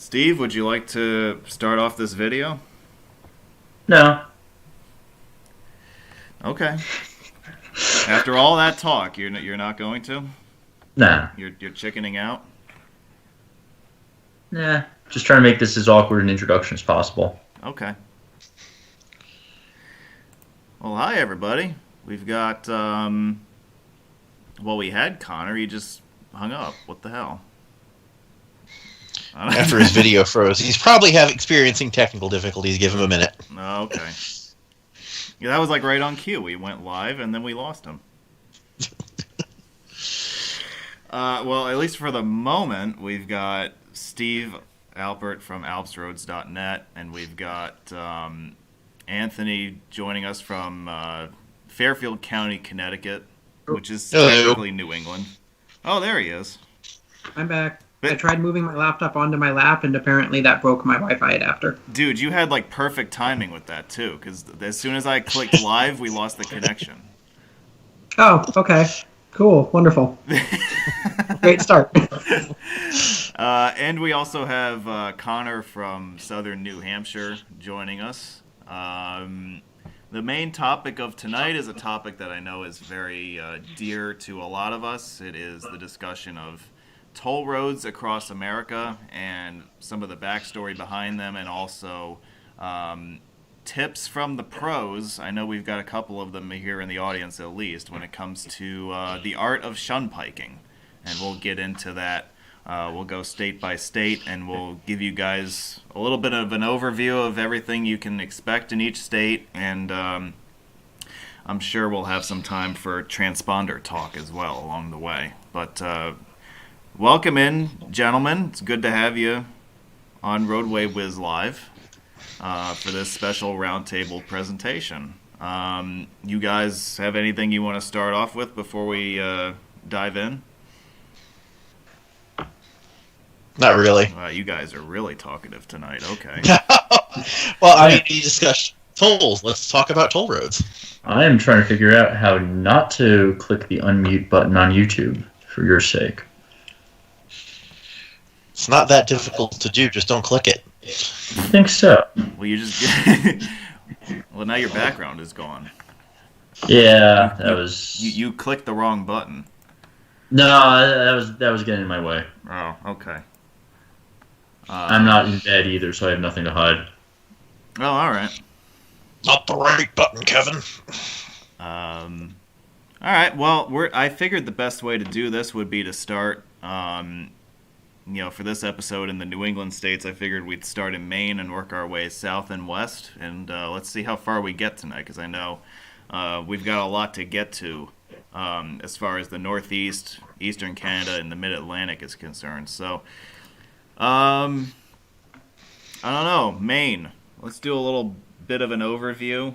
Steve, would you like to start off this video? No. Okay. After all that talk, you're not going to? Nah. You're chickening out? Nah. Just trying to make this as awkward an introduction as possible. Okay. Well, hi everybody. We've got we had Connor. He just hung up. What the hell? After his video froze. He's probably experiencing technical difficulties. Give him a minute. Okay. Yeah, that was like right on cue. We went live and then we lost him. Well, at least for the moment, we've got Steve Alpert from alpsroads.net, and we've got Anthony joining us from Fairfield County, Connecticut, which is technically New England. Oh, there he is. I'm back. I tried moving my laptop onto my lap, and apparently that broke my Wi-Fi adapter. Dude, you had like perfect timing with that too, because as soon as I clicked live, we lost the connection. Oh, okay. Cool. Wonderful. Great start. And we also have Connor from southern New Hampshire joining us. The main topic of tonight is a topic that I know is very dear to a lot of us. It is the discussion of toll roads across America and some of the backstory behind them, and also tips from the pros. I know we've got a couple of them here in the audience at least when it comes to the art of shunpiking, and we'll get into that. We'll go state by state, and we'll give you guys a little bit of an overview of everything you can expect in each state, and I'm sure we'll have some time for transponder talk as well along the way. But welcome in, gentlemen. It's good to have you on Roadway Whiz Live for this special roundtable presentation. You guys have anything you want to start off with before we dive in? Not really. You guys are really talkative tonight. Okay. Well, I mean, we discussed tolls. Let's talk about toll roads. I am trying to figure out how not to click the unmute button on YouTube, for your sake. It's not that difficult to do. Just don't click it. I think so. Well, you just well, now your background is gone. Yeah, that was... You clicked the wrong button. No, that was getting in my way. Oh, okay. I'm not in bed either, so I have nothing to hide. Oh, all right. Not the right button, Kevin. All right. Well, I figured the best way to do this would be to start. For this episode in the New England states, I figured we'd start in Maine and work our way south and west, and let's see how far we get tonight, because I know we've got a lot to get to as far as the Northeast, Eastern Canada, and the Mid-Atlantic is concerned. So, I don't know, Maine. Let's do a little bit of an overview.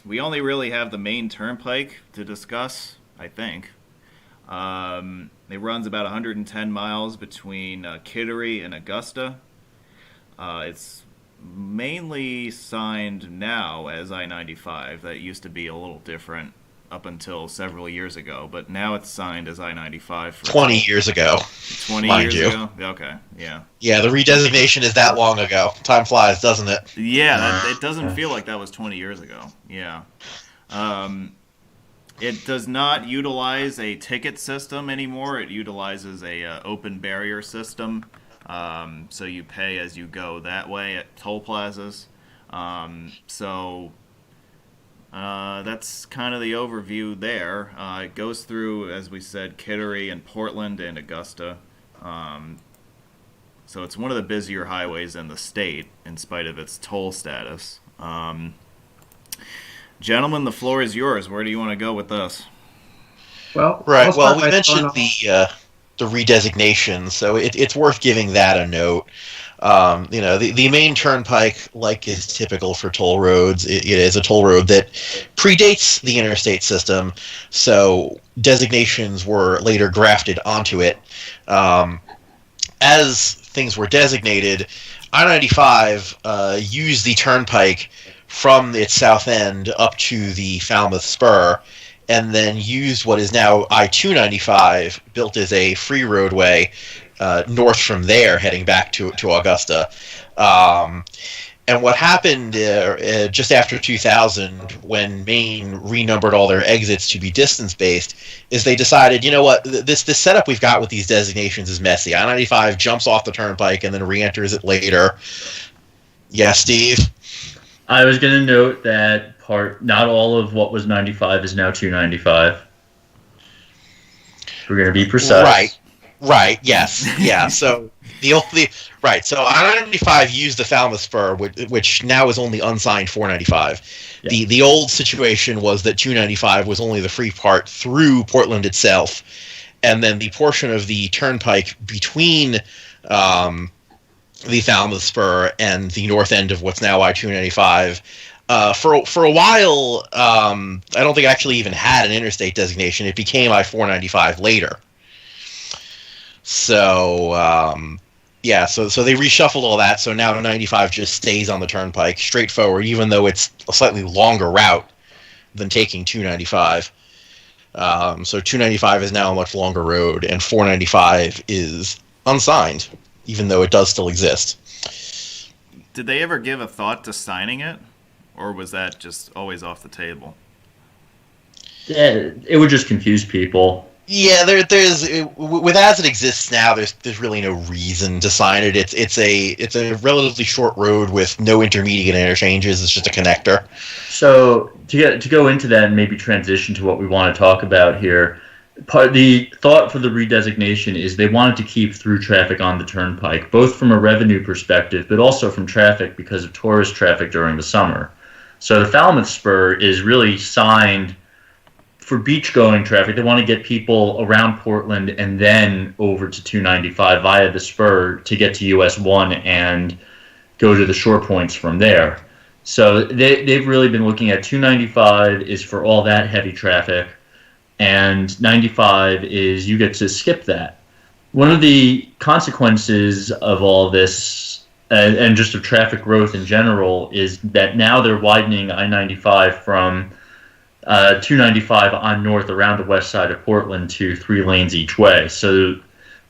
We only really have the Maine turnpike to discuss, I think. It runs about 110 miles between Kittery and Augusta. It's mainly signed now as I-95. That used to be a little different up until several years ago, but now it's signed as I-95 for 20 years ago. 20 mind years you. ago? Okay, yeah. Yeah, the redesignation is that long ago. Time flies, doesn't it? Yeah, it doesn't feel like that was 20 years ago. Yeah. It does not utilize a ticket system anymore. It utilizes a open barrier system. So you pay as you go that way at toll plazas. That's kind of the overview there. It goes through, as we said, Kittery and Portland and Augusta. So it's one of the busier highways in the state, in spite of its toll status. Gentlemen, the floor is yours. Where do you want to go with this? Well, right. Well, we mentioned the redesignation, so it's worth giving that a note. The Maine Turnpike, like is typical for toll roads, it is a toll road that predates the interstate system, so designations were later grafted onto it. As things were designated, I-95 used the turnpike from its south end up to the Falmouth Spur, and then used what is now I-295, built as a free roadway north from there, heading back to Augusta. And what happened just after 2000, when Maine renumbered all their exits to be distance-based, is they decided, you know what, this setup we've got with these designations is messy. I-95 jumps off the turnpike and then re-enters it later. Yeah, Steve? I was going to note that not all of what was 95 is now 295. We're going to be precise. Right, yes. Yeah, so... So I-95 used the Falmouth Spur, which now is only unsigned 495. Yeah. The old situation was that 295 was only the free part through Portland itself, and then the portion of the turnpike between the Falmouth Spur and the north end of what's now I-295. For a while, I don't think it actually even had an interstate designation. It became I-495 later. So... so they reshuffled all that, so now 95 just stays on the turnpike, straightforward, even though it's a slightly longer route than taking 295. So 295 is now a much longer road, and 495 is unsigned, even though it does still exist. Did they ever give a thought to signing it, or was that just always off the table? Yeah, it would just confuse people. Yeah, there's with as it exists now, there's really no reason to sign it. It's a relatively short road with no intermediate interchanges. It's just a connector. So to go into that and maybe transition to what we want to talk about here, the thought for the redesignation is they wanted to keep through traffic on the turnpike, both from a revenue perspective, but also from traffic because of tourist traffic during the summer. So the Falmouth Spur is really signed for beach-going traffic. They want to get people around Portland and then over to 295 via the Spur to get to US 1 and go to the shore points from there. So they've really been looking at 295 is for all that heavy traffic, and 95 is you get to skip that. One of the consequences of all this, and just of traffic growth in general, is that now they're widening I-95 from 295 on north around the west side of Portland to 3 lanes each way. So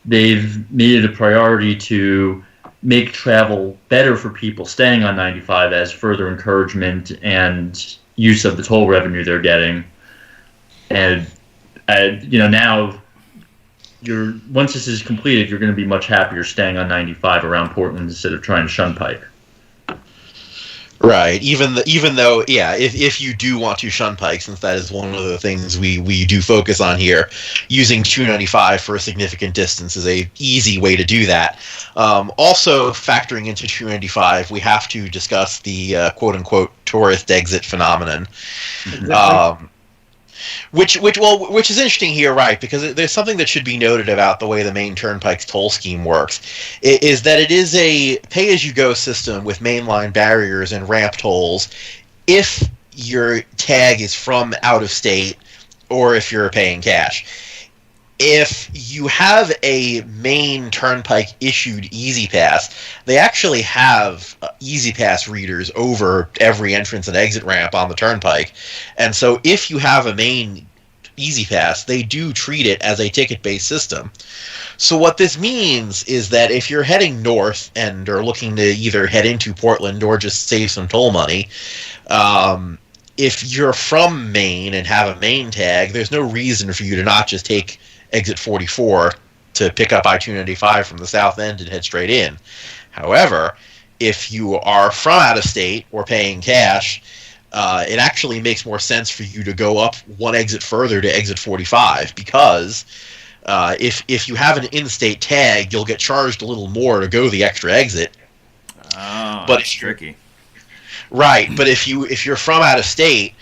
they've made it a priority to make travel better for people staying on 95 as further encouragement and use of the toll revenue they're getting. And now once this is completed, you're going to be much happier staying on 95 around Portland instead of trying to Shunpike. Right. Even though, if you do want to Shunpike, since that is one of the things we do focus on here, using 295 for a significant distance is a easy way to do that. Also, factoring into 295, we have to discuss the quote-unquote tourist exit phenomenon. Exactly. Which is interesting here, right? Because there's something that should be noted about the way the Maine Turnpike's toll scheme works, is that it is a pay-as-you-go system with mainline barriers and ramp tolls if your tag is from out of state or if you're paying cash. If you have a Maine Turnpike issued Easy Pass, they actually have Easy Pass readers over every entrance and exit ramp on the Turnpike. And so if you have a Maine Easy Pass, they do treat it as a ticket-based system. So what this means is that if you're heading north and are looking to either head into Portland or just save some toll money, if you're from Maine and have a Maine tag, there's no reason for you to not just take exit 44 to pick up I-295 from the south end and head straight in. However, if you are from out of state or paying cash, it actually makes more sense for you to go up one exit further to exit 45, because if you have an in-state tag, you'll get charged a little more to go the extra exit. Oh, but that's tricky. Right, but if you're from out of state,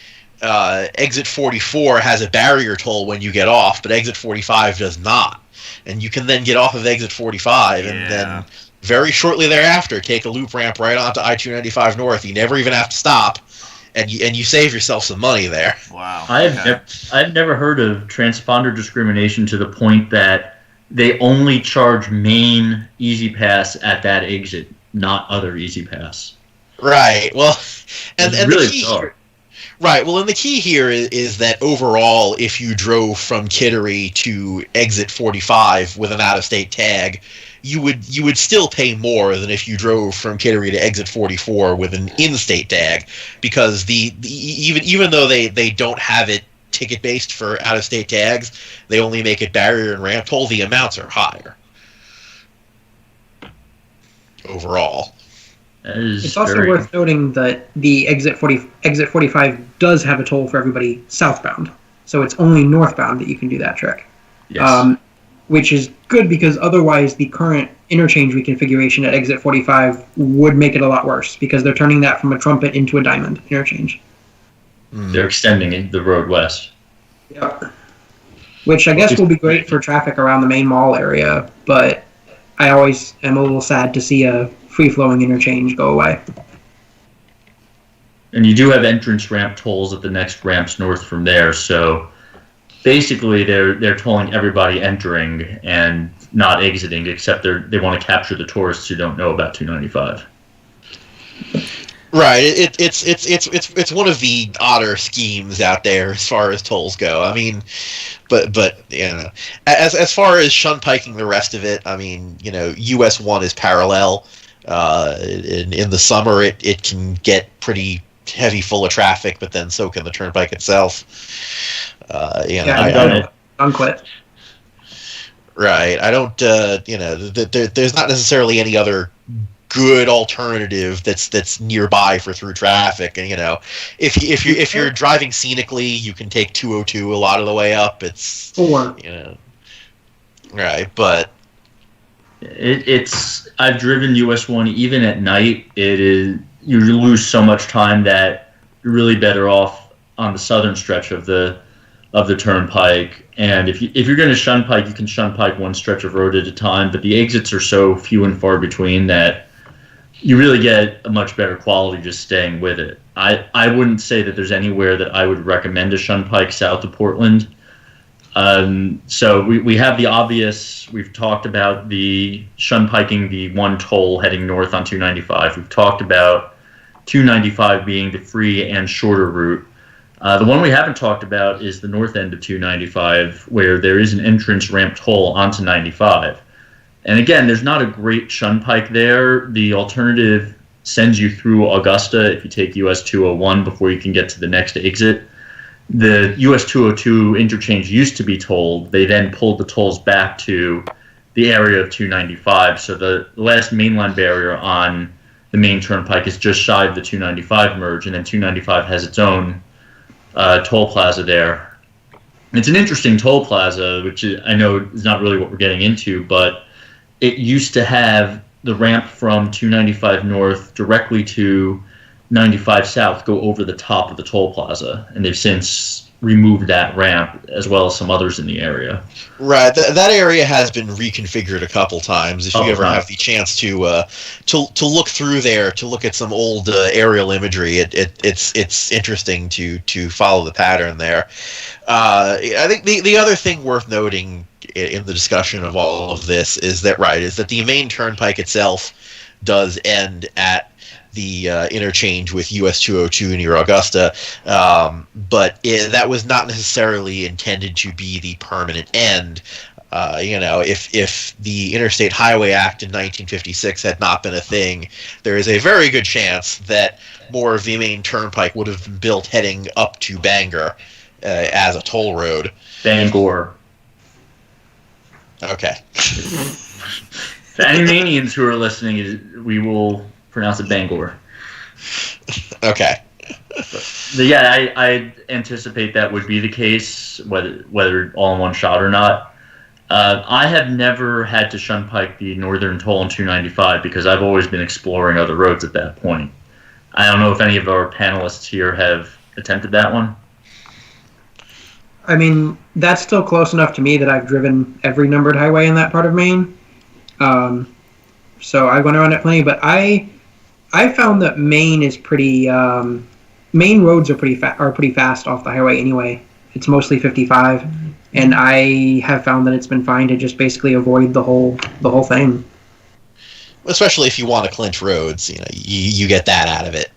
exit 44 has a barrier toll when you get off, but exit 45 does not. And you can then get off of exit 45 and then very shortly thereafter take a loop ramp right onto I-295 North. You never even have to stop, and you save yourself some money there. Wow. I've never heard of transponder discrimination to the point that they only charge Maine Easy Pass at that exit, not other Easy Pass. Right. Well, and really the key bizarre. Right. Well, and the key here is that overall, if you drove from Kittery to exit 45 with an out-of-state tag, you would still pay more than if you drove from Kittery to exit 44 with an in-state tag, because even though they don't have it ticket-based for out-of-state tags, they only make it barrier and ramp toll. The amounts are higher overall. It's also worth noting that the exit 45 does have a toll for everybody southbound, so it's only northbound that you can do that trick. Yes. Which is good, because otherwise the current interchange reconfiguration at exit 45 would make it a lot worse, because they're turning that from a trumpet into a diamond interchange. They're extending the road west. Yep. Which I guess will be great for traffic around the main mall area, but I always am a little sad to see a free-flowing interchange go away. And you do have entrance ramp tolls at the next ramps north from there, so basically they're tolling everybody entering and not exiting, except they want to capture the tourists who don't know about 295. Right. It's one of the odder schemes out there as far as tolls go. I mean, but you know, as far as shunpiking the rest of it, I mean, you know, US 1 is parallel. In the summer, it can get pretty heavy, full of traffic, but then so can the turnpike itself. Unquit. Right. I don't. There's not necessarily any other good alternative that's nearby for through traffic. And you know, if you're driving scenically, you can take 202 a lot of the way up. It's 4. You know. Right, but. I've driven US 1 even at night. You lose so much time that you're really better off on the southern stretch of the turnpike. And if you're going to shunpike, you can shunpike one stretch of road at a time. But the exits are so few and far between that you really get a much better quality just staying with it. I wouldn't say that there's anywhere that I would recommend a shunpike south of Portland. So we have the obvious. We've talked about the shunpiking the one toll heading north on 295. We've talked about 295 being the free and shorter route. The one we haven't talked about is the north end of 295, where there is an entrance ramp toll onto 95. And again, there's not a great shunpike there. The alternative sends you through Augusta if you take US 201 before you can get to the next exit. The US 202 interchange used to be tolled. They then pulled the tolls back to the area of 295. So the last mainline barrier on the main turnpike is just shy of the 295 merge, and then 295 has its own toll plaza there. It's an interesting toll plaza, which I know is not really what we're getting into, but it used to have the ramp from 295 north directly to 95 south go over the top of the toll plaza, and they've since removed that ramp as well as some others in the area. Right, that area has been reconfigured a couple times. If you ever have the chance to look through there, to look at some old aerial imagery, it's interesting to follow the pattern there. I think the other thing worth noting in the discussion of all of this is that the main turnpike itself does end at the interchange with US 202 near Augusta, but that was not necessarily intended to be the permanent end. If the Interstate Highway Act in 1956 had not been a thing, there is a very good chance that more of the main turnpike would have been built heading up to Bangor as a toll road. Bangor. Okay. For any Mainians who are listening, we will pronounce it Bangor. Okay. Yeah, I anticipate that would be the case, whether all in one shot or not. I have never had to shunpike the northern toll in 295 because I've always been exploring other roads at that point. I don't know if any of our panelists here have attempted that one. I mean, that's still close enough to me that I've driven every numbered highway in that part of Maine. So I've gone around it plenty, but I found that Maine is pretty. Maine roads are pretty fast off the highway anyway. It's mostly 55, and I have found that it's been fine to just basically avoid the whole thing. Especially if you want to clinch roads, you get that out of it.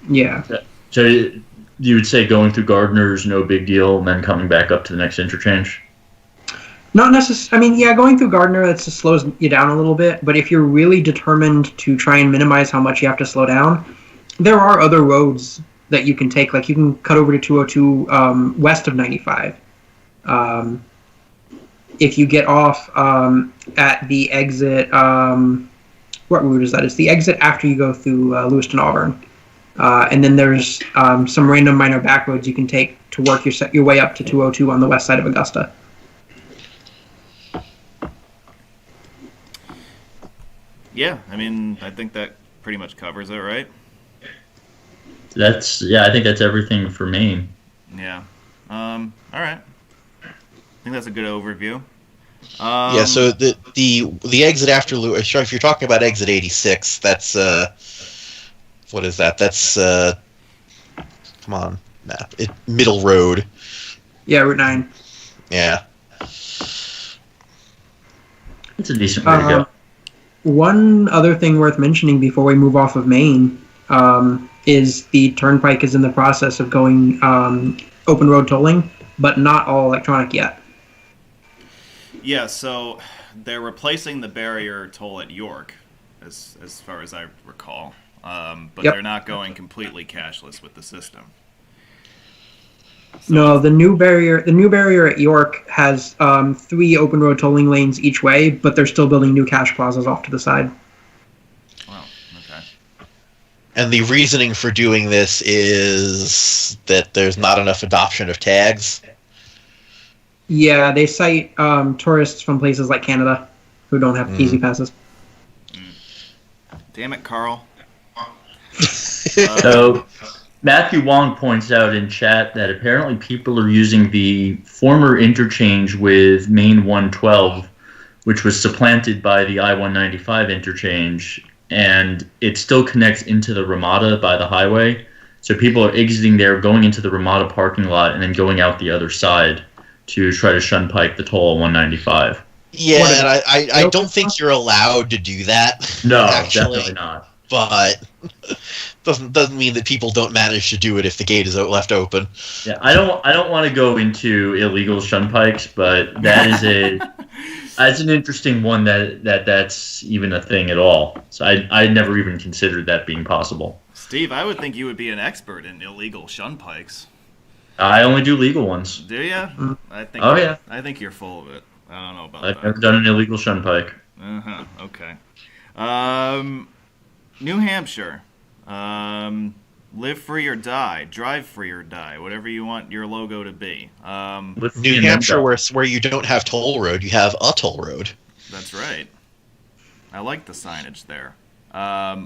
Yeah. So you would say going through Gardner's no big deal, and then coming back up to the next interchange? Not necessarily. I mean, yeah, going through Gardner, that just slows you down a little bit. But if you're really determined to try and minimize how much you have to slow down, there are other roads that you can take. Like you can cut over to 202 west of 95. If you get off at the exit, what route is that? It's the exit after you go through Lewiston, Auburn. And then there's some random minor back roads you can take to work your way up to 202 on the west side of Augusta. Yeah, I mean, I think that pretty much covers it, right? I think that's everything for Maine. Yeah. All right. I think that's a good overview. Yeah, so the exit after Lewis, if you're talking about exit 86, that's what is that? That's come on, map. Middle Road. Yeah, Route 9. Yeah. It's a decent way to go. One other thing worth mentioning before we move off of Maine is the turnpike is in the process of going open road tolling, but not all electronic yet. Yeah, so they're replacing the barrier toll at York, as far as I recall, but Yep. They're not going completely cashless with the system. No, the new barrier at York has 3 open road tolling lanes each way, but they're still building new cash plazas off to the side. Wow, okay. And the reasoning for doing this is that there's not enough adoption of tags. Yeah, they cite tourists from places like Canada who don't have easy passes. Damn it, Carl. So Matthew Wong points out in chat that apparently people are using the former interchange with Maine 112, which was supplanted by the I-195 interchange, and it still connects into the Ramada by the highway. So people are exiting there, going into the Ramada parking lot, and then going out the other side to try to shunpike the toll on 195. Yeah, and I don't think you're allowed to do that. No, actually, definitely not. But doesn't mean that people don't manage to do it if the gate is left open. Yeah, I don't want to go into illegal shunpikes, but that is that's an interesting one that's even a thing at all. So I never even considered that being possible. Steve, I would think you would be an expert in illegal shunpikes. I only do legal ones. Do you? Yeah. I think you're full of it. I don't know about I've that. never done an illegal shunpike. Okay. New Hampshire. Live free or die. Drive free or die. Whatever you want your logo to be. New Hampshire, where you don't have toll road, you have a toll road. That's right. I like the signage there.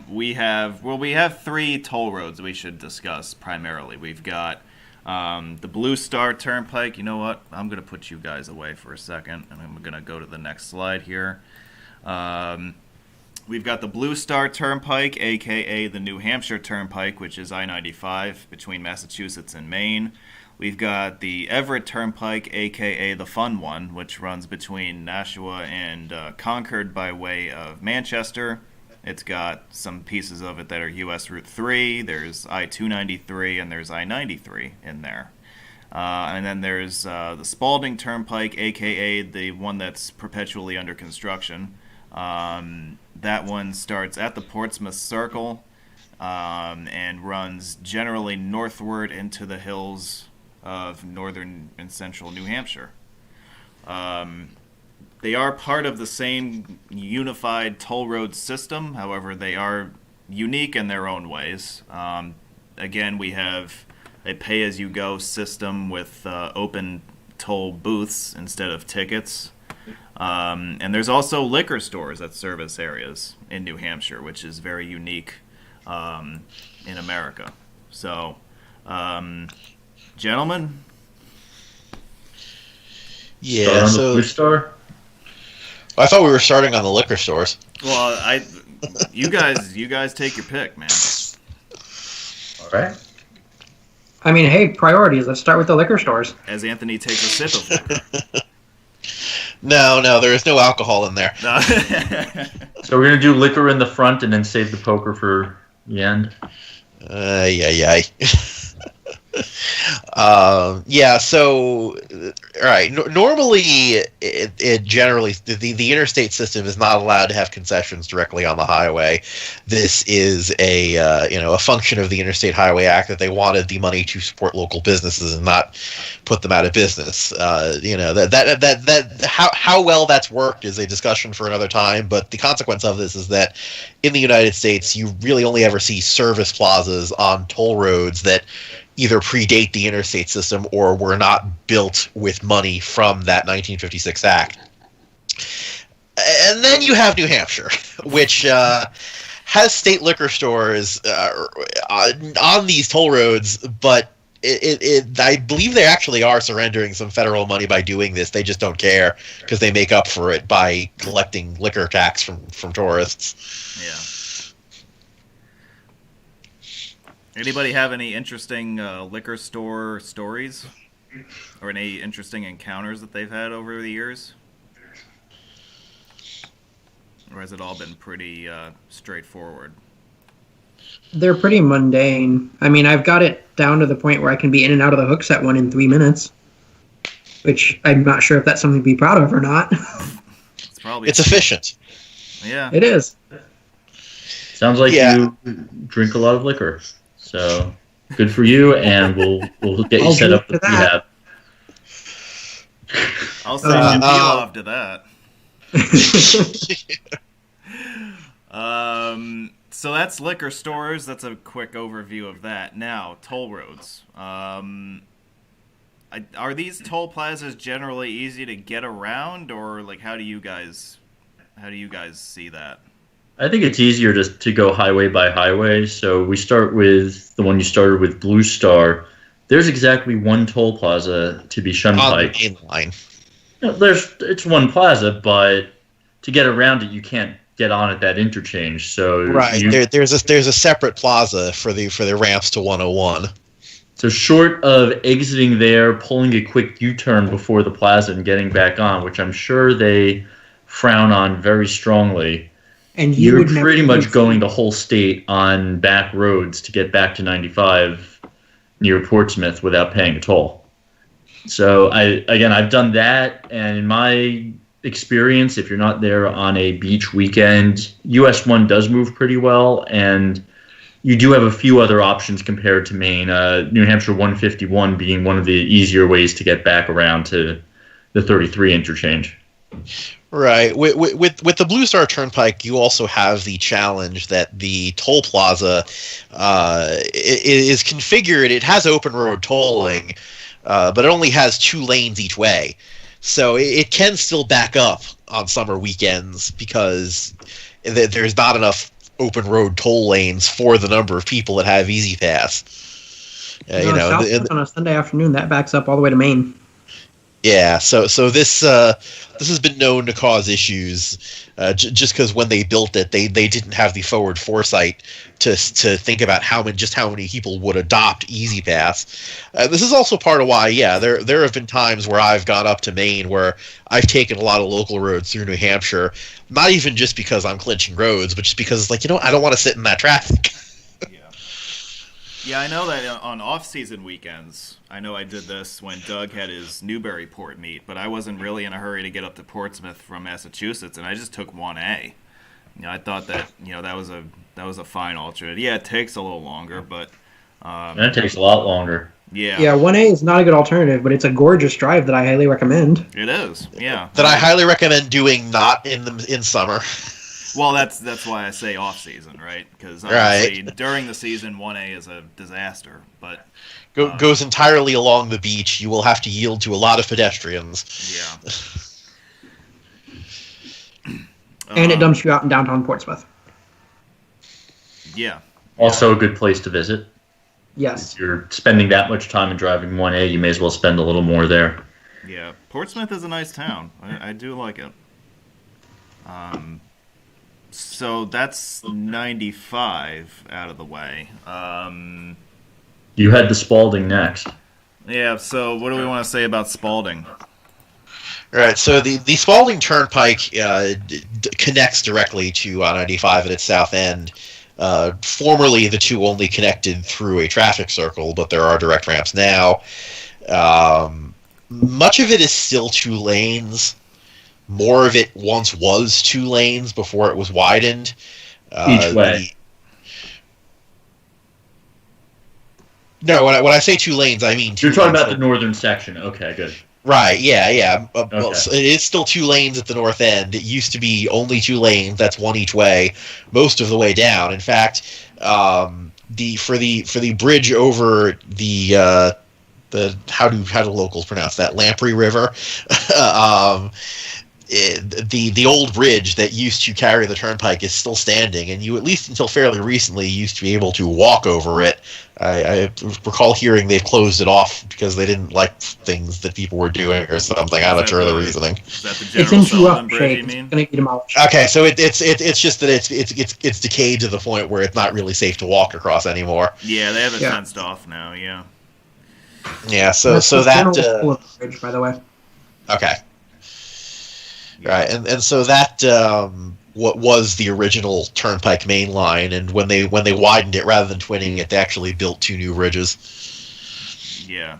We have 3 toll roads we should discuss primarily. We've got the Blue Star Turnpike. You know what? I'm going to put you guys away for a second, and I'm going to go to the next slide here. We've got the Blue Star Turnpike, a.k.a. the New Hampshire Turnpike, which is I-95 between Massachusetts and Maine. We've got the Everett Turnpike, a.k.a. the Fun One, which runs between Nashua and Concord by way of Manchester. It's got some pieces of it that are U.S. Route 3. There's I-293 and there's I-93 in there. And then there's the Spaulding Turnpike, a.k.a. the one that's perpetually under construction. That one starts at the Portsmouth Circle and runs generally northward into the hills of northern and central New Hampshire. They are part of the same unified toll road system. However, they are unique in their own ways. Again, we have a pay-as-you-go system with open toll booths instead of tickets. And there's also liquor stores at service areas in New Hampshire, which is very unique in America. So, gentlemen? Yeah, so... Blue Star? I thought we were starting on the liquor stores. Well, you guys take your pick, man. All right. I mean, hey, priorities. Let's start with the liquor stores. As Anthony takes a sip of liquor. No, there is no alcohol in there. No. So we're going to do liquor in the front and then save the poker for the end? Yeah. Yeah, so, all right. Normally, it generally the interstate system is not allowed to have concessions directly on the highway. This is a function of the Interstate Highway Act that they wanted the money to support local businesses and not put them out of business. How well that's worked is a discussion for another time. But the consequence of this is that in the United States, you really only ever see service plazas on toll roads that either predate the interstate system or were not built with money from that 1956 Act. And then you have New Hampshire, which has state liquor stores on these toll roads, but I believe they actually are surrendering some federal money by doing this. They just don't care because they make up for it by collecting liquor tax from tourists. Yeah. Anybody have any interesting liquor store stories? Or any interesting encounters that they've had over the years? Or has it all been pretty straightforward? They're pretty mundane. I mean, I've got it down to the point where I can be in and out of the hooks at one in 3 minutes. Which I'm not sure if that's something to be proud of or not. It's efficient. Yeah. It is. Sounds like you drink a lot of liquor. So good for you, and we'll get you set up with rehab. I'll say off to that. So that's liquor stores. That's a quick overview of that. Now, toll roads. Are these toll plazas generally easy to get around, or like how do you guys see that? I think it's easier to go highway by highway. So we start with the one you started with, Blue Star. There's exactly one toll plaza to be Shunpike. On the main line. It's one plaza, but to get around it, you can't get on at that interchange. So right, there's a separate plaza for the ramps to 101. So short of exiting there, pulling a quick U-turn before the plaza and getting back on, which I'm sure they frown on very strongly. And you're pretty much going the whole state on back roads to get back to 95 near Portsmouth without paying a toll. So I've done that, and in my experience, if you're not there on a beach weekend, US 1 does move pretty well, and you do have a few other options compared to Maine. New Hampshire 151 being one of the easier ways to get back around to the 33 interchange. Right. With the Blue Star Turnpike, you also have the challenge that the toll plaza is configured. It has open road tolling, but it only has 2 lanes each way. So it can still back up on summer weekends because there's not enough open road toll lanes for the number of people that have Easy Pass. On a Sunday afternoon, that backs up all the way to Maine. Yeah, so this has been known to cause issues just because when they built it, they didn't have the forward foresight to think about how many people would adopt Easy Pass. This is also part of why, there have been times where I've gone up to Maine where I've taken a lot of local roads through New Hampshire, not even just because I'm clinching roads, but just because it's like, I don't want to sit in that traffic. Yeah, I know that on off-season weekends, I know I did this when Doug had his Newburyport meet, but I wasn't really in a hurry to get up to Portsmouth from Massachusetts, and I just took 1A. I thought that that was a fine alternate. Yeah, it takes a little longer, but it takes a lot longer. Yeah, 1A is not a good alternative, but it's a gorgeous drive that I highly recommend. It is, yeah. That I highly recommend doing not in summer. Well, that's why I say off season, right? Because during the season, 1A is a disaster. But goes entirely along the beach. You will have to yield to a lot of pedestrians. Yeah. And it dumps you out in downtown Portsmouth. Yeah. Also a good place to visit. Yes. If you're spending that much time in driving 1A, you may as well spend a little more there. Yeah. Portsmouth is a nice town. I do like it. So that's 95 out of the way. You had the Spaulding next. Yeah, so what do we want to say about Spaulding? All right, so the Spaulding Turnpike connects directly to 95 at its south end. Formerly, the two only connected through a traffic circle, but there are direct ramps now. Much of it is still 2 lanes. More of it once was 2 lanes before it was widened. Each way. No, when I say 2 lanes, I mean 2 You're talking lanes. about the northern section. Okay, good. Right, yeah. Well, Okay. so it is still 2 lanes at the north end. It used to be only 2 lanes. That's 1 each way, most of the way down. In fact, for the bridge over the how do locals pronounce that, Lamprey River? The old bridge that used to carry the turnpike is still standing, and you, at least until fairly recently, used to be able to walk over it. I recall hearing they've closed it off because they didn't like things that people were doing or something. I'm not sure of the reasoning. Is that the It's General in too Sullivan rough Bridge, shape. you It's mean? going to be demolished. Okay, so it's just that it's decayed to the point where it's not really safe to walk across anymore. Yeah, they have it Yeah. fenced off now, yeah. Yeah, so That's so the General that Sullivan Bridge, by the way. okay. Right, and so that what was the original Turnpike main line, and when they widened it rather than twinning it, they actually built 2 new bridges. Yeah.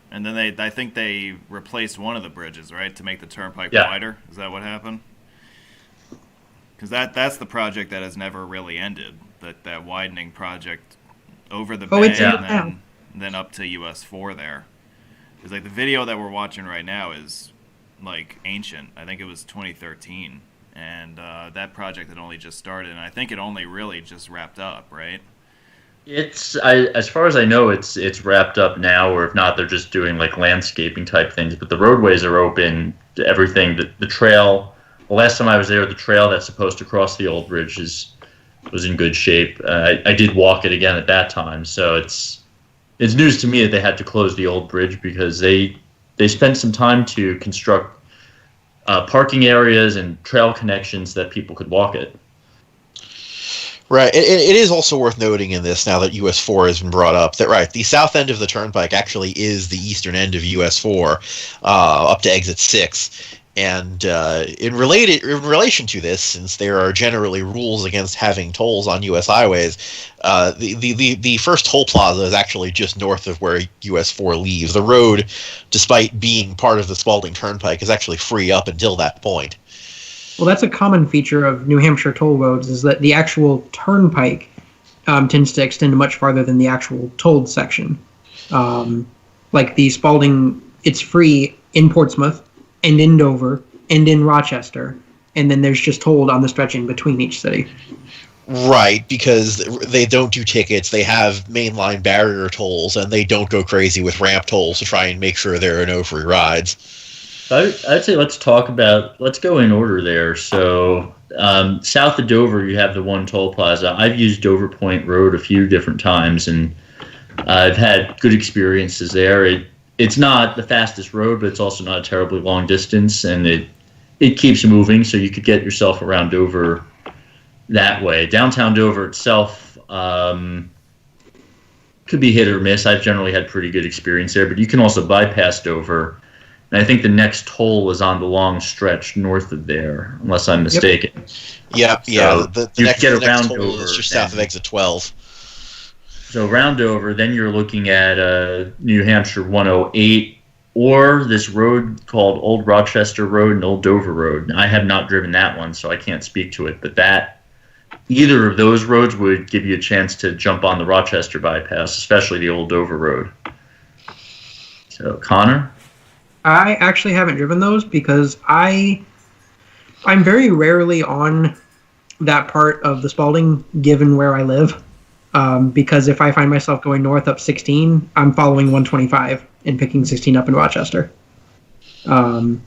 And then I think they replaced one of the bridges, right, to make the turnpike Yeah. wider? Is that what happened? Because that's the project that has never really ended, that widening project over the bay It's ended and now. then up to US 4 there. Because like the video that we're watching right now is like ancient. I think it was 2013, and that project had only just started, and I think it only really just wrapped up, right? As far as I know, it's wrapped up now, or if not, they're just doing like landscaping type things. But the roadways are open to everything. The trail. The last time I was there, the trail that's supposed to cross the old bridge was in good shape. I did walk it again at that time, so it's news to me that they had to close the old bridge because they spent some time to construct parking areas and trail connections that people could walk it. Right. It is also worth noting in this, now that US 4 has been brought up, that right, the south end of the turnpike actually is the eastern end of US 4, up to exit 6. And in relation to this, since there are generally rules against having tolls on U.S. highways, the first toll plaza is actually just north of where US 4 leaves. The road, despite being part of the Spaulding Turnpike, is actually free up until that point. Well, that's a common feature of New Hampshire toll roads, is that the actual turnpike tends to extend much farther than the actual tolled section. Like the Spaulding, it's free in Portsmouth, and in Dover, and in Rochester, and then there's just tolled on the stretch in between each city. Right, because they don't do tickets, they have mainline barrier tolls, and they don't go crazy with ramp tolls to try and make sure there are no free rides. I'd say let's go in order there. So south of Dover, you have the one toll plaza. I've used Dover Point Road a few different times, and I've had good experiences there. It's not the fastest road, but it's also not a terribly long distance, and it keeps moving, so you could get yourself around Dover that way. Downtown Dover itself could be hit or miss. I've generally had pretty good experience there, but you can also bypass Dover, and I think the next toll is on the long stretch north of there, unless I'm mistaken. Yep, yeah. The next toll Dover is just south of exit 12. So around Dover, then you're looking at New Hampshire 108, or this road called Old Rochester Road and Old Dover Road. I have not driven that one, so I can't speak to it. But either of those roads would give you a chance to jump on the Rochester bypass, especially the Old Dover Road. So, Connor? I actually haven't driven those because I'm very rarely on that part of the Spaulding, given where I live. Because if I find myself going north up 16, I'm following 125 and picking 16 up in Rochester. But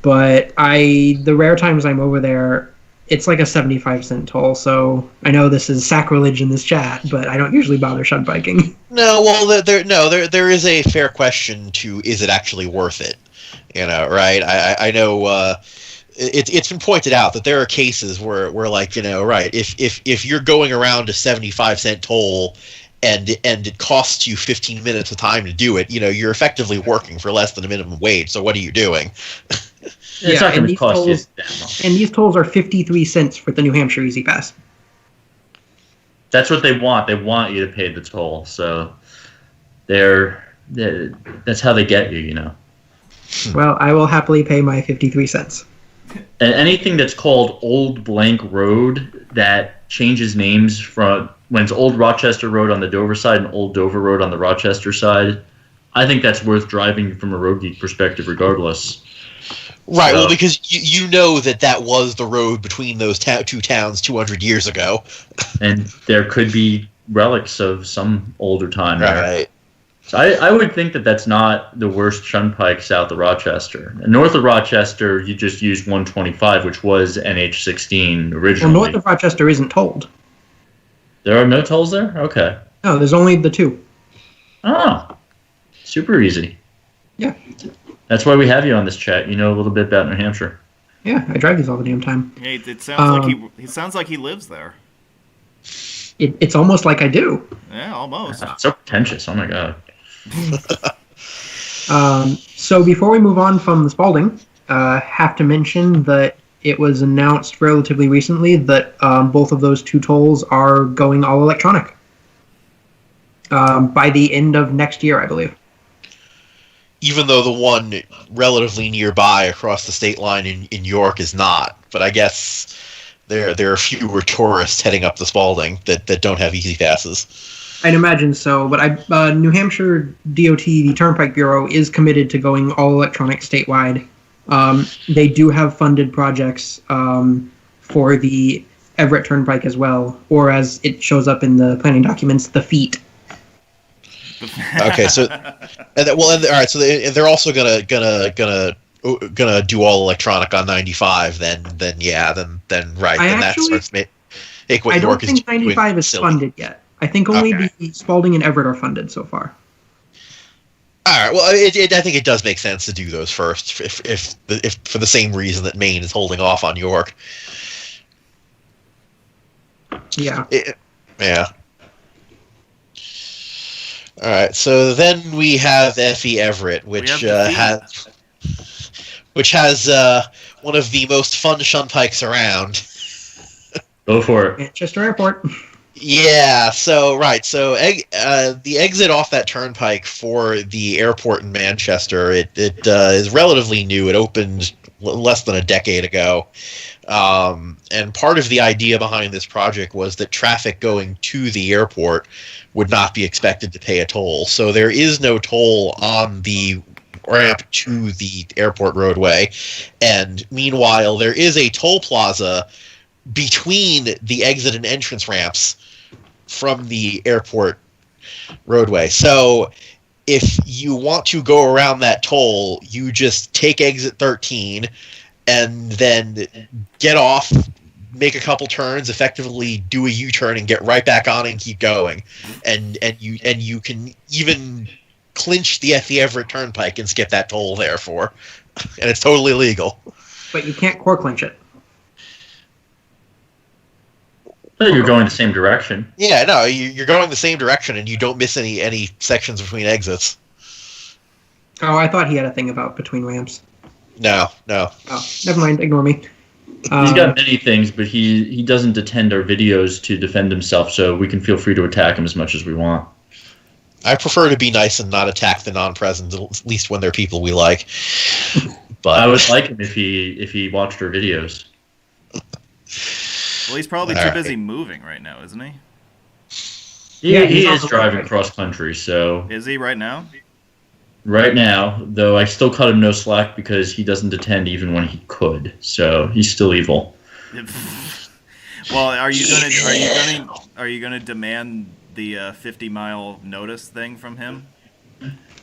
the rare times I'm over there, it's like a 75-cent toll. So I know this is sacrilege in this chat, but I don't usually bother shunpiking. No, well, there is a fair question to, is it actually worth it? You know, right? I know. It's been pointed out that there are cases where like, you know, right, if you're going around a 75-cent toll and it costs you 15 minutes of time to do it, you know, you're effectively working for less than a minimum wage. So what are you doing? It's not going to cost you that much. And these tolls are 53 cents for the New Hampshire Easy Pass. That's what they want. They want you to pay the toll. So that's how they get you, you know. Well, I will happily pay my 53 cents. And anything that's called Old Blank Road that changes names from when it's Old Rochester Road on the Dover side and Old Dover Road on the Rochester side, I think that's worth driving from a road geek perspective regardless. Right, well, because you know that was the road between those two towns 200 years ago. And there could be relics of some older time there. Right. So I would think that that's not the worst Shunpike south of Rochester. And north of Rochester, you just use 125, which was NH16 originally. Well, north of Rochester isn't tolled. There are no tolls there? Okay. No, there's only the two. Oh, super easy. Yeah. That's why we have you on this chat. You know a little bit about New Hampshire. Yeah, I drive these all the damn time. Hey, it sounds he sounds like he lives there. It's almost like I do. Yeah, almost. So pretentious. Oh my god. So before we move on from the Spaulding, have to mention that it was announced relatively recently that both of those two tolls are going all electronic by the end of next year, I believe. Even though the one relatively nearby across the state line in York is not. But I guess there are fewer tourists heading up the Spaulding that don't have easy passes. I'd imagine so, but New Hampshire DOT, the Turnpike Bureau, is committed to going all electronic statewide. They do have funded projects for the Everett Turnpike as well, or as it shows up in the planning documents, the FEET. Okay, so all right, so they're also gonna do all electronic on 95. Then right. That starts make what I don't York think 95 is funded yet. I think only the Spaulding and Everett are funded so far. All right. Well, I think it does make sense to do those first, if for the same reason that Maine is holding off on York. Yeah. Yeah. All right. So then we have FE Everett, which has one of the most fun shunpikes around. Go for it. Manchester Airport. Yeah, so the exit off that turnpike for the airport in Manchester, it is relatively new. It opened less than a decade ago, and part of the idea behind this project was that traffic going to the airport would not be expected to pay a toll. So there is no toll on the ramp to the airport roadway, and meanwhile there is a toll plaza between the exit and entrance ramps from the airport roadway. So if you want to go around that toll, you just take exit 13 and then get off, make a couple turns, effectively do a U-turn and get right back on and keep going. And you can even clinch the Everett Turnpike and skip that toll therefore. And it's totally legal. But you can't core clinch it. You're going the same direction. Yeah, no, you're going the same direction, and you don't miss any sections between exits. Oh, I thought he had a thing about between ramps. No. Oh, never mind. Ignore me. He's got many things, but he doesn't attend our videos to defend himself, so we can feel free to attack him as much as we want. I prefer to be nice and not attack the non-present, at least when they're people we like. But I would like him if he watched our videos. Well, he's probably too busy moving right now, isn't he? Yeah, he is driving cross country, so... Is he right now? Right now, though I still cut him no slack because he doesn't attend even when he could, so he's still evil. Well, are you gonna demand the 50-mile notice thing from him?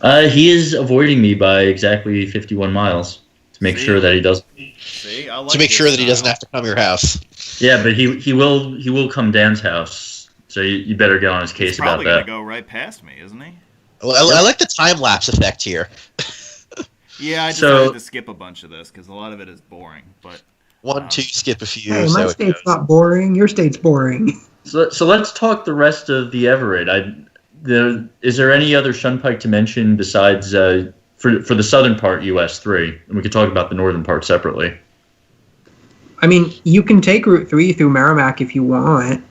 He is avoiding me by exactly 51 miles to make sure that he doesn't. See, I like to make sure that he doesn't have to come to your house. Yeah, but he will come Dan's house, so you better get on his case about that. He's probably gonna go right past me, isn't he? Well, I like the time lapse effect here. Yeah, I decided to skip a bunch of this because a lot of it is boring. But 1, 2, skip a few. Hey, my state's not boring. Your state's boring. So let's talk the rest of the Everett. Is there any other shunpike to mention besides for the southern part, US 3, and we could talk about the northern part separately. I mean, you can take Route 3 through Merrimack if you want.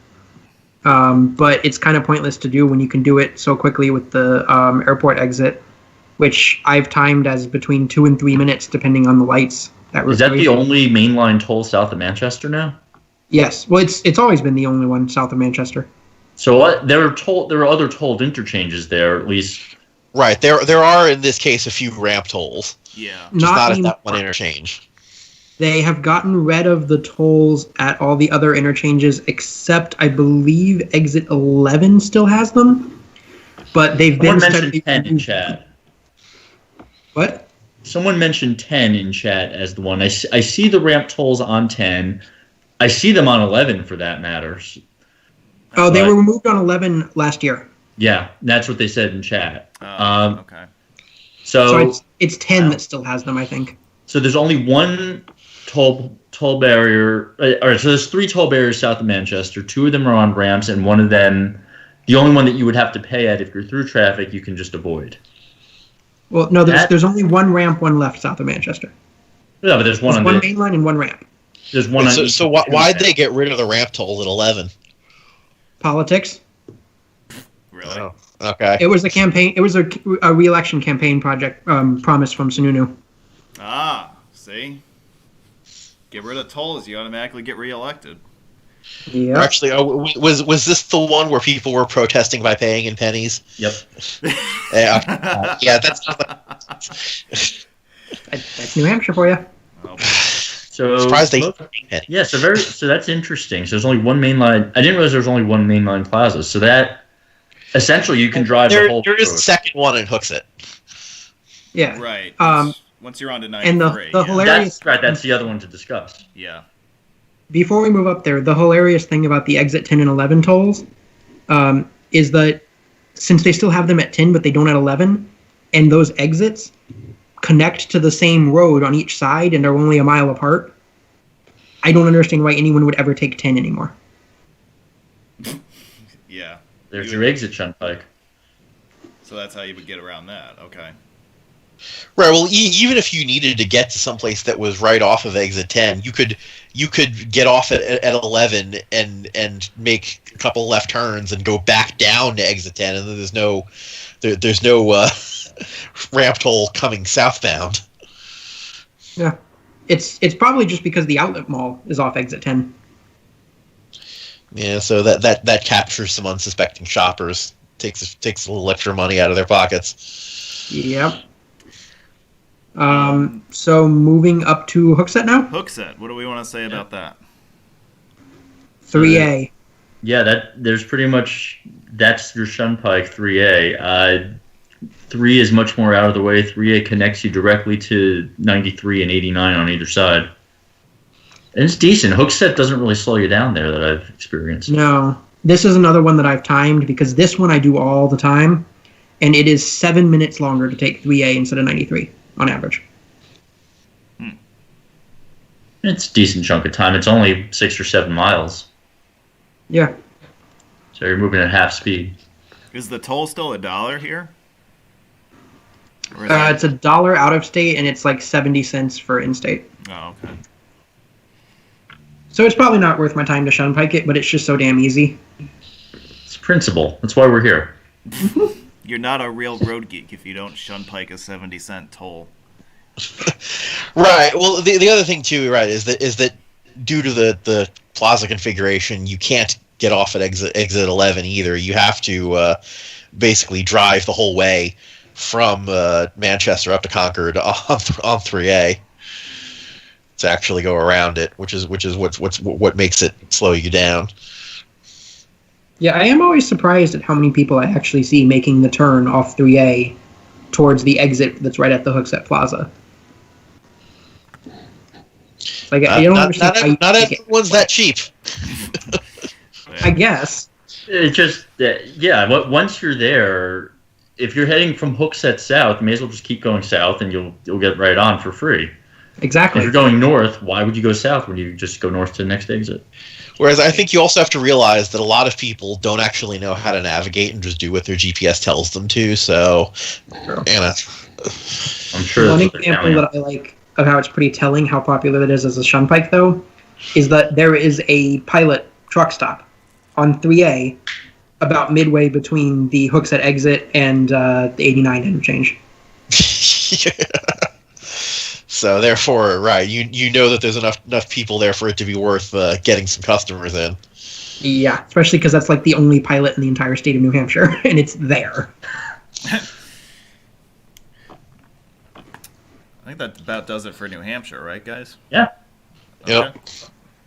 but it's kind of pointless to do when you can do it so quickly with the airport exit, which I've timed as between 2 and 3 minutes, depending on the lights. Is that the only mainline toll south of Manchester now? Yes. Well, it's always been the only one south of Manchester. So there are other tolled interchanges there, at least. Right. There are, in this case, a few ramp tolls. Yeah. Just not at that one interchange. They have gotten rid of the tolls at all the other interchanges, except I believe exit 11 still has them. But they've been mentioned 10 in chat. What? Someone mentioned 10 in chat as the one. I see the ramp tolls on 10. I see them on 11 for that matter. Oh, they were removed on 11 last year. Yeah, that's what they said in chat. Okay. So it's 10 that still has them, I think. So there's only one toll barrier. All right, so there's 3 toll barriers south of Manchester. 2 of them are on ramps, and one of them, the only one that you would have to pay at if you're through traffic, you can just avoid. Well, no, there's only one ramp, one left south of Manchester. Yeah, but there's one main line and one ramp. There's one. So why'd they get rid of the ramp toll at 11? Politics. Really? Oh, okay. It was a campaign. It was a re-election campaign project promise from Sununu. Ah, see? Get rid of tolls, you automatically get reelected. Yeah. Actually, was this the one where people were protesting by paying in pennies? Yep. Yeah, that's not that's New Hampshire for you. Oh, So surprised they yeah, so that's interesting. So there's only one main line. I didn't realize there was only one main line plaza. So that essentially you can drive the whole. There is a second one in Hooksett. Yeah. right. Once you're on to 93. And the hilarious. That's the other one to discuss. Yeah. Before we move up there, the hilarious thing about the exit 10 and 11 tolls is that since they still have them at 10 but they don't at 11, and those exits connect to the same road on each side and are only a mile apart, I don't understand why anyone would ever take 10 anymore. Yeah. There's your exit, Shunpike. So that's how you would get around that. Okay. Right. Well, even if you needed to get to someplace that was right off of exit 10, you could get off at 11 and make a couple left turns and go back down to exit 10, and then there's no ramp toll coming southbound. Yeah. It's probably just because the outlet mall is off exit 10. Yeah, so that captures some unsuspecting shoppers, takes a little extra money out of their pockets. Yep. So moving up to Hooksett now? Hooksett. What do we want to say about that? 3A. Yeah, there's pretty much that's your Shunpike 3A. 3 is much more out of the way. 3A connects you directly to 93 and 89 on either side. And it's decent. Hooksett doesn't really slow you down there that I've experienced. No. This is another one that I've timed because this one I do all the time, and it is 7 minutes longer to take 3A instead of 93 on average. It's a decent chunk of time. It's only 6 or 7 miles. Yeah. So you're moving at half speed. Is the toll still $1 here? It's $1 out of state, and it's like 70 cents for in-state. Oh, okay. So it's probably not worth my time to Shunpike it, but it's just so damn easy. It's principle. That's why we're here. You're not a real road geek if you don't Shunpike a 70-cent toll. Right. Well, the other thing too, right, is that due to the plaza configuration, you can't get off at exit 11 either. You have to basically drive the whole way from Manchester up to Concord on 3A to actually go around it, which is what makes it slow you down. Yeah, I am always surprised at how many people I actually see making the turn off 3A towards the exit that's right at the Hooksett Plaza. Like, I don't understand. Not everyone's that cheap. I guess. It just, yeah, once you're there, if you're heading from Hooksett south, you may as well just keep going south and you'll get right on for free. Exactly. If you're going north, why would you go south when you just go north to the next exit? Whereas I think you also have to realize that a lot of people don't actually know how to navigate and just do what their GPS tells them to. So, I'm sure. One example that I like of how it's pretty telling how popular it is as a Shunpike, though, is that there is a pilot truck stop on 3A, about midway between the Hooksett exit and the 89 interchange. So therefore, right, you know that there's enough people there for it to be worth getting some customers in. Yeah, especially because that's like the only pilot in the entire state of New Hampshire, and it's there. I think that about does it for New Hampshire, right, guys? Yeah. Okay. Yep.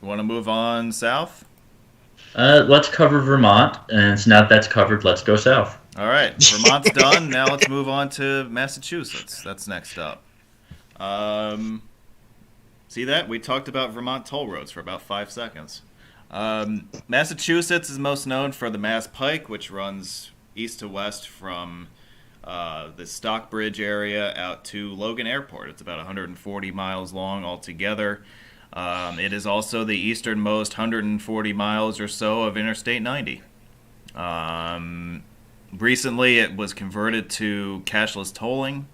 You want to move on south? Let's cover Vermont, and so now that that's covered, let's go south. All right, Vermont's done. Now let's move on to Massachusetts. That's next up. See that? We talked about Vermont toll roads for about 5 seconds. Massachusetts is most known for the Mass Pike, which runs east to west from the Stockbridge area out to Logan Airport. It's about 140 miles long altogether. It is also the easternmost 140 miles or so of Interstate 90. Recently, it was converted to cashless tolling.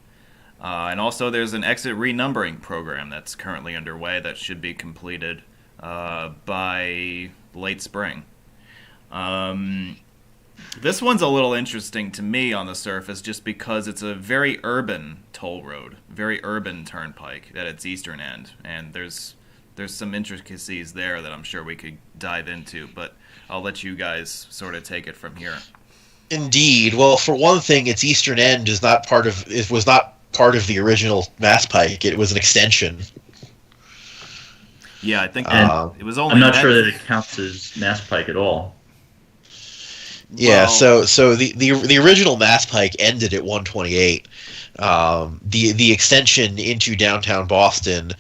And also, there's an exit renumbering program that's currently underway that should be completed by late spring. This one's a little interesting to me on the surface just because it's a very urban toll road, very urban turnpike at its eastern end. And there's some intricacies there that I'm sure we could dive into, but I'll let you guys sort of take it from here. Indeed. Well, for one thing, its eastern end was not part of the original Mass Pike. It was an extension. Yeah, I think it was only. I'm not sure that it counts as Mass Pike at all. Yeah, Well, so the original Mass Pike ended at 128. The extension into downtown Boston,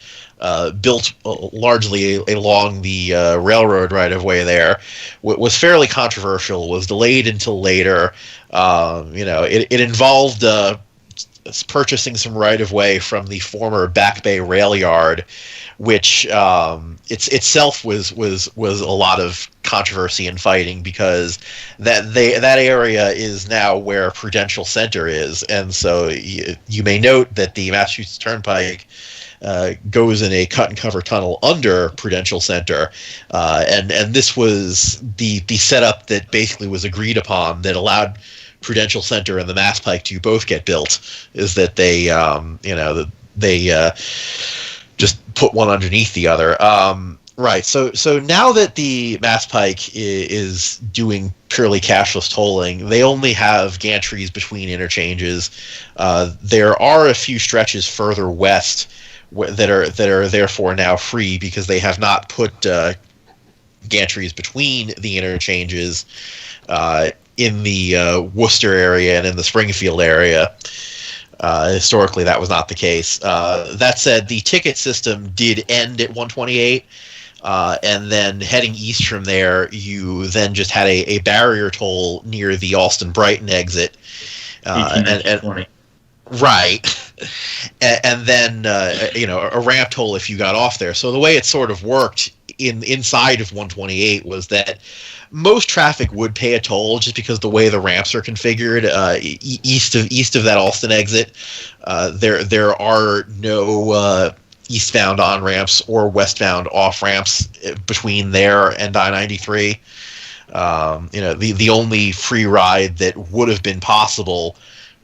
built largely along the railroad right-of-way there, was fairly controversial, was delayed until later. It involved purchasing some right-of-way from the former Back Bay Rail Yard, which itself was a lot of controversy and fighting because that area is now where Prudential Center is, and so you may note that the Massachusetts Turnpike goes in a cut and cover tunnel under Prudential Center, and this was the setup that basically was agreed upon that allowed Prudential Center and the Mass Pike to both get built, is that they just put one underneath the other. Right. So now that the Mass Pike is doing purely cashless tolling, they only have gantries between interchanges. There are a few stretches further west that are therefore now free because they have not put gantries between the interchanges in the Worcester area and in the Springfield area. Historically, that was not the case. That said, the ticket system did end at 128, and then heading east from there, you then just had a barrier toll near the Alston-Brighton exit. And right. And then, a ramp toll if you got off there. So the way it sort of worked inside of 128 was that most traffic would pay a toll just because the way the ramps are configured. East of that Alston exit, there are no eastbound on ramps or westbound off ramps between there and I-93. The only free ride that would have been possible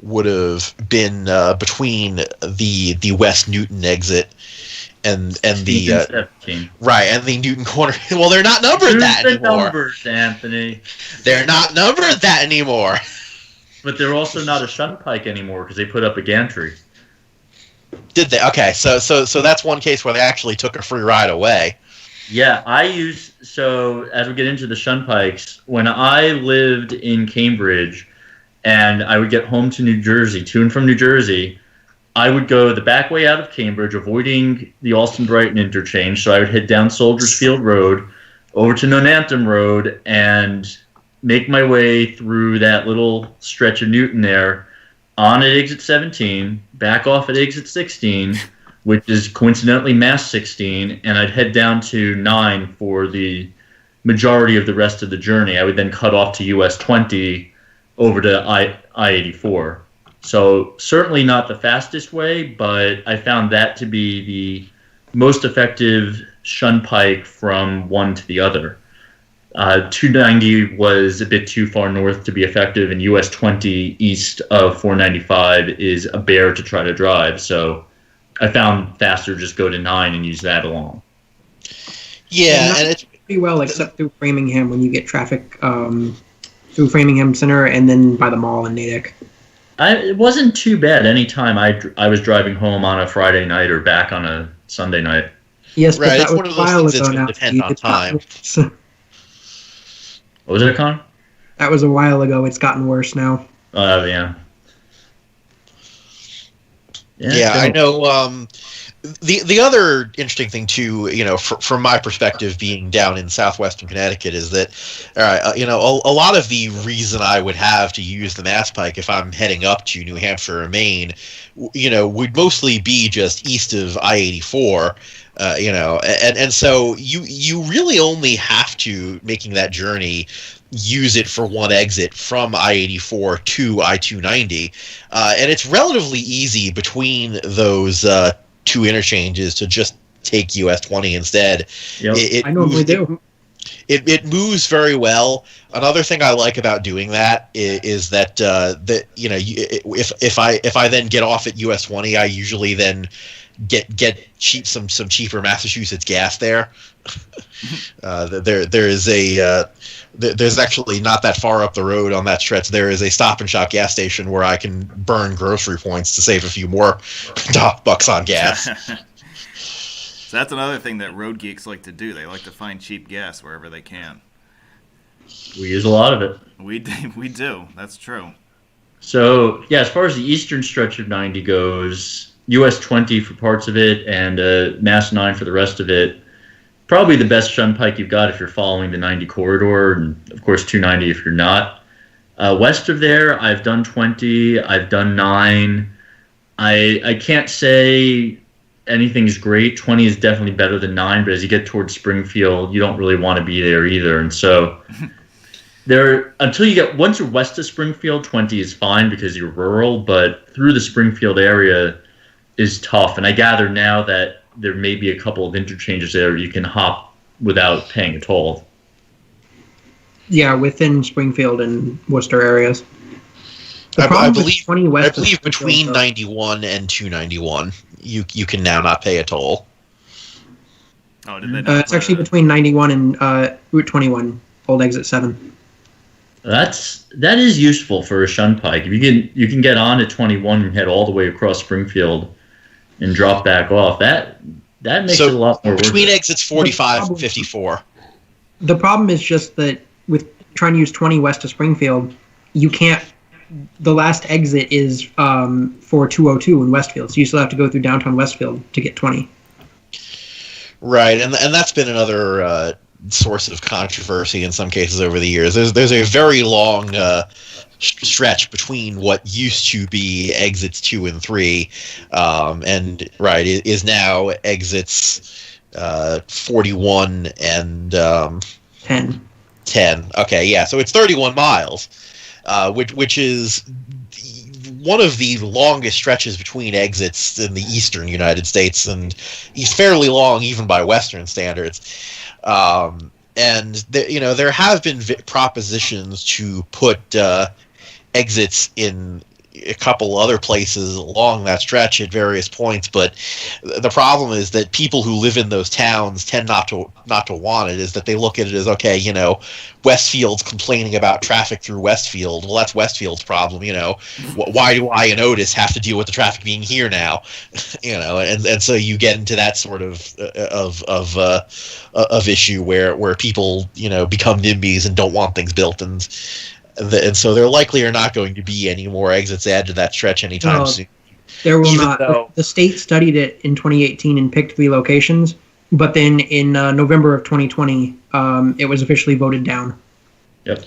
would have been between the West Newton exit and the right and the Newton Corner. Well, they're not numbered that anymore. Numbers, Anthony. They're not numbered that anymore. But they're also not a Shunpike anymore because they put up a gantry. Did they? Okay, so that's one case where they actually took a free ride away. Yeah, so as we get into the Shunpikes, when I lived in Cambridge and I would get home to New Jersey, to and from New Jersey, I would go the back way out of Cambridge, avoiding the Alston-Brighton interchange. So I would head down Soldiers Field Road, over to Nonantum Road, and make my way through that little stretch of Newton there, on at exit 17, back off at exit 16, which is coincidentally Mass 16, and I'd head down to 9 for the majority of the rest of the journey. I would then cut off to US 20 over to I-84. So certainly not the fastest way, but I found that to be the most effective Shunpike from one to the other. 290 was a bit too far north to be effective, and US 20 east of 495 is a bear to try to drive. So I found faster just go to 9 and use that along. Yeah, and it's pretty well, except through Framingham when you get traffic through Framingham Center and then by the mall in Natick. It wasn't too bad anytime I was driving home on a Friday night or back on a Sunday night. Yes, but right. that It's was one of a those while things that's ago going now. to depend on time. What was it, Con? That was a while ago. It's gotten worse now. Yeah. Yeah, I know. The other interesting thing too, from my perspective, being down in southwestern Connecticut, is that, all right, a lot of the reason I would have to use the Mass Pike if I'm heading up to New Hampshire or Maine, would mostly be just east of I-84, and so you really only have to, making that journey, use it for one exit from I-84 to I-290, and it's relatively easy between those two interchanges to just take US 20 instead. Yep. I normally do. It moves very well. Another thing I like about doing that is that if I then get off at US 20, I usually then get some cheaper Massachusetts gas there. There's actually not that far up the road on that stretch. There is a Stop and Shop gas station where I can burn grocery points to save a few more bucks on gas. So that's another thing that road geeks like to do. They like to find cheap gas wherever they can. We use a lot of it. We do. That's true. So, yeah, as far as the eastern stretch of 90 goes, US 20 for parts of it and Mass 9 for the rest of it. Probably the best Shunpike you've got if you're following the 90 corridor, and of course 290 if you're not. West of there, I've done 20, I've done 9. I can't say anything's great. 20 is definitely better than 9, but as you get towards Springfield, you don't really want to be there either. And so once you're west of Springfield, 20 is fine because you're rural, but through the Springfield area is tough. And I gather now that there may be a couple of interchanges there you can hop without paying a toll. Yeah, within Springfield and Worcester areas. I believe west between 91 and 291, you can now not pay a toll. Oh, did they not it's actually between 91 and Route 21, Old Exit 7. That is useful for a Shunpike. If you can get on at 21 and head all the way across Springfield and drop back off. That makes it a lot more worth it. Between exits 45 and 54. The problem is just that with trying to use 20 west of Springfield, you can't. The last exit is for 202 in Westfield, so you still have to go through downtown Westfield to get 20. Right, and that's been another source of controversy in some cases over the years. There's a very long stretch between what used to be exits 2 and 3, and right is now exits 41 and 10. 10. Okay, yeah. So it's 31 miles, which is one of the longest stretches between exits in the eastern United States, and he's fairly long even by Western standards. And there have been propositions to put exits in a couple other places along that stretch at various points, but the problem is that people who live in those towns tend not to want it. Is that they look at it as, okay, Westfield's complaining about traffic through Westfield. Well, that's Westfield's problem. Why do I and Otis have to deal with the traffic being here now? And so you get into that sort of issue where people become NIMBYs and don't want things built, and so there likely are not going to be any more exits added to that stretch anytime soon. There will not. The state studied it in 2018 and picked 3 locations, but then in November of 2020, it was officially voted down. Yep.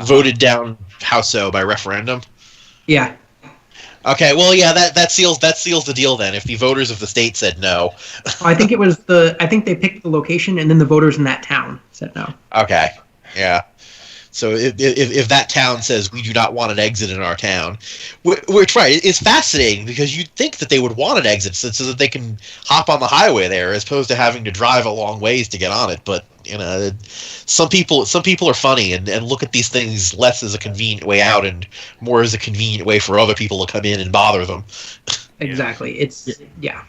Voted down how so? By referendum? Yeah. Okay, well, yeah, that seals the deal then. If the voters of the state said no, I think they picked the location, and then the voters in that town said no. Okay, yeah. So if that town says we do not want an exit in our town, which right, it's fascinating because you'd think that they would want an exit so that they can hop on the highway there as opposed to having to drive a long ways to get on it. But Some people are funny and look at these things less as a convenient way out and more as a convenient way for other people to come in and bother them. Exactly.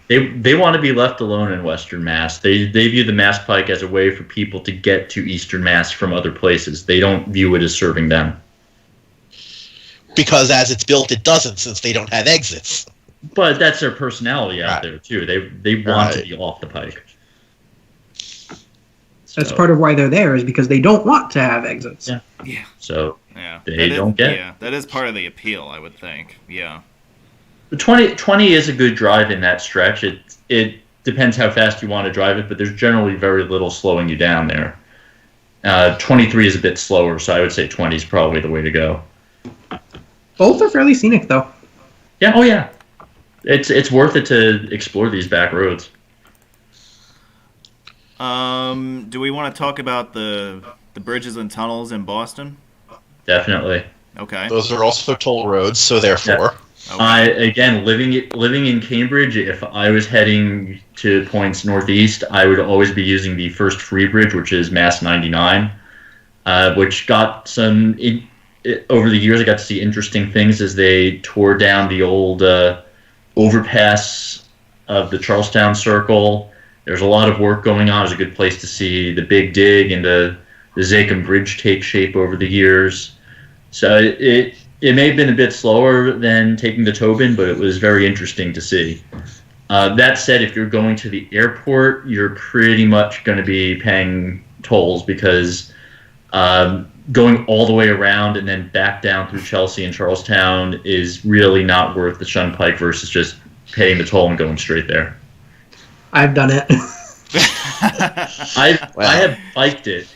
They want to be left alone in Western Mass. They view the Mass Pike as a way for people to get to Eastern Mass from other places. They don't view it as serving them. Because as it's built, it doesn't, since they don't have exits. But that's their personality out there too. They want to be off the pike. That's part of why they're there, is because they don't want to have exits. Yeah. So they don't get. Yeah, that is part of the appeal, I would think. Yeah. The 20 is a good drive in that stretch. It depends how fast you want to drive it, but there's generally very little slowing you down there. 23 is a bit slower, so I would say 20 is probably the way to go. Both are fairly scenic, though. Yeah. Oh yeah. It's worth it to explore these back roads. Do we want to talk about the bridges and tunnels in Boston? Definitely. Okay. Those are also toll roads, so therefore. Okay. Again, living in Cambridge, if I was heading to points northeast, I would always be using the first free bridge, which is Mass 99, which got some... over the years, I got to see interesting things as they tore down the old overpass of the Charlestown Circle. There's a lot of work going on. It was a good place to see the Big Dig and the Zakim Bridge take shape over the years. So it may have been a bit slower than taking the Tobin, but it was very interesting to see. That said, if you're going to the airport, you're pretty much going to be paying tolls because going all the way around and then back down through Chelsea and Charlestown is really not worth the Shunpike versus just paying the toll and going straight there. I've done it. I have biked it.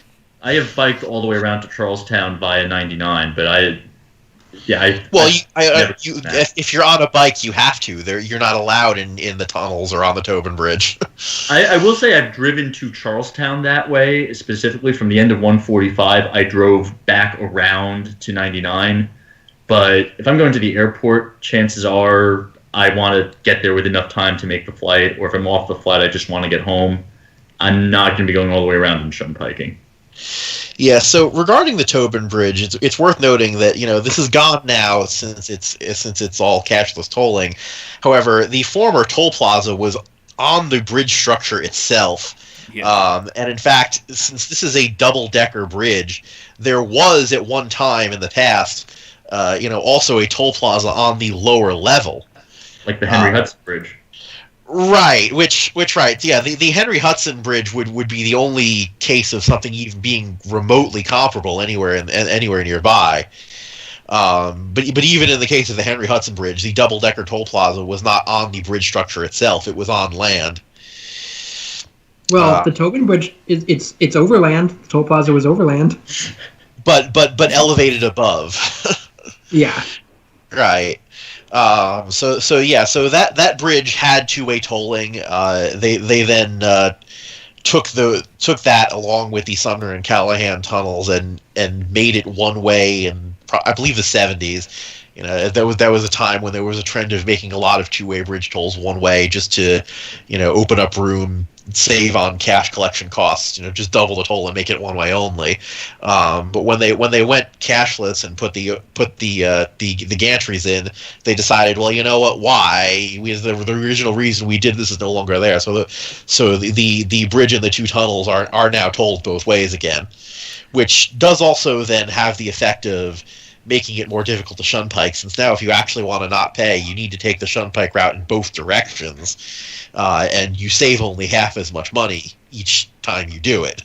I have biked all the way around to Charlestown via 99, but if you're on a bike, you have to. You're not allowed in the tunnels or on the Tobin Bridge. I will say I've driven to Charlestown that way, specifically from the end of 145. I drove back around to 99, but if I'm going to the airport, chances are I want to get there with enough time to make the flight, or if I'm off the flight, I just want to get home. I'm not going to be going all the way around and Shunpiking. Yeah, so regarding the Tobin Bridge, it's worth noting that this is gone now since it's all cashless tolling. However, the former toll plaza was on the bridge structure itself, and in fact, since this is a double-decker bridge, there was at one time in the past, also a toll plaza on the lower level, like the Henry Hudson Bridge. Right, the Henry Hudson Bridge would be the only case of something even being remotely comparable anywhere nearby. But even in the case of the Henry Hudson Bridge, the double-decker toll plaza was not on the bridge structure itself; it was on land. Well, the Tobin Bridge it's overland. The toll plaza was overland, but elevated above. Yeah. Right. So that bridge had two-way tolling. They then took that along with the Sumner and Callahan tunnels and made it one way in I believe the 70s. That was a time when there was a trend of making a lot of two-way bridge tolls one way just to open up room, save on cash collection costs, just double the toll and make it one way only. But when they went cashless and put the gantries in, they decided, well, you know what? Why? The original reason we did this is no longer there. So the bridge and the two tunnels are now tolled both ways again, which does also then have the effect of making it more difficult to Shunpike, since now if you actually want to not pay, you need to take the Shunpike route in both directions, and you save only half as much money each time you do it.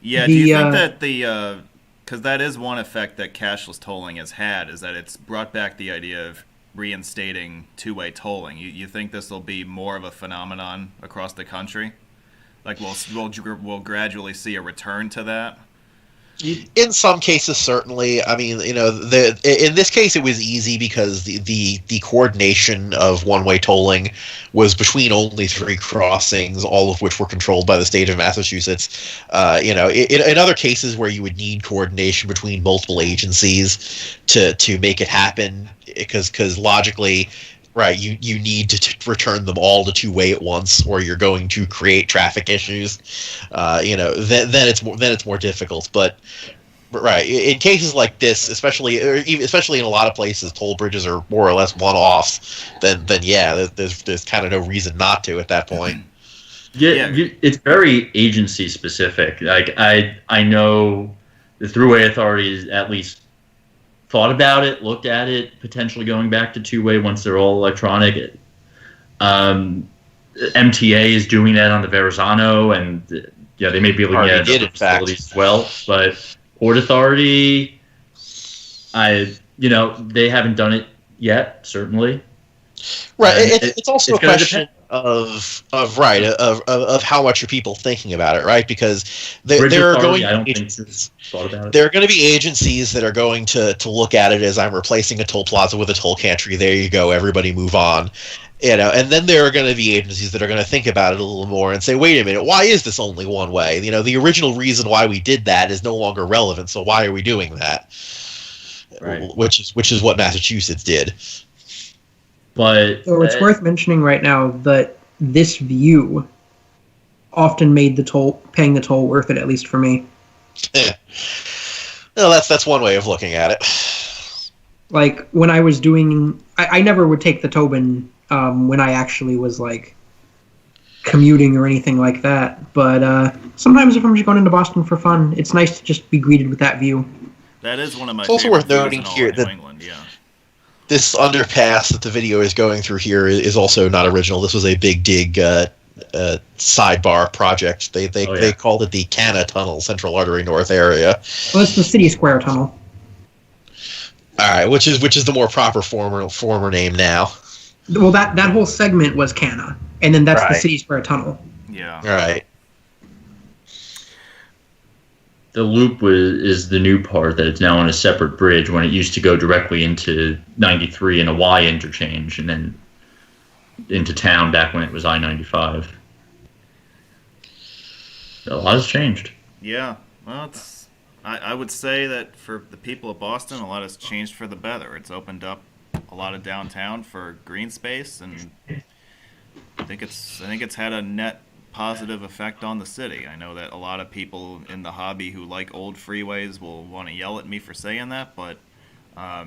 Yeah, do you think that because that is one effect that cashless tolling has had, is that it's brought back the idea of reinstating two-way tolling. You think this will be more of a phenomenon across the country? Like we'll gradually see a return to that? In some cases, certainly. I mean, in this case, it was easy because the coordination of one-way tolling was between only 3 crossings, all of which were controlled by the state of Massachusetts. In other cases where you would need coordination between multiple agencies to make it happen, because logically, right, you need to return them all to two-way at once, or you're going to create traffic issues. Then it's more difficult. But right, in cases like this, especially in a lot of places, toll bridges are more or less one-offs. Then yeah, there's kind of no reason not to at that point. Yeah, it's very agency specific. Like I know the Thruway Authority at least thought about it, looked at it, potentially going back to two-way once they're all electronic. MTA is doing that on the Verrazano, and they may be looking at other facilities as well. But Port Authority, they haven't done it yet, certainly. Right. It's also a question of how much are people thinking about it, right? Because there are going to be agencies that are going to look at it as, I'm replacing a toll plaza with a toll gantry. There you go, everybody move on. And then there are going to be agencies that are going to think about it a little more and say, wait a minute, why is this only one way? The original reason why we did that is no longer relevant, so why are we doing that? Right. Which is what Massachusetts did. But so it's worth mentioning right now that this view often made paying the toll worth it, at least for me. Well, that's one way of looking at it. Like when I was doing, I never would take the Tobin when I actually was like commuting or anything like that. But sometimes if I'm just going into Boston for fun, it's nice to just be greeted with that view. That is one of my. It's also worth noting here that New England, yeah. This underpass that the video is going through here is also not original. This was a Big Dig sidebar project. They called it the Canna Tunnel, Central Artery North area. Well, it's the City Square Tunnel. All right, which is the more proper former name now. Well, that whole segment was Canna, and then that's the City Square Tunnel. Yeah. All right. The loop is the new part that it's now on a separate bridge, when it used to go directly into 93 and a Y interchange, and then into town back when it was I-95. A lot has changed. Yeah. Well, I would say that for the people of Boston, a lot has changed for the better. It's opened up a lot of downtown for green space, and I think it's had a net positive effect on the city. I know that a lot of people in the hobby who like old freeways will want to yell at me for saying that, but I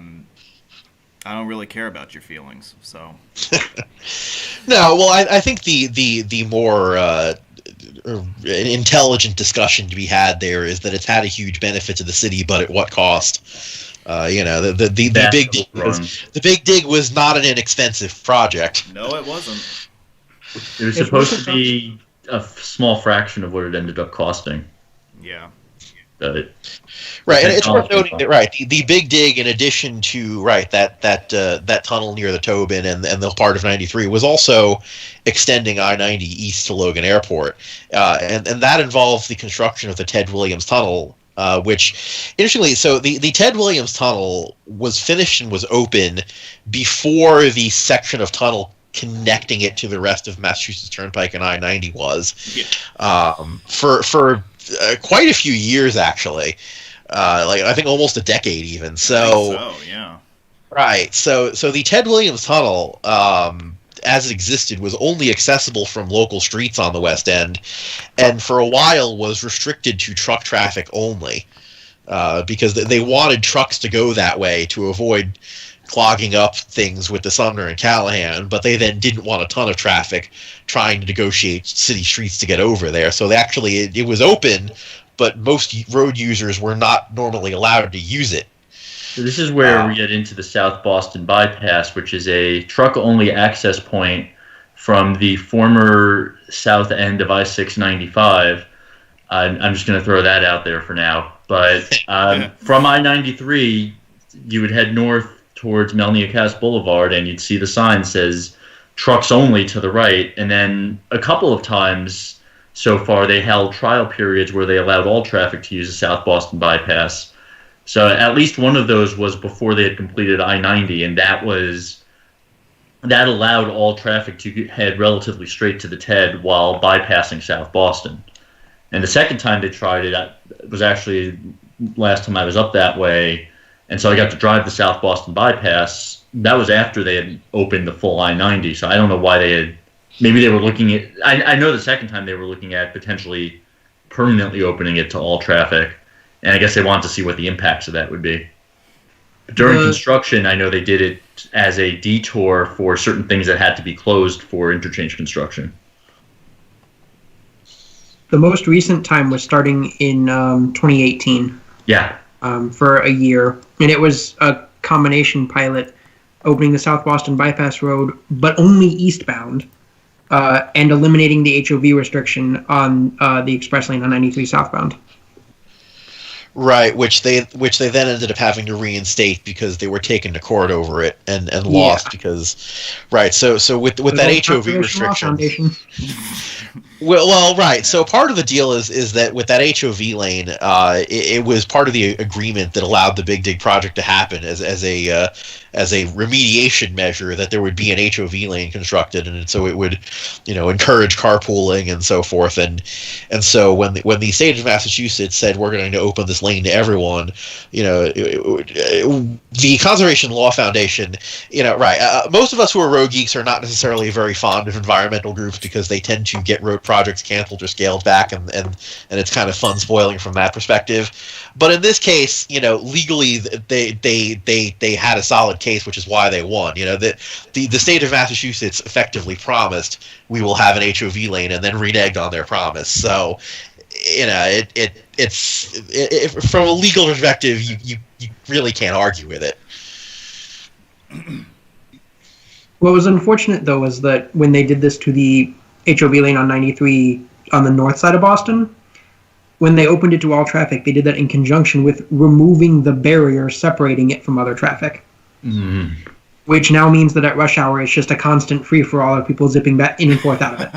don't really care about your feelings. So no, well, I think the more intelligent discussion to be had there is that it's had a huge benefit to the city, but at what cost? The Big Dig was not an inexpensive project. No, it wasn't. It was supposed to be a small fraction of what it ended up costing. Yeah. Right, and it's worth noting that the Big Dig, in addition to that tunnel near the Tobin and the part of 93, was also extending I-90 east to Logan Airport, and that involved the construction of the Ted Williams Tunnel, which, interestingly, so the Ted Williams Tunnel was finished and was open before the section of tunnel connecting it to the rest of Massachusetts Turnpike and I-90 was, for quite a few years, actually. I think almost a decade even. So yeah. Right. So the Ted Williams Tunnel, as it existed, was only accessible from local streets on the West End, and for a while was restricted to truck traffic only, because they wanted trucks to go that way to avoid clogging up things with the Sumner and Callahan, but they then didn't want a ton of traffic trying to negotiate city streets to get over there. So it was open, but most road users were not normally allowed to use it. So this is where we get into the South Boston Bypass, which is a truck-only access point from the former south end of I-695. I'm just going to throw that out there for now. But from I-93, you would head north towards Melniakos Boulevard, and you'd see the sign says trucks only to the right. And then a couple of times so far, they held trial periods where they allowed all traffic to use the South Boston Bypass. So at least one of those was before they had completed I-90, and that allowed all traffic to head relatively straight to the TED while bypassing South Boston. And the second time they tried it was actually last time I was up that way. And so I got to drive the South Boston bypass. That was after they had opened the full I-90. So I don't know why they had. Maybe they were looking at. I know the second time they were looking at potentially permanently opening it to all traffic, and I guess they wanted to see what the impacts of that would be. But during construction, I know they did it as a detour for certain things that had to be closed for interchange construction. The most recent time was starting in 2018. Yeah. For a year, and it was a combination pilot opening the South Boston Bypass Road, but only eastbound, and eliminating the HOV restriction on the express lane on 93 southbound. Right, which they then ended up having to reinstate because they were taken to court over it and lost because so with that HOV restriction. Well, right. So part of the deal is that with that HOV lane, it was part of the agreement that allowed the Big Dig project to happen as a remediation measure, that there would be an HOV lane constructed, and so it would, encourage carpooling and so forth. And so when the state of Massachusetts said we're going to open this lane to everyone, the Conservation Law Foundation, most of us who are road geeks are not necessarily very fond of environmental groups because they tend to get road projects canceled or scaled back, and it's kind of fun spoiling from that perspective. But in this case, legally they had a solid case, which is why they won. The state of Massachusetts effectively promised we will have an HOV lane and then reneged on their promise. So, it's from a legal perspective, you really can't argue with it. What was unfortunate, though, was that when they did this to the HOV lane on 93 on the north side of Boston, when they opened it to all traffic, they did that in conjunction with removing the barrier separating it from other traffic. Mm. Which now means that at rush hour, it's just a constant free-for-all of people zipping back in and forth out of it.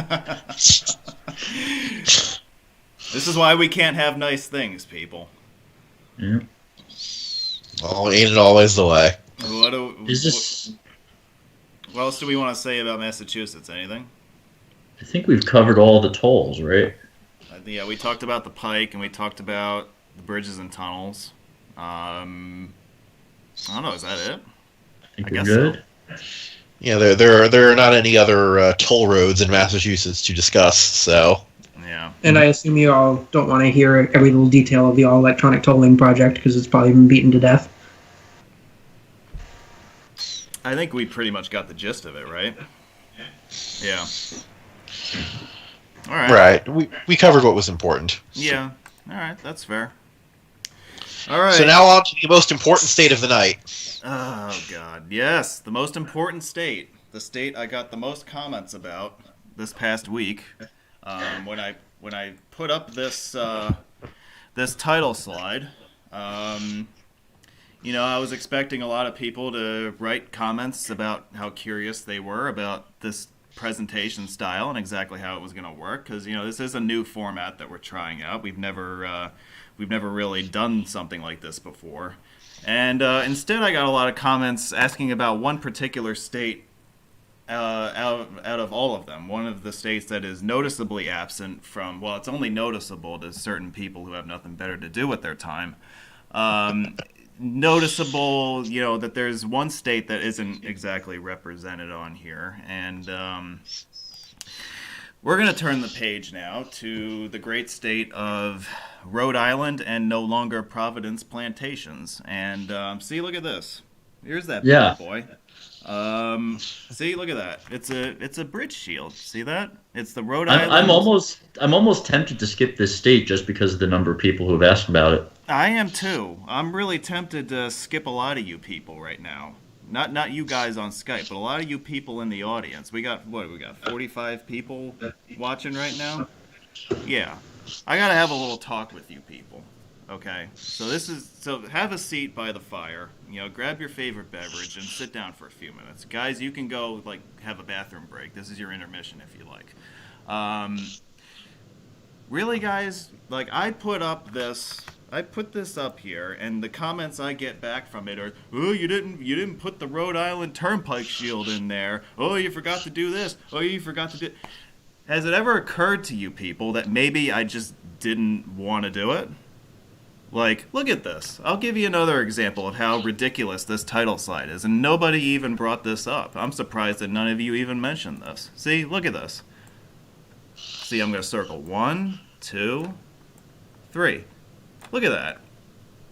This is why we can't have nice things, people. Yeah. Oh, ain't it always the way? What else do we want to say about Massachusetts? Anything? I think we've covered all the tolls, right? Yeah, we talked about the Pike, and we talked about the bridges and tunnels. I don't know, is that it? I think we're good. So. Yeah, there are not any other toll roads in Massachusetts to discuss, so... Yeah. And I assume you all don't want to hear every little detail of the all-electronic tolling project, because it's probably been beaten to death. I think we pretty much got the gist of it, right? Yeah. All right. Right. We covered what was important. Yeah. All right. That's fair. All right. So now on to the most important state of the night. Oh, God. Yes. The most important state. The state I got the most comments about this past week. When I put up this this title slide, I was expecting a lot of people to write comments about how curious they were about this presentation style and exactly how it was going to work, because this is a new format that we're trying out. We've never really done something like this before, and instead I got a lot of comments asking about one particular state out of all of them. One of the states that is noticeably absent from, well, it's only noticeable to certain people who have nothing better to do with their time. Noticeable, that there's one state that isn't exactly represented on here, and we're going to turn the page now to the great state of Rhode Island and no longer Providence plantations. And see, look at this. Here's that bad boy. See, look at that. It's a bridge shield. See that? It's the Rhode Island. I'm almost tempted to skip this state just because of the number of people who have asked about it. I am too. I'm really tempted to skip a lot of you people right now. Not you guys on Skype, but a lot of you people in the audience. We got 45 people watching right now? Yeah. I got to have a little talk with you people. Okay. So have a seat by the fire. Grab your favorite beverage and sit down for a few minutes. Guys, you can go have a bathroom break. This is your intermission if you like. Really, guys, I put this up here, and the comments I get back from it are, "Oh, you didn't put the Rhode Island turnpike shield in there. Oh, you forgot to do this. Oh, you forgot to do." Has it ever occurred to you people that maybe I just didn't want to do it? Like, look at this. I'll give you another example of how ridiculous this title slide is, and nobody even brought this up. I'm surprised that none of you even mentioned this. See, look at this. See, I'm going to circle 1, 2, 3. Look at that.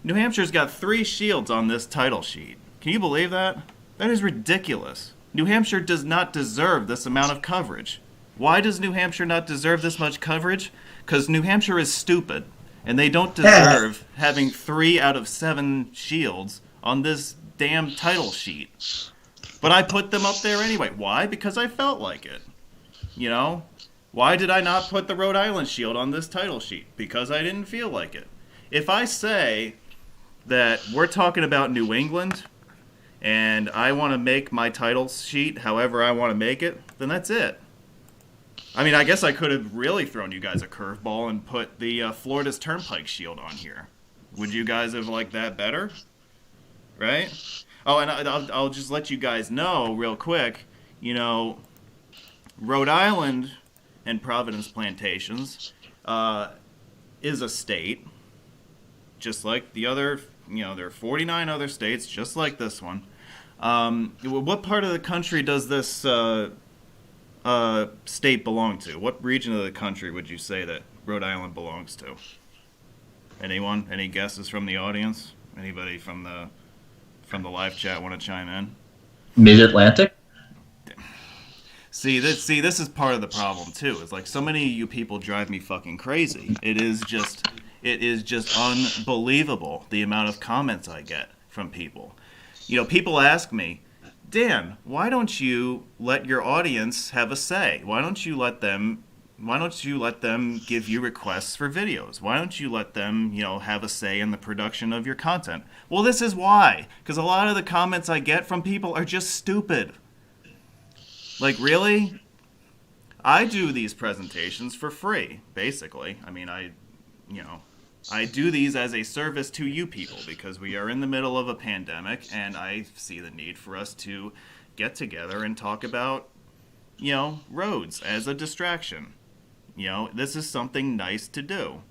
New Hampshire's got 3 shields on this title sheet. Can you believe that? That is ridiculous. New Hampshire does not deserve this amount of coverage. Why does New Hampshire not deserve this much coverage? Because New Hampshire is stupid. And they don't deserve having 3 out of 7 shields on this damn title sheet. But I put them up there anyway. Why? Because I felt like it. You know? Why did I not put the Rhode Island shield on this title sheet? Because I didn't feel like it. If I say that we're talking about New England, and I want to make my title sheet however I want to make it, then that's it. I mean, I guess I could have really thrown you guys a curveball and put the Florida's Turnpike shield on here. Would you guys have liked that better? Right? Oh, and I'll just let you guys know real quick, you know, Rhode Island and Providence Plantations is a state, just like the other, you know, there are 49 other states, just like this one. What part of the country does this state belong to? What region of the country would you say that Rhode Island belongs to? Anyone? Any guesses from the audience? Anybody from the live chat want to chime in? Mid-Atlantic? See, this is part of the problem too. It's like so many of you people drive me fucking crazy. It is just unbelievable the amount of comments I get from people. You know, people ask me, Dan, why don't you let your audience have a say? Why don't you let them give you requests for videos? Why don't you let them, you know, have a say in the production of your content? Well, this is why. Because a lot of the comments I get from people are just stupid. Like, really? I do these presentations for free, basically. I mean, I do these as a service to you people because we are in the middle of a pandemic and I see the need for us to get together and talk about, you know, roads as a distraction. You know, this is something nice to do.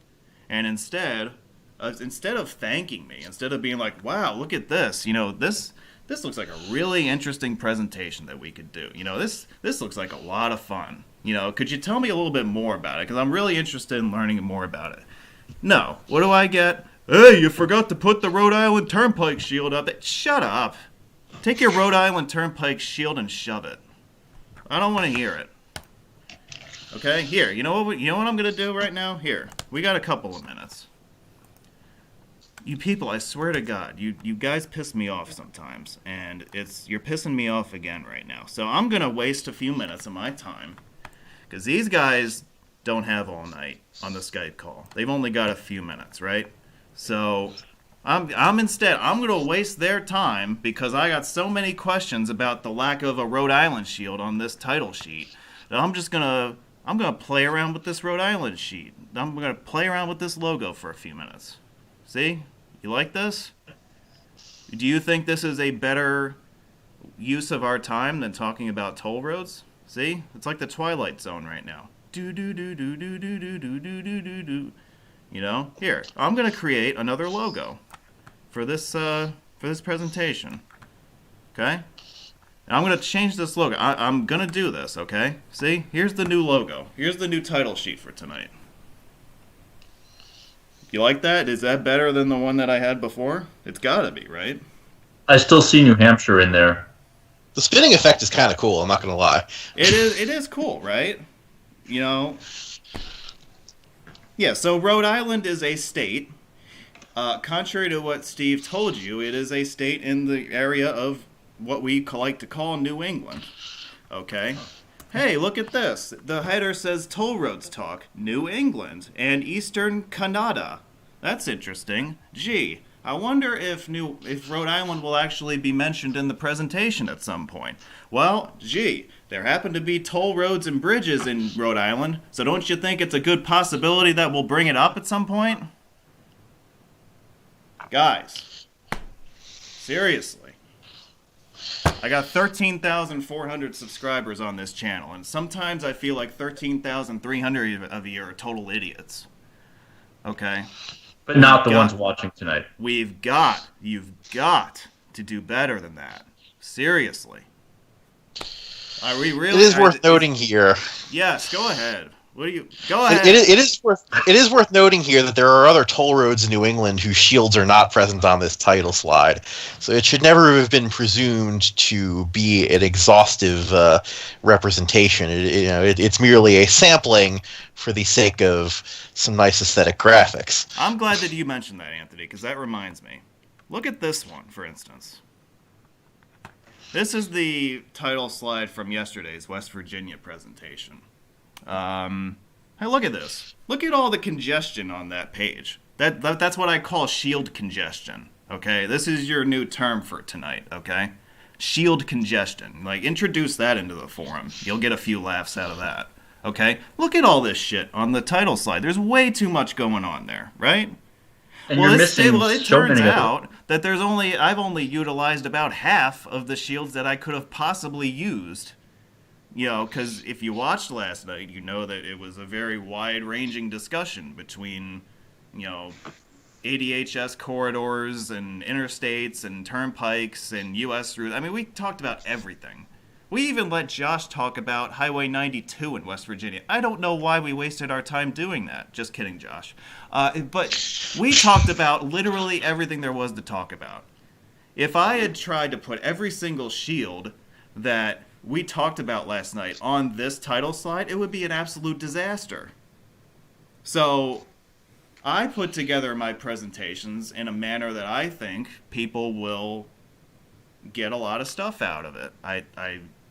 And instead of thanking me, instead of being like, wow, look at this, you know, this looks like a really interesting presentation that we could do. You know, this looks like a lot of fun. You know, could you tell me a little bit more about it? Because I'm really interested in learning more about it. No. What do I get? Hey, you forgot to put the Rhode Island Turnpike shield up there. Shut up. Take your Rhode Island Turnpike shield and shove it. I don't want to hear it. Okay? Here, you know what I'm going to do right now? Here. We got a couple of minutes. You people, I swear to God, you guys piss me off sometimes, and you're pissing me off again right now. So I'm going to waste a few minutes of my time, because these guys don't have all night on the Skype call. They've only got a few minutes, right? So I'm going to waste their time because I got so many questions about the lack of a Rhode Island shield on this title sheet that I'm going to play around with this Rhode Island sheet. I'm going to play around with this logo for a few minutes. See? You like this? Do you think this is a better use of our time than talking about toll roads? See? It's like the Twilight Zone right now. Do do do do do do do do do do do do. You know, here I'm gonna create another logo for this presentation. Okay, and I'm gonna change this logo. I'm gonna do this. Okay, see, here's the new logo. Here's the new title sheet for tonight. You like that? Is that better than the one that I had before? It's gotta be, right? I still see New Hampshire in there. The spinning effect is kind of cool. I'm not gonna lie. It is cool, right? You know, yeah, so Rhode Island is a state. Contrary to what Steve told you, it is a state in the area of what we like to call New England. Okay? Hey, look at this. The header says Toll Roads Talk, New England, and Eastern Canada. That's interesting. Gee, I wonder if Rhode Island will actually be mentioned in the presentation at some point. Well, gee, there happen to be toll roads and bridges in Rhode Island, so don't you think it's a good possibility that we'll bring it up at some point? Guys, seriously. I got 13,400 subscribers on this channel, and sometimes I feel like 13,300 of you are total idiots. Okay? But not the ones watching tonight. You've got to do better than that. Seriously. Are we really? It is worth noting here. Yes, go ahead. Go ahead. It is worth noting here that there are other toll roads in New England whose shields are not present on this title slide, so it should never have been presumed to be an exhaustive representation. It's merely a sampling for the sake of some nice aesthetic graphics. I'm glad that you mentioned that, Anthony, because that reminds me. Look at this one, for instance. This is the title slide from yesterday's West Virginia presentation. Hey, look at this. Look at all the congestion on that page. That's what I call shield congestion, okay? This is your new term for tonight, okay? Shield congestion. Like, introduce that into the forum. You'll get a few laughs out of that, okay? Look at all this shit on the title slide. There's way too much going on there, right? And you're missing it turns out that I've only utilized about half of the shields that I could have possibly used. Because if you watched last night, you know that it was a very wide-ranging discussion between, ADHS corridors and interstates and turnpikes and U.S. routes. I mean, we talked about everything. We even let Josh talk about Highway 92 in West Virginia. I don't know why we wasted our time doing that. Just kidding, Josh. But we talked about literally everything there was to talk about. If I had tried to put every single shield that we talked about last night on this title slide, it would be an absolute disaster. So I put together my presentations in a manner that I think people will get a lot of stuff out of it. I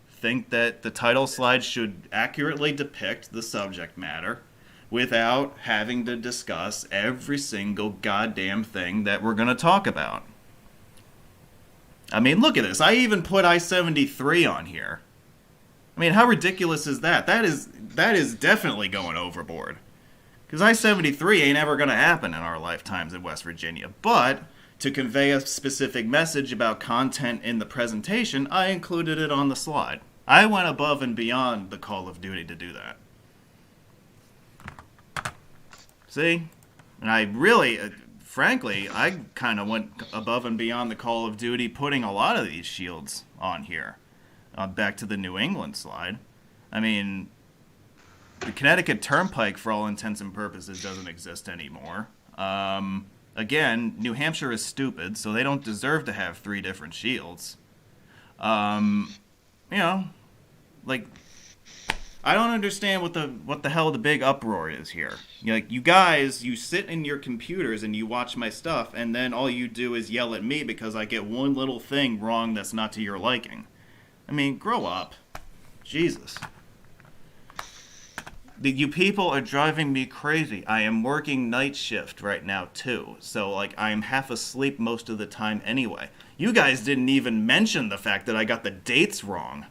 think that the title slide should accurately depict the subject matter without having to discuss every single goddamn thing that we're going to talk about. I mean, look at this. I even put I-73 on here. I mean, how ridiculous is that? That is definitely going overboard. Because I-73 ain't ever going to happen in our lifetimes in West Virginia. But to convey a specific message about content in the presentation, I included it on the slide. I went above and beyond the Call of Duty to do that. See? And I really... frankly, I kind of went above and beyond the Call of Duty putting a lot of these shields on here. Back to the New England slide. I mean, the Connecticut Turnpike, for all intents and purposes, doesn't exist anymore. Again, New Hampshire is stupid, so they don't deserve to have 3 different shields. Like, I don't understand what the hell the big uproar is here. You guys, you sit in your computers and you watch my stuff, and then all you do is yell at me because I get one little thing wrong that's not to your liking. I mean, grow up. Jesus. You people are driving me crazy. I am working night shift right now, too. So, I am half asleep most of the time anyway. You guys didn't even mention the fact that I got the dates wrong.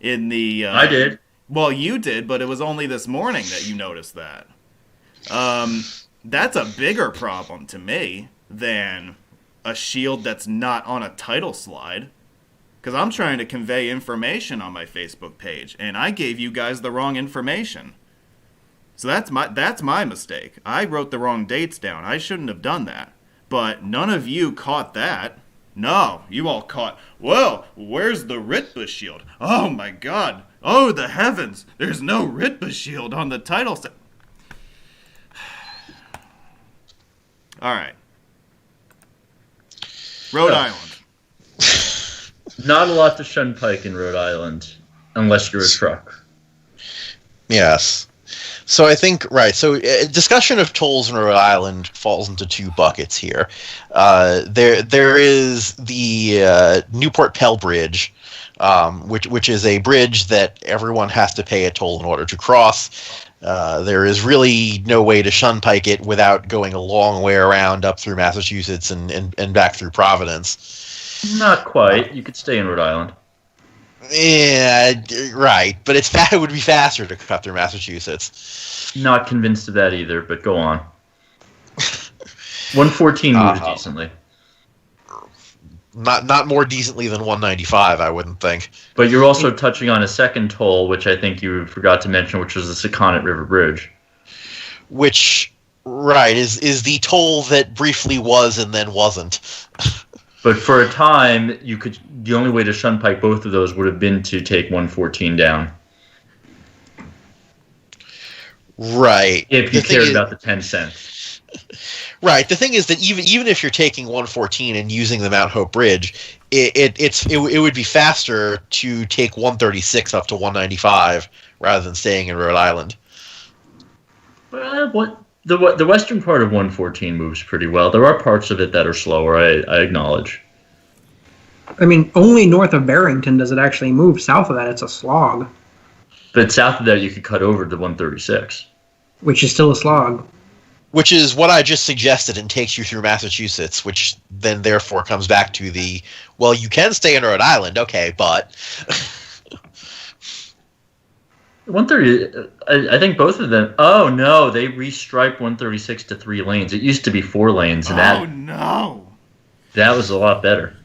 I did. Well, you did, but it was only this morning that you noticed that. That's a bigger problem to me than a shield that's not on a title slide. Because I'm trying to convey information on my Facebook page, and I gave you guys the wrong information. So that's my mistake. I wrote the wrong dates down. I shouldn't have done that. But none of you caught that. No, you all caught, well, where's the Ritba shield? Oh my god. Oh, the heavens. There's no Ritba shield on the title set. All right. Rhode Island. Not a lot to Shunpike in Rhode Island, unless you're a truck. Yes. So I think, right, so discussion of tolls in Rhode Island falls into 2 buckets here. There is the Newport Pell Bridge, which is a bridge that everyone has to pay a toll in order to cross. There is really no way to Shunpike it without going a long way around up through Massachusetts and back through Providence. Not quite. You could stay in Rhode Island. Yeah, right. But it would be faster to cut through Massachusetts. Not convinced of that either, but go on. 114 moves decently. Not more decently than 195, I wouldn't think. But you're also touching on a second toll, which I think you forgot to mention, which was the Sakonnet River Bridge. Which Right, is the toll that briefly was and then wasn't. But for a time, the only way to shunpike both of those would have been to take 114 down. Right. If you cared about the 10 cents. Right. The thing is that even if you're taking 114 and using the Mount Hope Bridge, it would be faster to take 136 up to 195 rather than staying in Rhode Island. Well, the western part of 114 moves pretty well. There are parts of it that are slower, I acknowledge. I mean, only north of Barrington does it actually move. South of that, it's a slog. But south of that, you could cut over to 136. Which is still a slog. Which is what I just suggested and takes you through Massachusetts, which then therefore comes back to well, you can stay in Rhode Island, okay, but... 130, I think both of them. Oh no, they restriped 136 to 3 lanes. It used to be 4 lanes, and that was a lot better.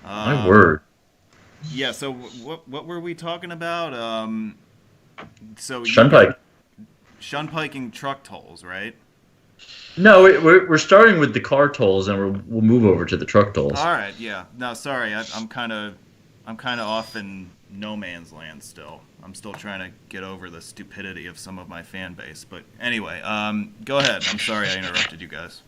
My word. Yeah. So what were we talking about? Shunpiking truck tolls, right? No, we're starting with the car tolls, and we'll move over to the truck tolls. All right. Yeah. No, sorry. I'm kind of off in no man's land still. I'm still trying to get over the stupidity of some of my fan base. But anyway, go ahead. I'm sorry I interrupted you guys.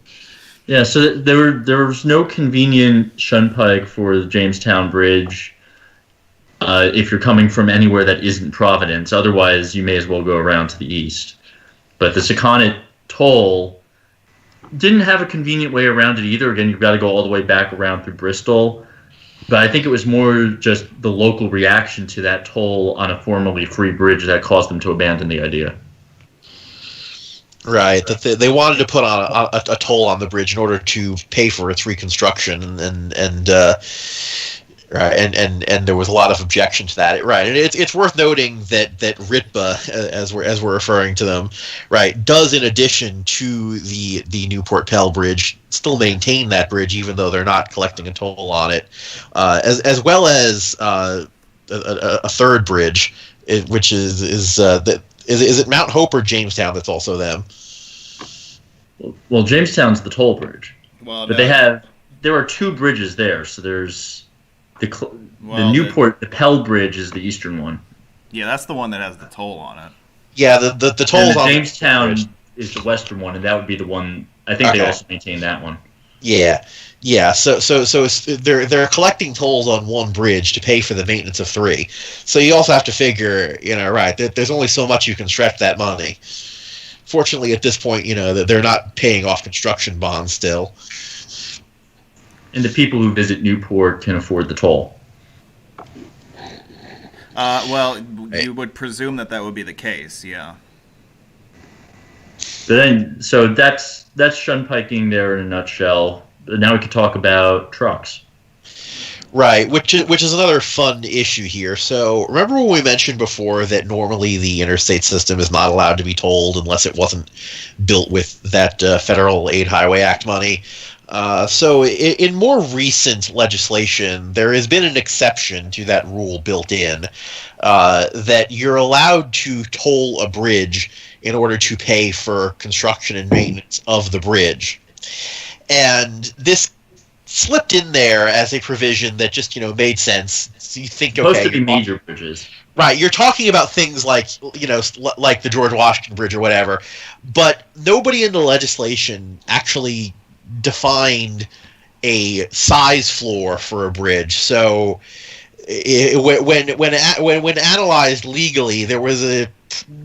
Yeah, so there was no convenient shunpike for the Jamestown Bridge if you're coming from anywhere that isn't Providence. Otherwise, you may as well go around to the east. But the Sakonnet toll didn't have a convenient way around it either. Again, you've got to go all the way back around through Bristol. But I think it was more just the local reaction to that toll on a formerly free bridge that caused them to abandon the idea. Right, that they wanted to put on a toll on the bridge in order to pay for its reconstruction, and there was a lot of objection to that. Right, and it's worth noting that RITBA, as we're referring to them, right, does in addition to the Newport Pell Bridge still maintain that bridge, even though they're not collecting a toll on it, as well as a third bridge, which is it Mount Hope or Jamestown that's also them? Well, Jamestown's the toll bridge, but there are 2 bridges there. So there's the Newport, the Pell Bridge is the eastern one. Yeah, that's the one that has the toll on it. Yeah, the tolls on Jamestown is the western one, and that would be the one. I think they also maintain that one. Yeah. So they're collecting tolls on one bridge to pay for the maintenance of 3. So you also have to figure, right, there's only so much you can stretch that money. Fortunately, at this point, they're not paying off construction bonds still. And the people who visit Newport can afford the toll. You would presume that would be the case, yeah. But then, so that's shunpiking there in a nutshell. Now we could talk about trucks. Right, which is another fun issue here. So remember when we mentioned before that normally the interstate system is not allowed to be tolled unless it wasn't built with that Federal Aid Highway Act money? So in more recent legislation, there has been an exception to that rule built in, that you're allowed to toll a bridge in order to pay for construction and maintenance of the bridge. And this slipped in there as a provision that just, made sense. So you think, supposed to be major bridges. Right, you're talking about things like, like the George Washington Bridge or whatever, but nobody in the legislation actually defined a size floor for a bridge. So when analyzed legally, there was a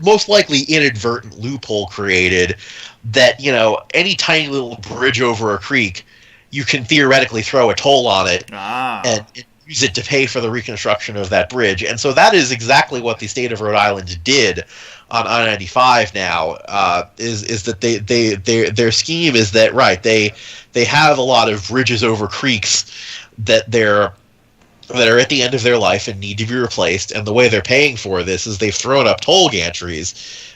most likely inadvertent loophole created that, any tiny little bridge over a creek, you can theoretically throw a toll on it and use it to pay for the reconstruction of that bridge. And so that is exactly what the state of Rhode Island did on I-95 now, is that their scheme is that, right, they have a lot of bridges over creeks that are at the end of their life and need to be replaced, and the way they're paying for this is they've thrown up toll gantries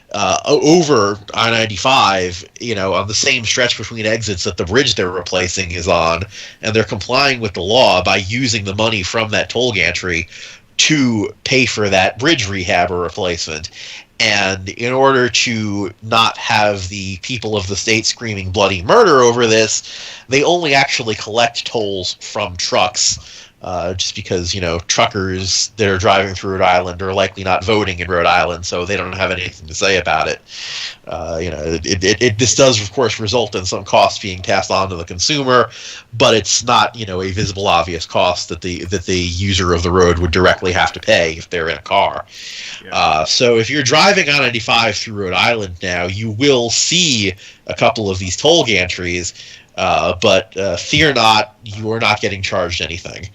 over I-95, on the same stretch between exits that the bridge they're replacing is on, and they're complying with the law by using the money from that toll gantry to pay for that bridge rehab or replacement. And in order to not have the people of the state screaming bloody murder over this, they only actually collect tolls from trucks. Just because, truckers that are driving through Rhode Island are likely not voting in Rhode Island, so they don't have anything to say about it. This does, of course, result in some costs being passed on to the consumer, but it's not, a visible, obvious cost that the user of the road would directly have to pay if they're in a car. Yeah. So if you're driving on 95 through Rhode Island now, you will see a couple of these toll gantries, but fear not, you are not getting charged anything.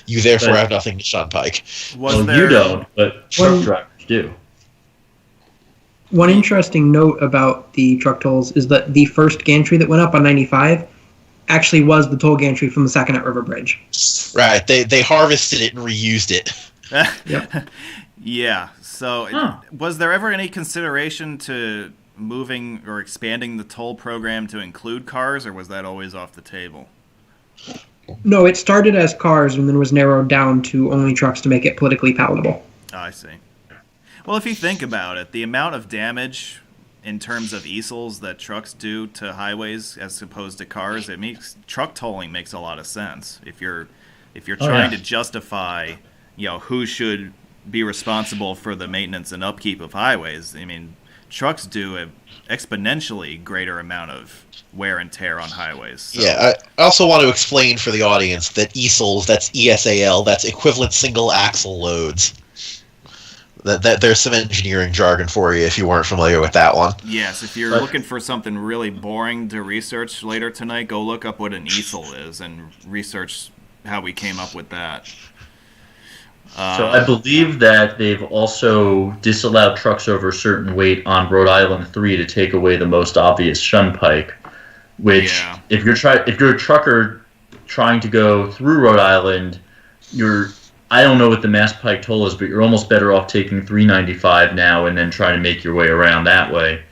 You therefore have nothing to Shunpike. You don't, but truck drivers do. One interesting note about the truck tolls is that the first gantry that went up on 95 actually was the toll gantry from the Saconet River Bridge. Right. They harvested it and reused it. Yep. Yeah. So was there ever any consideration to moving or expanding the toll program to include cars, or was that always off the table? No, it started as cars and then was narrowed down to only trucks to make it politically palatable. Oh, I see. Well, if you think about it, the amount of damage in terms of easels that trucks do to highways as opposed to cars, truck tolling makes a lot of sense. If you're trying to justify, who should be responsible for the maintenance and upkeep of highways, trucks do an exponentially greater amount of wear and tear on highways. So. Yeah, I also want to explain for the audience that ESALs, that's ESAL, that's equivalent single axle loads. That there's some engineering jargon for you if you weren't familiar with that one. Yes, if you're looking for something really boring to research later tonight, go look up what an ESAL is and research how we came up with that. So I believe that they've also disallowed trucks over a certain weight on Rhode Island 3 to take away the most obvious Shunpike, which if you're a trucker trying to go through Rhode Island, I don't know what the mass pike toll is, but you're almost better off taking 395 now and then trying to make your way around that way.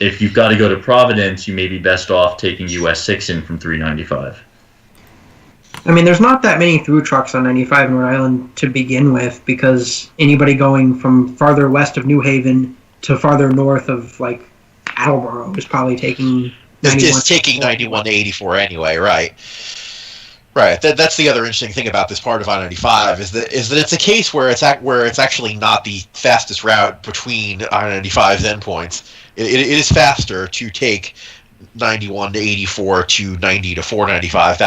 If you've got to go to Providence, you may be best off taking US 6 in from 395. There's not that many through trucks on 95 in Rhode Island to begin with, because anybody going from farther west of New Haven to farther north of, Attleboro is probably taking 91. It's taking 91 to 84 anyway, right? Right. That's the other interesting thing about this part of I-95 is that it's a case where it's actually not the fastest route between I-95's endpoints. It is faster to take 91 to 84 to 90 to 495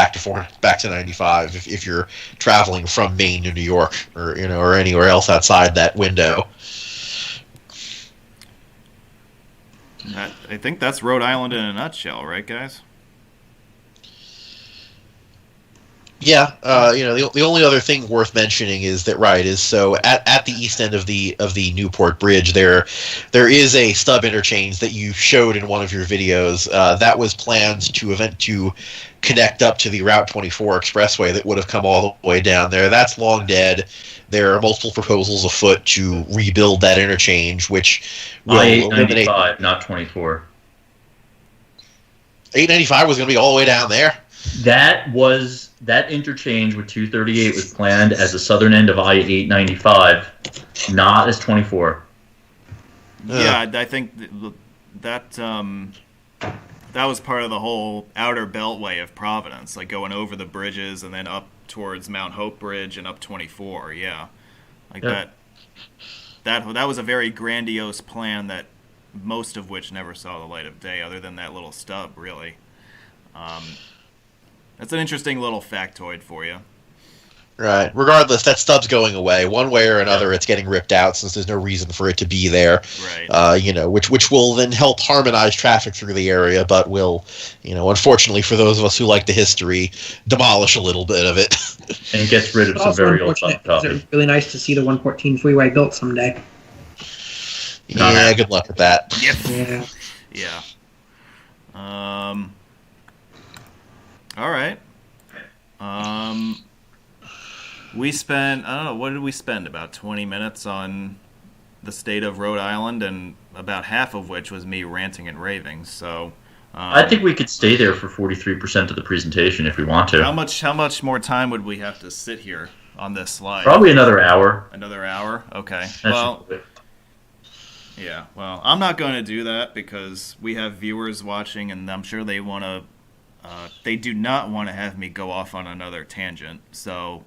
back to 95 if you're traveling from Maine to New York or anywhere else outside that window. I think that's Rhode Island in a nutshell, right, guys? Yeah, the only other thing worth mentioning is that so at the east end of the Newport Bridge there is a stub interchange that you showed in one of your videos that was planned to connect up to the Route 24 expressway that would have come all the way down there. That's long dead. There are multiple proposals afoot to rebuild that interchange, which will eliminate 895, not 24. 895 was going to be all the way down there. That interchange with 238 was planned as the southern end of I-895, not as 24. Yeah, I think that was part of the whole outer beltway of Providence, going over the bridges and then up towards Mount Hope Bridge and up 24. Yeah, that was a very grandiose plan that most of which never saw the light of day, other than that little stub, really. That's an interesting little factoid for you. Right. Regardless, that stub's going away. One way or another, it's getting ripped out since there's no reason for it to be there. Right. Which will then help harmonize traffic through the area, but will, unfortunately for those of us who like the history, demolish a little bit of it. And gets rid of some very old stuff. It's really nice to see the 114 freeway built someday. Yeah, good luck with that. Yep. Yeah. All right. We spent, I don't know, what did we spend? About 20 minutes on the state of Rhode Island, and about half of which was me ranting and raving. So I think we could stay there for 43% of the presentation if we want to. How much more time would we have to sit here? on this slide? Probably another hour. Another hour? Okay. That's Well, yeah. Well, I'm not going to do that because we have viewers watching, and I'm sure they want to. They do not want to have me go off on another tangent. So,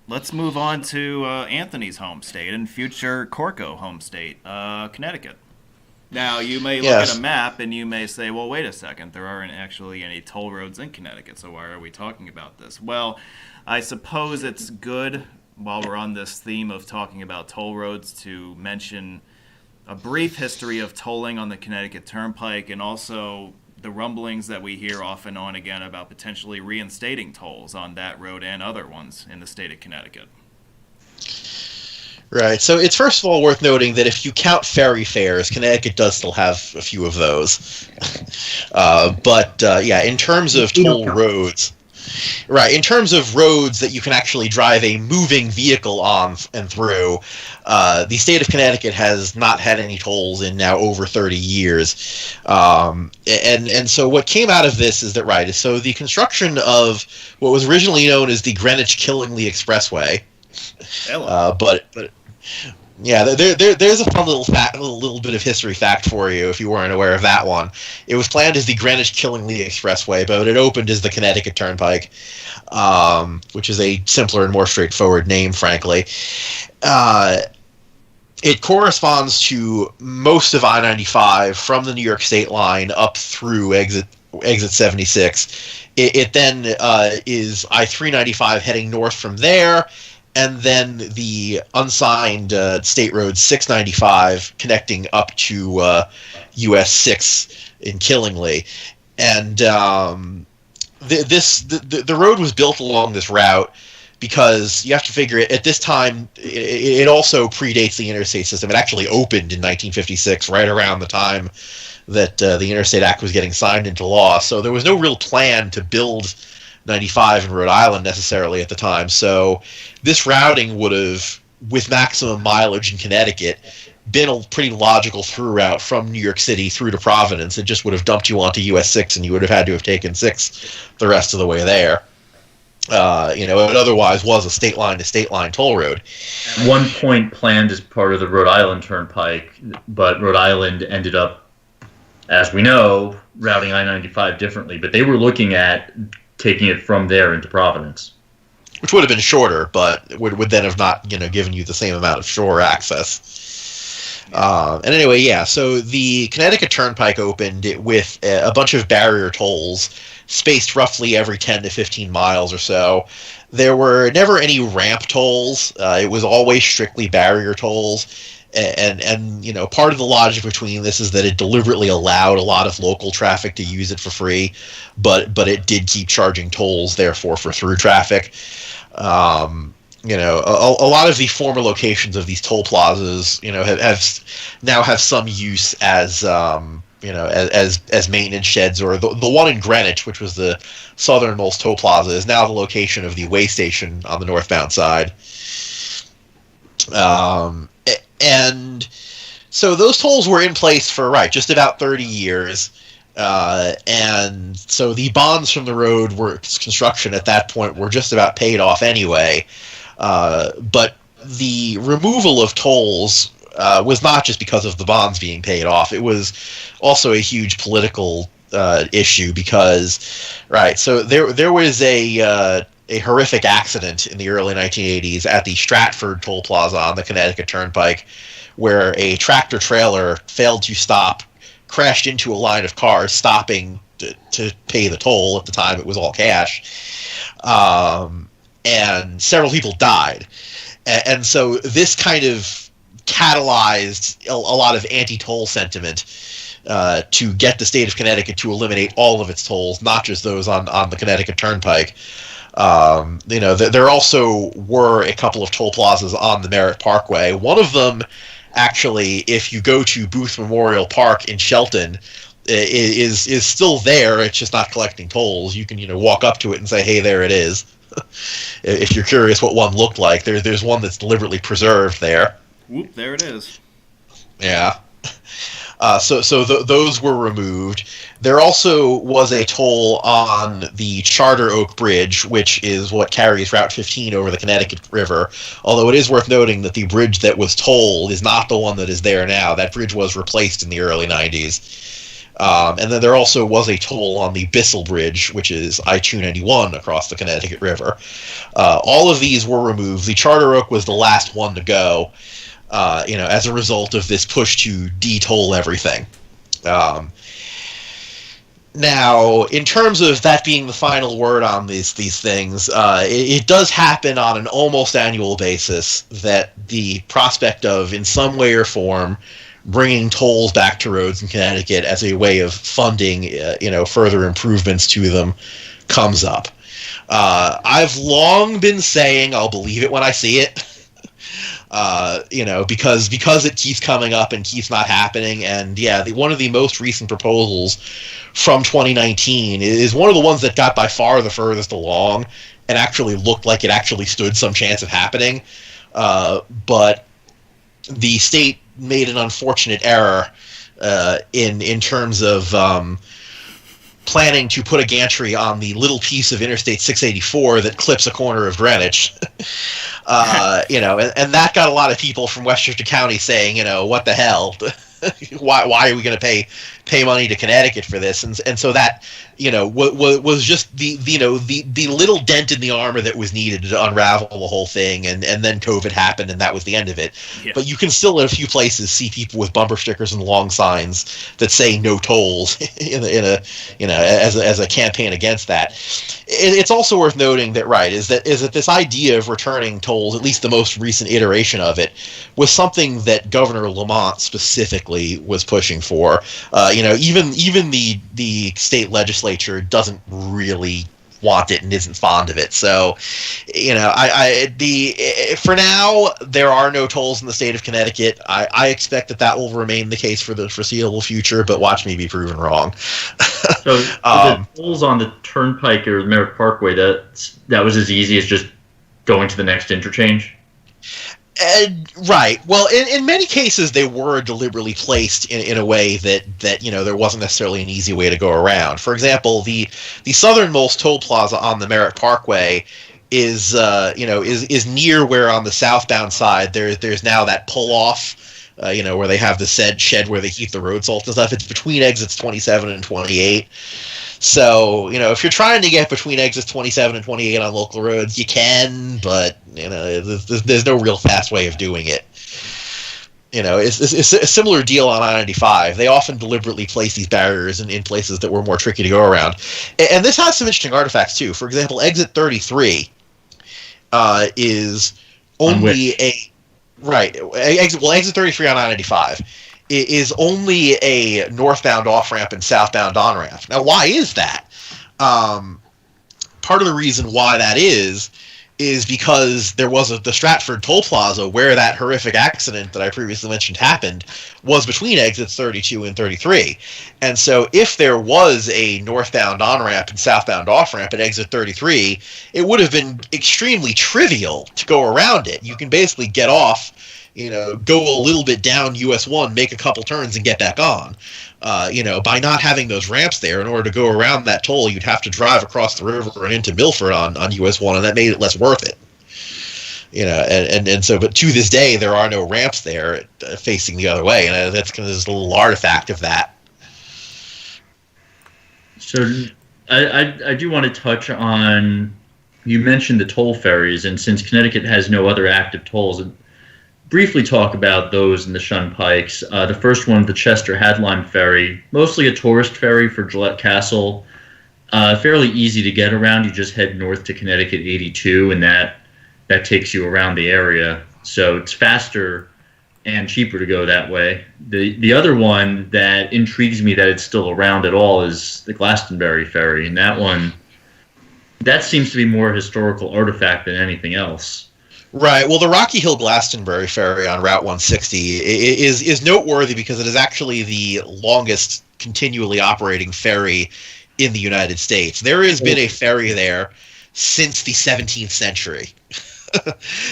let's move on to Anthony's home state and future Corco home state, Connecticut. Now, you may look at a map and you may say, well, wait a second, there aren't actually any toll roads in Connecticut, so why are we talking about this? Well, I suppose it's good, while we're on this theme of talking about toll roads, to mention a brief history of tolling on the Connecticut Turnpike, and also the rumblings that we hear off and on again about potentially reinstating tolls on that road and other ones in the state of Connecticut. Right. So it's first of all worth noting that if you count ferry fares, Connecticut does still have a few of those. But in terms of toll roads, right, in terms of roads that you can actually drive a moving vehicle on and through, the state of Connecticut has not had any tolls in now over 30 years. And so what came out of this is that, right, so the construction of what was originally known as the Greenwich-Killingly Expressway, but yeah, there's a fun little bit of history fact for you if you weren't aware of that one. It was planned as the Greenwich-Killingly Expressway, but it opened as the Connecticut Turnpike, which is a simpler and more straightforward name, frankly. It corresponds to most of I-95 from the New York State line up through exit 76. It then is I-395 heading north from there, and then the unsigned State Road 695 connecting up to US 6 in Killingly. And the road was built along this route because you have to figure it, at this time, it also predates the interstate system. It actually opened in 1956, right around the time that the Interstate Act was getting signed into law. So there was no real plan to build 95 in Rhode Island necessarily at the time. So this routing would have, with maximum mileage in Connecticut, been a pretty logical through route from New York City through to Providence. It just would have dumped you onto US 6, and you would have had to have taken 6 the rest of the way there. It otherwise was a state line to state line toll road. At one point planned as part of the Rhode Island Turnpike, but Rhode Island ended up, as we know, routing I-95 differently. But they were looking at taking it from there into Providence, which would have been shorter, but would then have not given you the same amount of shore access. And anyway, yeah. So the Connecticut Turnpike opened with a bunch of barrier tolls, spaced roughly every 10 to 15 miles or so. There were never any ramp tolls. It was always strictly barrier tolls. And part of the logic between this is that it deliberately allowed a lot of local traffic to use it for free, but it did keep charging tolls, therefore, for through traffic. A lot of the former locations of these toll plazas, have some use as maintenance sheds, or the one in Greenwich, which was the southernmost toll plaza, is now the location of the way station on the northbound side. And so those tolls were in place for, just about 30 years. And so the bonds from the road construction at that point were just about paid off anyway. But the removal of tolls was not just because of the bonds being paid off. It was also a huge political issue because, so there was a horrific accident in the early 1980s at the Stratford Toll Plaza on the Connecticut Turnpike, where a tractor trailer failed to stop, crashed into a line of cars, stopping to pay the toll. At the time, it was all cash. And several people died. And so this kind of catalyzed a lot of anti-toll sentiment to get the state of Connecticut to eliminate all of its tolls, not just those on the Connecticut Turnpike. There also were a couple of toll plazas on the Merritt Parkway. One of them, actually, if you go to Booth Memorial Park in Shelton, is still there. It's just not collecting tolls. You can walk up to it and say, "Hey, there it is." If you're curious what one looked like, there's one that's deliberately preserved there. Whoop! There it is. Yeah. Those were removed. There also was a toll on the Charter Oak Bridge, which is what carries Route 15 over the Connecticut River. Although it is worth noting that the bridge that was tolled is not the one that is there now. That bridge was replaced in the early 90s. And then there also was a toll on the Bissell Bridge, which is I-291 across the Connecticut River. All of these were removed. The Charter Oak was the last one to go, as a result of this push to de-toll everything. Now, in terms of that being the final word on these things, it does happen on an almost annual basis that the prospect of, in some way or form, bringing tolls back to roads in Connecticut as a way of funding, further improvements to them comes up. I've long been saying I'll believe it when I see it. Because it keeps coming up and keeps not happening. And one of the most recent proposals from 2019 is one of the ones that got by far the furthest along and actually looked like it actually stood some chance of happening. But the state made an unfortunate error in terms of planning to put a gantry on the little piece of Interstate 684 that clips a corner of Greenwich. And that got a lot of people from Westchester County saying, what the hell? Why are we going to pay money to Connecticut for this? And so that, was just the little dent in the armor that was needed to unravel the whole thing. And then COVID happened and that was the end of it. Yeah. But you can still in a few places see people with bumper stickers and long signs that say no tolls as a campaign against that. It's also worth noting that, is that this idea of returning tolls, at least the most recent iteration of it, was something that Governor Lamont specifically was pushing for. Even the state legislature doesn't really want it and isn't fond of it. So, for now, there are no tolls in the state of Connecticut. I expect that will remain the case for the foreseeable future, but watch me be proven wrong. So the tolls on the Turnpike or Merritt Parkway, that was as easy as just going to the next interchange? Right. Well, in many cases, they were deliberately placed in a way that there wasn't necessarily an easy way to go around. For example, the southernmost toll plaza on the Merritt Parkway is near where on the southbound side there's now that pull off, where they have the said shed where they keep the road salt and stuff. It's between exits 27 and 28. So, if you're trying to get between exits 27 and 28 on local roads, you can, but, there's no real fast way of doing it. It's a similar deal on I-95. They often deliberately place these barriers in places that were more tricky to go around. And this has some interesting artifacts, too. For example, exit 33 is only exit 33 on I-95 is only a northbound off-ramp and southbound on-ramp. Now, why is that? Part of the reason why that is because there was the Stratford Toll Plaza where that horrific accident that I previously mentioned happened was between exits 32 and 33. And so if there was a northbound on-ramp and southbound off-ramp at exit 33, it would have been extremely trivial to go around it. You can basically get off, go a little bit down US 1, make a couple turns, and get back on. By not having those ramps there, in order to go around that toll, you'd have to drive across the river and into Milford on US 1, and that made it less worth it. But to this day, there are no ramps there facing the other way, and that's kind of this little artifact of that. So I do want to touch on, you mentioned the toll ferries, and since Connecticut has no other active tolls, briefly talk about those in the Shunpikes. The first one, the Chester Hadline Ferry, mostly a tourist ferry for Gillette Castle. Fairly easy to get around. You just head north to Connecticut 82, and that takes you around the area. So it's faster and cheaper to go that way. The other one that intrigues me that it's still around at all is the Glastonbury Ferry, and that seems to be more a historical artifact than anything else. Right. Well, the Rocky Hill Glastonbury Ferry on Route 160 is noteworthy because it is actually the longest continually operating ferry in the United States. There has been a ferry there since the 17th century.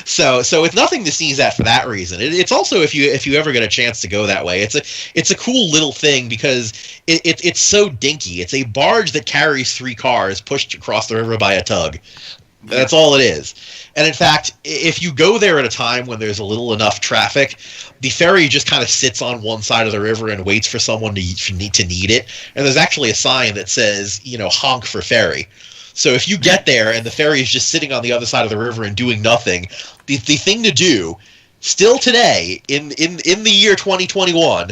So it's nothing to sneeze at for that reason. It's also, if you ever get a chance to go that way, it's a cool little thing because it's so dinky. It's a barge that carries 3 cars pushed across the river by a tug. That's all it is. And in fact, if you go there at a time when there's a little enough traffic, the ferry just kind of sits on one side of the river and waits for someone to need it. And there's actually a sign that says, honk for ferry. So if you get there and the ferry is just sitting on the other side of the river and doing nothing, the thing to do, still today, in the year 2021,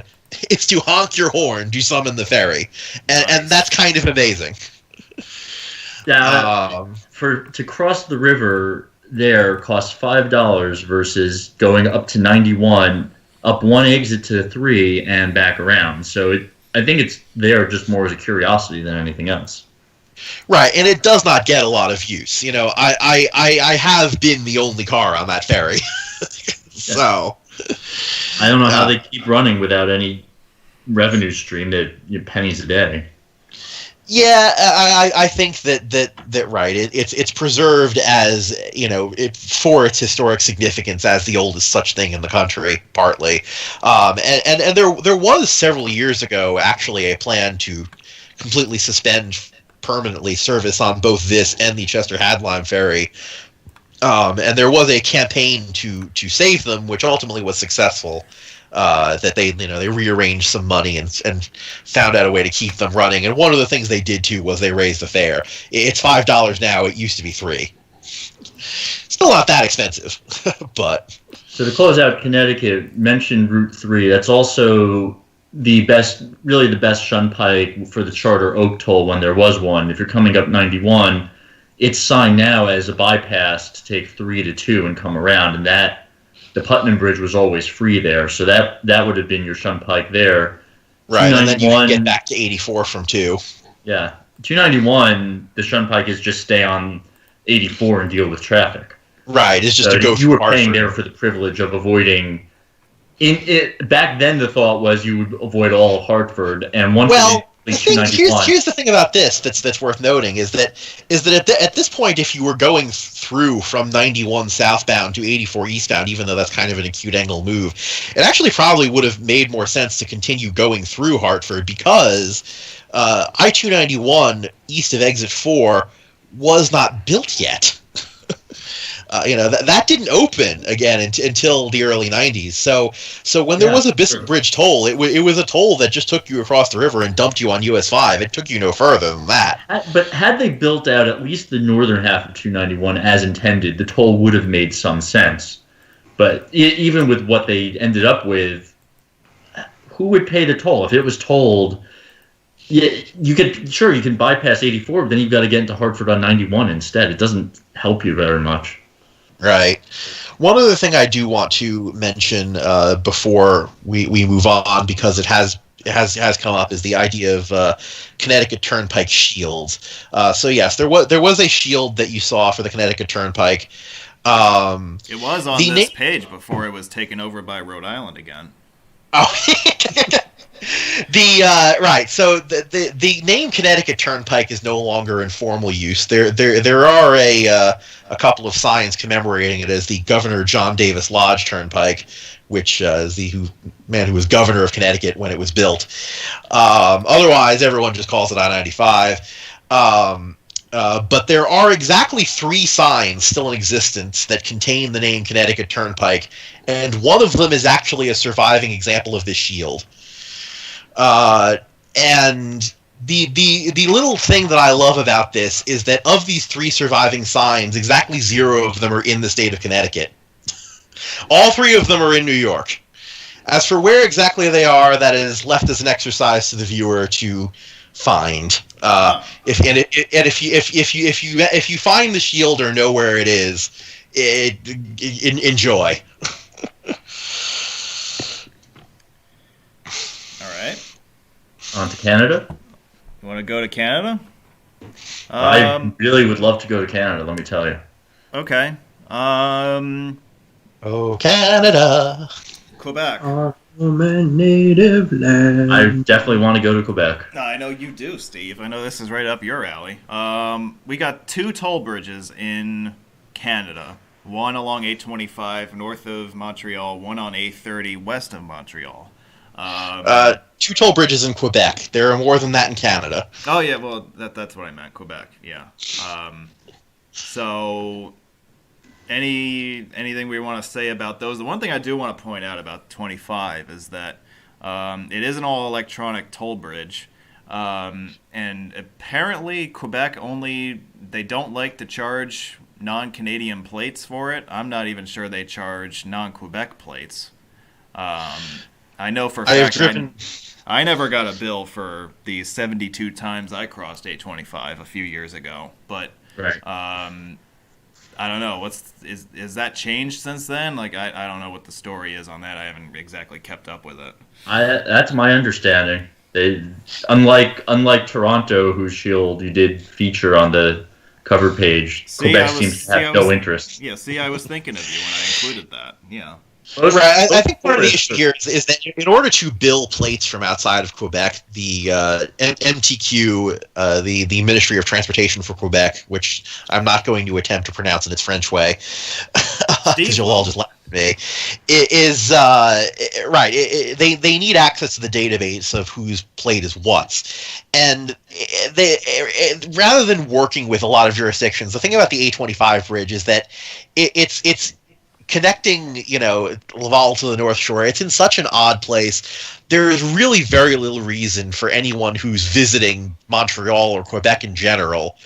is to honk your horn to summon the ferry. And that's kind of amazing. Yeah, to cross the river there costs $5 versus going up to 91, up one exit to 3, and back around. So I think it's there just more as a curiosity than anything else. Right, and it does not get a lot of use. I have been the only car on that ferry, so I don't know how they keep running without any revenue stream. That pennies a day. Yeah, I think that right. It's preserved as for its historic significance as the oldest such thing in the country, partly, and there was several years ago actually a plan to completely suspend permanently service on both this and the Chester Hadlime ferry, and there was a campaign to save them, which ultimately was successful. That they rearranged some money and found out a way to keep them running. And one of the things they did too was they raised the fare. It's $5 now. It used to be $3. Still not that expensive, but. So to close out Connecticut, mentioned Route 3. That's also the best Shunpike for the charter oak toll when there was one. If you're coming up 91, it's signed now as a bypass to take 3 to 2 and come around, and that. The Putnam Bridge was always free there, so that would have been your Shunpike there. Right, and then you can get back to 84 from 2. Yeah. 291, the Shunpike is just stay on 84 and deal with traffic. Right, it's just to go through. You were paying there for the privilege of avoiding. Back then, the thought was you would avoid all of Hartford, and once here's the thing about this that's worth noting is that at this point, if you were going through from 91 southbound to 84 eastbound, even though that's kind of an acute angle move, it actually probably would have made more sense to continue going through Hartford because I-291 east of exit 4 was not built yet. That didn't open again until the early 90s. So when there was a Bissett Bridge toll, it was a toll that just took you across the river and dumped you on US 5. It took you no further than that. But had they built out at least the northern half of 291 as intended, the toll would have made some sense. But even with what they ended up with, who would pay the toll? If it was tolled, you can bypass 84, but then you've got to get into Hartford on 91 instead. It doesn't help you very much. Right. One other thing I do want to mention before we move on, because it has come up, is the idea of Connecticut Turnpike shields. So yes, there was a shield that you saw for the Connecticut Turnpike. It was on this page before it was taken over by Rhode Island again. Oh. So the name Connecticut Turnpike is no longer in formal use. There are a couple of signs commemorating it as the Governor John Davis Lodge Turnpike, which is the man who was governor of Connecticut when it was built. Otherwise, everyone just calls it I-95. But there are exactly 3 signs still in existence that contain the name Connecticut Turnpike, and one of them is actually a surviving example of this shield. And the little thing that I love about this is that of these 3 surviving signs, exactly 0 of them are in the state of Connecticut. All 3 of them are in New York. As for where exactly they are, that is left as an exercise to the viewer to find. If you find the shield or know where it is, enjoy. On to Canada? You want to go to Canada? I really would love to go to Canada, let me tell you. Okay. Oh, Canada. Quebec. My native land. I definitely want to go to Quebec. I know you do, Steve. I know this is right up your alley. We got 2 toll bridges in Canada. one along 825 north of Montreal, one on 830 west of Montreal. 2 toll bridges in Quebec. There are more than that in Canada. Oh yeah, well that's what I meant, Quebec. Yeah. So, anything we want to say about those? The one thing I do want to point out about 25 is that it is an all electronic toll bridge. And apparently Quebec they don't like to charge non-Canadian plates for it. I'm not even sure they charge non-Quebec plates. I know for a fact I never got a bill for the 72 times I crossed 825 a few years ago. But Right. I don't know. Is that changed since then? Like I don't know what the story is on that. I haven't exactly kept up with it. That's my understanding. They, unlike Toronto, whose shield you did feature on the cover page, Quebec seems to have no interest. Yeah, see, I was thinking of you when I included that. Yeah. Right, I think part of the issue here is that in order to bill plates from outside of Quebec, the MTQ, the Ministry of Transportation for Quebec, which I'm not going to attempt to pronounce in its French way, because you'll all just laugh at me, is right. They need access to the database of whose plate is what's, and rather than working with a lot of jurisdictions, the thing about the A25 bridge is that it's connecting, Laval to the North Shore. It's in such an odd place. There is really very little reason for anyone who's visiting Montreal or Quebec in general,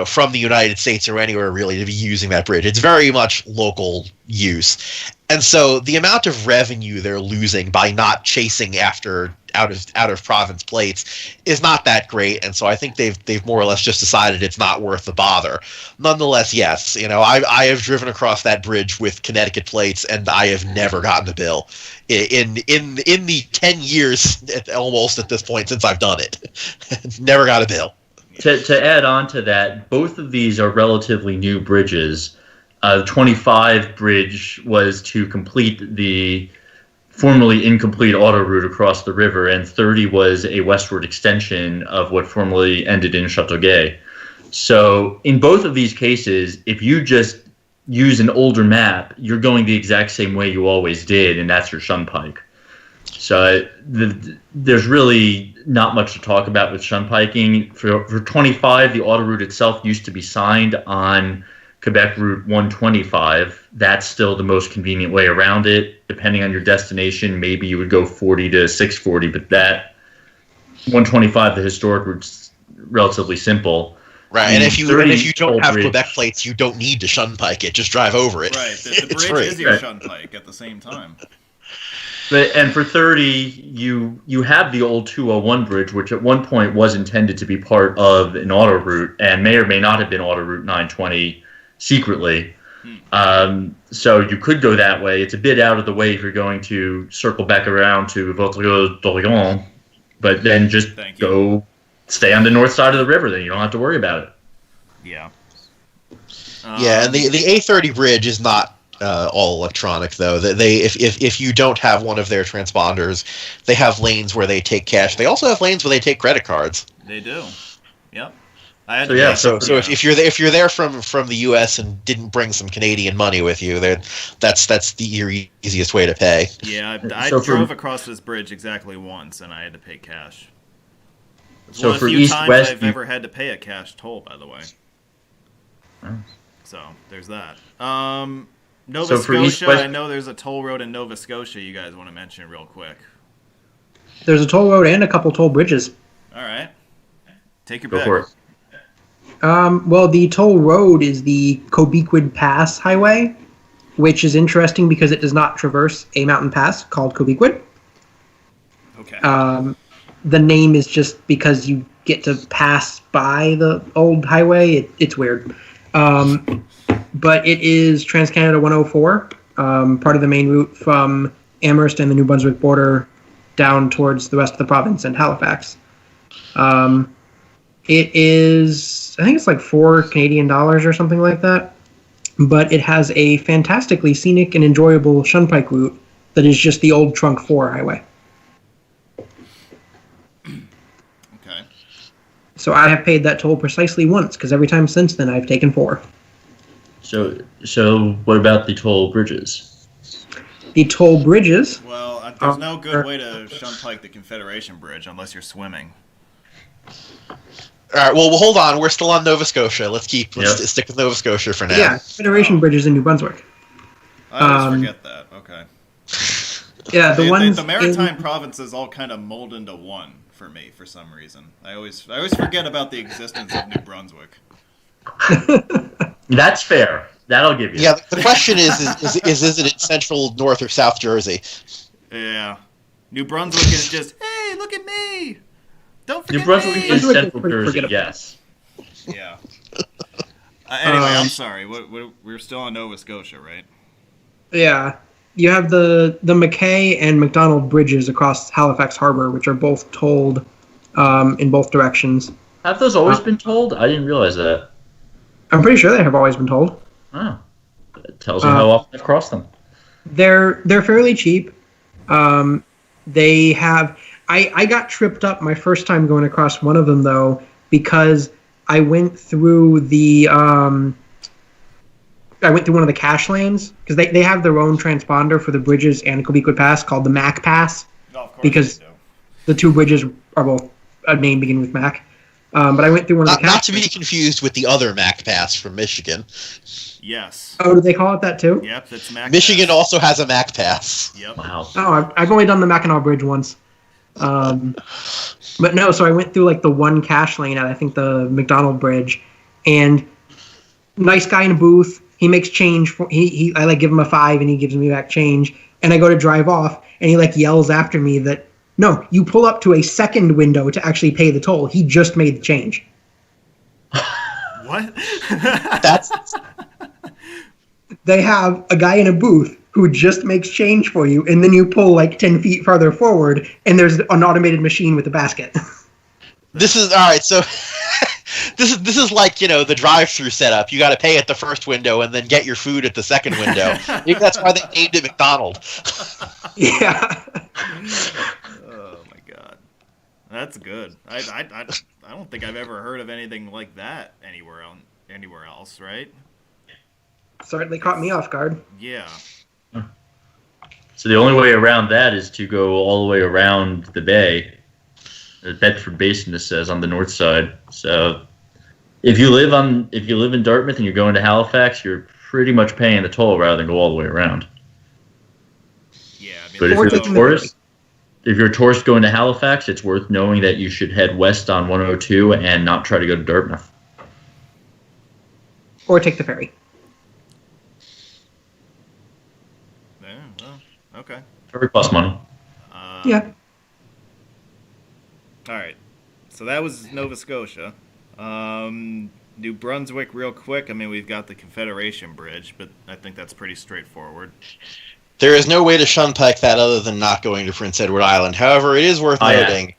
from the United States or anywhere really, to be using that bridge. It's very much local use. And so the amount of revenue they're losing by not chasing after out of province plates is not that great, and so I think they've more or less just decided it's not worth the bother. Nonetheless, yes, I have driven across that bridge with Connecticut plates, and I have never gotten a bill in the 10 years almost at this point since I've done it. Never got a bill. To add on to that, both of these are relatively new bridges. The 25 bridge was to complete the formerly incomplete auto route across the river, and 30 was a westward extension of what formerly ended in Châteauguay. So in both of these cases, if you just use an older map, you're going the exact same way you always did, and that's your Shunpike. So there's really not much to talk about with Shunpiking. For 25, the auto route itself used to be signed on Quebec Route 125. That's still the most convenient way around it. Depending on your destination, maybe you would go 40 to 640, but that 125, the historic route's relatively simple. Right, and if you don't have Quebec plates, you don't need to Shunpike it. Just drive over it. Right, the bridge is your Shunpike at the same time. And for 30, you have the old 201 bridge, which at one point was intended to be part of an auto route, and may or may not have been auto route 920 secretly. So you could go that way. It's a bit out of the way if you're going to circle back around to Vaudreuil d'Orléans, but then just go stay on the north side of the river. Then you don't have to worry about it. Yeah. Yeah, and the A30 bridge is not all electronic though. If you don't have one of their transponders, they have lanes where they take cash. They also have lanes where they take credit cards. They do. Yep. So if you're there from the U.S. and didn't bring some Canadian money with you, that's your easiest way to pay. Yeah, I drove across this bridge exactly once, and I had to pay cash. It's one of the few times I've ever had to pay a cash toll, by the way. Oh. So there's that. Nova Scotia, I know there's a toll road in Nova Scotia you guys want to mention real quick. There's a toll road and a couple toll bridges. All right. Take your pick. Go for it. Well, the toll road is the Quebequid Pass Highway, which is interesting because it does not traverse a mountain pass called Quebequid. Okay. The name is just because you get to pass by the old highway. It's weird. But it is Trans-Canada 104, part of the main route from Amherst and the New Brunswick border down towards the rest of the province and Halifax. It is, I think it's like $4 Canadian or something like that. But it has a fantastically scenic and enjoyable Shunpike route that is just the old Trunk 4 highway. Okay. So I have paid that toll precisely once, because every time since then I've taken 4. So what about the toll bridges? The toll bridges. Well, there's no good way to shunpike the Confederation Bridge unless you're swimming. All right. Well, hold on. We're still on Nova Scotia. Let's stick with Nova Scotia for now. Yeah, Confederation Bridge is in New Brunswick. I always forget that. Okay. Yeah, the maritime provinces all kind of mold into one for me for some reason. I always forget about the existence of New Brunswick. That's fair. That'll give you. Yeah. The question is it in central, north, or south Jersey? Yeah. New Brunswick is just, hey, look at me. Don't forget New Brunswick me. is central Jersey. Yes. Yeah. Anyway, I'm sorry. We're still on Nova Scotia, right? Yeah. You have the McKay and McDonald bridges across Halifax Harbor, which are both tolled in both directions. Have those always been tolled? I didn't realize that. I'm pretty sure they have always been tolled. Oh. That tells you how often I've crossed them. They're fairly cheap. They have... I got tripped up my first time going across one of them, though, because I went through the... I went through one of the cache lanes, because they have their own transponder for the bridges and Quebec Pass called the Mac Pass, because the two bridges are both named begin with Mac. But I went through one of the cache Not to be confused with the other Mac Pass from Michigan. Yes. Oh, do they call it that too? Yep, that's Mac Michigan Pass. also has a Mac Pass. Yep. Wow. Oh, I've only done the Mackinac Bridge once. But no, so I went through like the one cache lane at I think the McDonald Bridge, and nice guy in a booth. He makes change for I like give him a 5 and he gives me back change, and I go to drive off and he like yells after me that no, you pull up to a second window to actually pay the toll. He just made the change. What? That's They have a guy in a booth who just makes change for you, and then you pull like 10 feet farther forward and there's an automated machine with a basket. This is all right. So this is like, the drive-through setup. You got to pay at the first window and then get your food at the second window. Maybe that's why they named it McDonald. Yeah. Oh my god, that's good. I don't think I've ever heard of anything like that anywhere else, right? Certainly caught me off guard. Yeah. So the only way around that is to go all the way around the bay. The Bedford Basin, this says, on the north side. So if you live in Dartmouth and you're going to Halifax, you're pretty much paying the toll rather than go all the way around. Yeah. I mean, But if you're a tourist going to Halifax, it's worth knowing that you should head west on 102 and not try to go to Dartmouth. Or take the ferry. Yeah, well, okay. Ferry costs money. Yeah. All right. So that was Nova Scotia. New Brunswick, real quick. I mean, we've got the Confederation Bridge, but I think that's pretty straightforward. There is no way to shunpike that other than not going to Prince Edward Island. However, it is worth noting.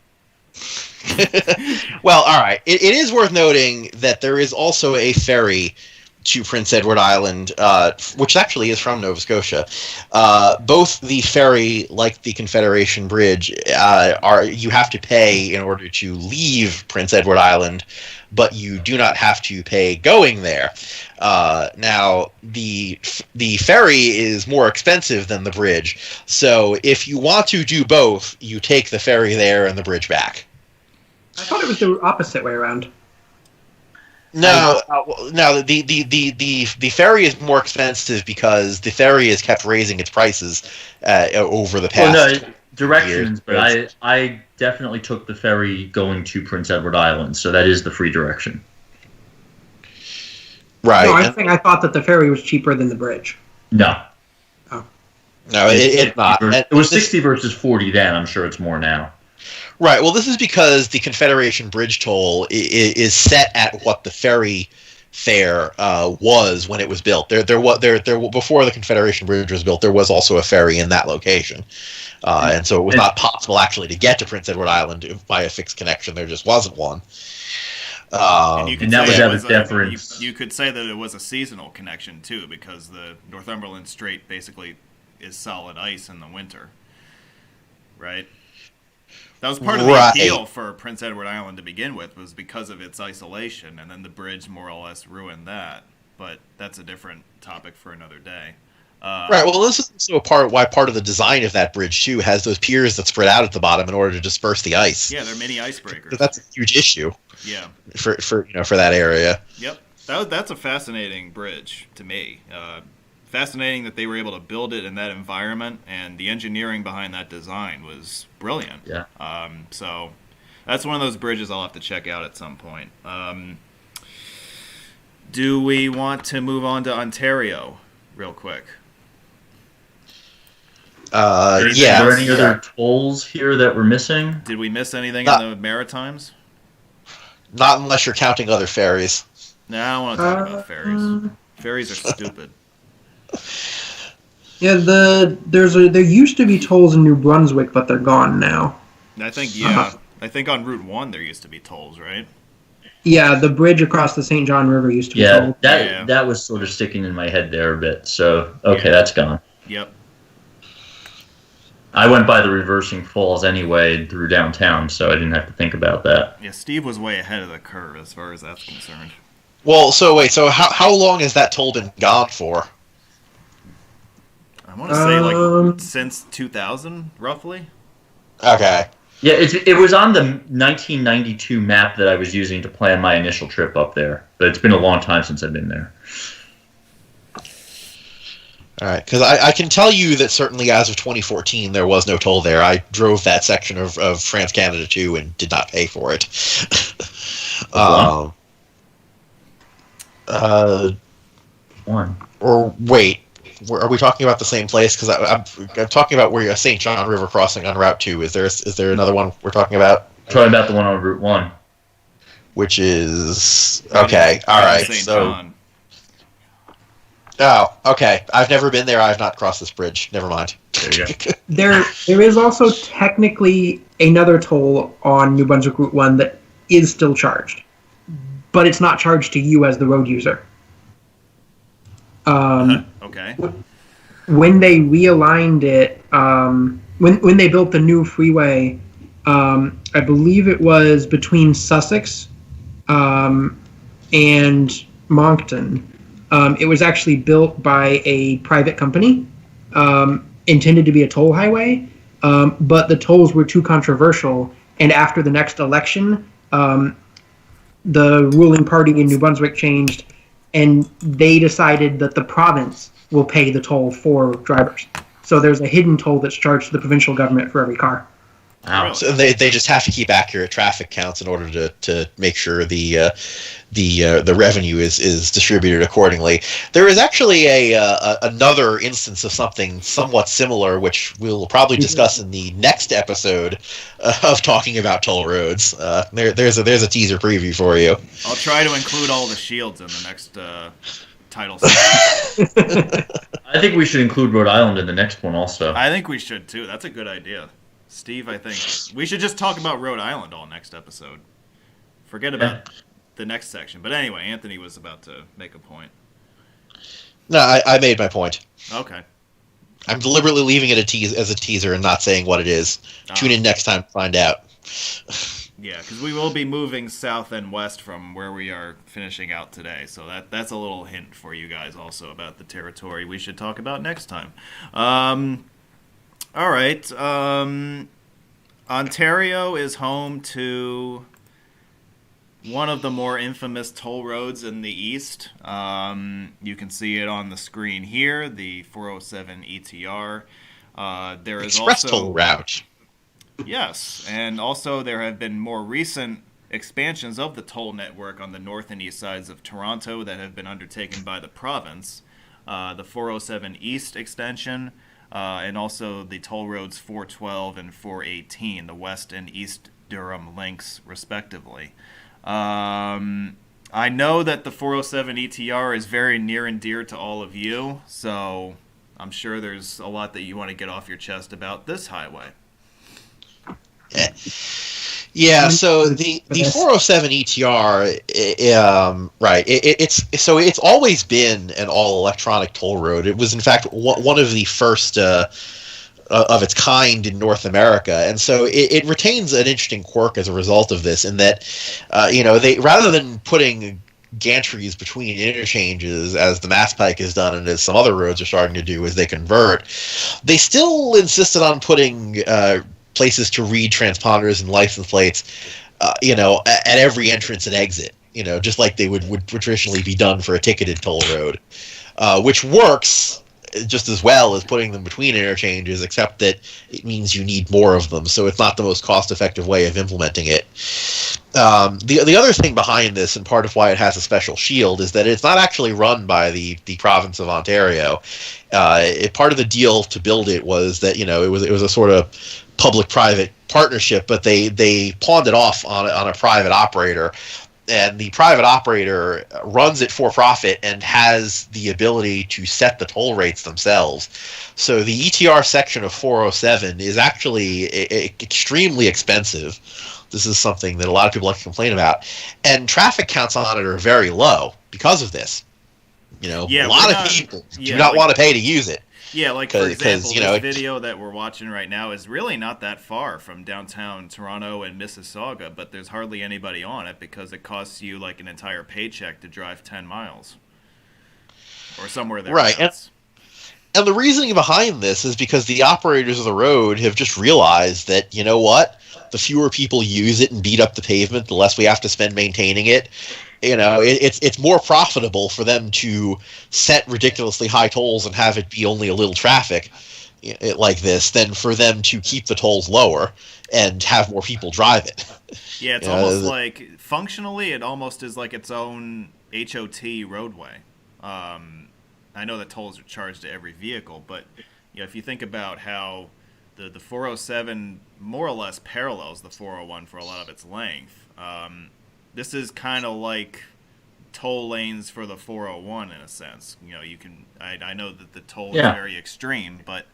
Well, all right. It is worth noting that there is also a ferry to Prince Edward Island, which actually is from Nova Scotia. Both the ferry, like the Confederation Bridge, you have to pay in order to leave Prince Edward Island, but you do not have to pay going there. Now, the ferry is more expensive than the bridge, so if you want to do both, you take the ferry there and the bridge back. I thought it was the opposite way around. No, the ferry is more expensive because the ferry has kept raising its prices over the past. Directions, years. but I definitely took the ferry going to Prince Edward Island, so that is the free direction. Right. No, I thought that the ferry was cheaper than the bridge. No. Oh. No, it's not. It was 60 versus 40 then. I'm sure it's more now. Right. Well, this is because the Confederation Bridge toll is set at what the ferry fare was when it was built. There before the Confederation Bridge was built, there was also a ferry in that location, and so it was not possible actually to get to Prince Edward Island by a fixed connection. There just wasn't one. And that was out of deference. You could say that it was a seasonal connection too, because the Northumberland Strait basically is solid ice in the winter, right? That was part of the appeal for Prince Edward Island to begin with, was because of its isolation, and then the bridge more or less ruined that. but that's a different topic for another day. Right. Well, this is also why part of the design of that bridge too has those piers that spread out at the bottom in order to disperse the ice. Yeah, they're mini icebreakers. That's a huge issue. Yeah. For that area. Yep. That's a fascinating bridge to me. Fascinating that they were able to build it in that environment, and the engineering behind that design was brilliant. Yeah. So that's one of those bridges I'll have to check out at some point. Do we want to move on to Ontario real quick? Are there any other tolls here that we're missing? Did we miss anything in the Maritimes? Not unless you're counting other ferries. No, I don't want to talk about ferries. Ferries are stupid. Yeah, there used to be tolls in New Brunswick, but they're gone now. I think I think on Route 1 there used to be tolls, right? Yeah, the bridge across the St. John River used to be tolled. That was sort of sticking in my head there a bit. So that's gone. Yep. I went by the reversing falls anyway through downtown, so I didn't have to think about that. Yeah, Steve was way ahead of the curve as far as that's concerned. Well, so wait, so how long has that toll been gone for? I want to say since 2000, roughly. Okay. Yeah, it was on the 1992 map that I was using to plan my initial trip up there, but it's been a long time since I've been there. All right, because I can tell you that certainly as of 2014 there was no toll there. I drove that section of France-Canada too and did not pay for it. One. Or wait, are we talking about the same place? Because I'm talking about where St. John River crossing on Route 2. Is there another one we're talking about? Talking about the one on Route 1. Which is okay. All right. St. So. John. Oh, okay. I've never been there. I've not crossed this bridge. Never mind. There you go. There is also technically another toll on New Brunswick Route 1 that is still charged, but it's not charged to you as the road user. Okay. When they realigned it, when they built the new freeway, I believe it was between Sussex and Moncton. It was actually built by a private company, intended to be a toll highway, but the tolls were too controversial, and after the next election, the ruling party in New Brunswick changed, and they decided that the province will pay the toll for drivers. So there's a hidden toll that's charged to the provincial government for every car. Wow. So they just have to keep accurate traffic counts in order to make sure the revenue is distributed accordingly. There is actually another instance of something somewhat similar, which we'll probably discuss in the next episode of talking about toll roads. There's a teaser preview for you. I'll try to include all the shields in the next title section. I think we should include Rhode Island in the next one also. I think we should too. That's a good idea. Steve, I think we should just talk about Rhode Island all next episode. Forget about the next section. But anyway, Anthony was about to make a point. No, I made my point. Okay. I'm deliberately leaving it as a teaser and not saying what it is. Tune in next time to find out. Yeah, because we will be moving south and west from where we are finishing out today. So that's a little hint for you guys also about the territory we should talk about next time. All right. Ontario is home to one of the more infamous toll roads in the east. You can see it on the screen here, the 407 ETR. There is Express also toll route. Yes, and also there have been more recent expansions of the toll network on the north and east sides of Toronto that have been undertaken by the province. The 407 East extension, and also the toll roads 412 and 418, the west and east Durham links, respectively. I know that the 407 ETR is very near and dear to all of you, so I'm sure there's a lot that you want to get off your chest about this highway. Yeah, so the 407 ETR, right? It's always been an all electronic toll road. It was in fact one of the first of its kind in North America, and so it retains an interesting quirk as a result of this. In that, they rather than putting gantries between interchanges, as the Mass Pike has done and as some other roads are starting to do as they convert, they still insisted on putting places to read transponders and license plates, at every entrance and exit, just like they would traditionally be done for a ticketed toll road, which works just as well as putting them between interchanges, except that it means you need more of them, so it's not the most cost-effective way of implementing it. The other thing behind this, and part of why it has a special shield, is that it's not actually run by the province of Ontario. Part of the deal to build it was that it was a sort of public-private partnership, but they pawned it off on a private operator. And the private operator runs it for profit and has the ability to set the toll rates themselves. So the ETR section of 407 is actually extremely expensive. This is something that a lot of people like to complain about. And traffic counts on it are very low because of this. A lot of people do not want to pay to use it. Yeah, like for example, this video that we're watching right now is really not that far from downtown Toronto and Mississauga, but there's hardly anybody on it because it costs you like an entire paycheck to drive 10 miles. Or somewhere there. Right. And the reasoning behind this is because the operators of the road have just realized that, the fewer people use it and beat up the pavement, the less we have to spend maintaining it. It's more profitable for them to set ridiculously high tolls and have it be only a little traffic like this than for them to keep the tolls lower and have more people drive it. Yeah, it's almost like, functionally, it almost is like its own HOT roadway. I know that tolls are charged to every vehicle, but if you think about how the 407 more or less parallels the 401 for a lot of its length, this is kind of like toll lanes for the 401 in a sense. You can. I know that the toll is very extreme, but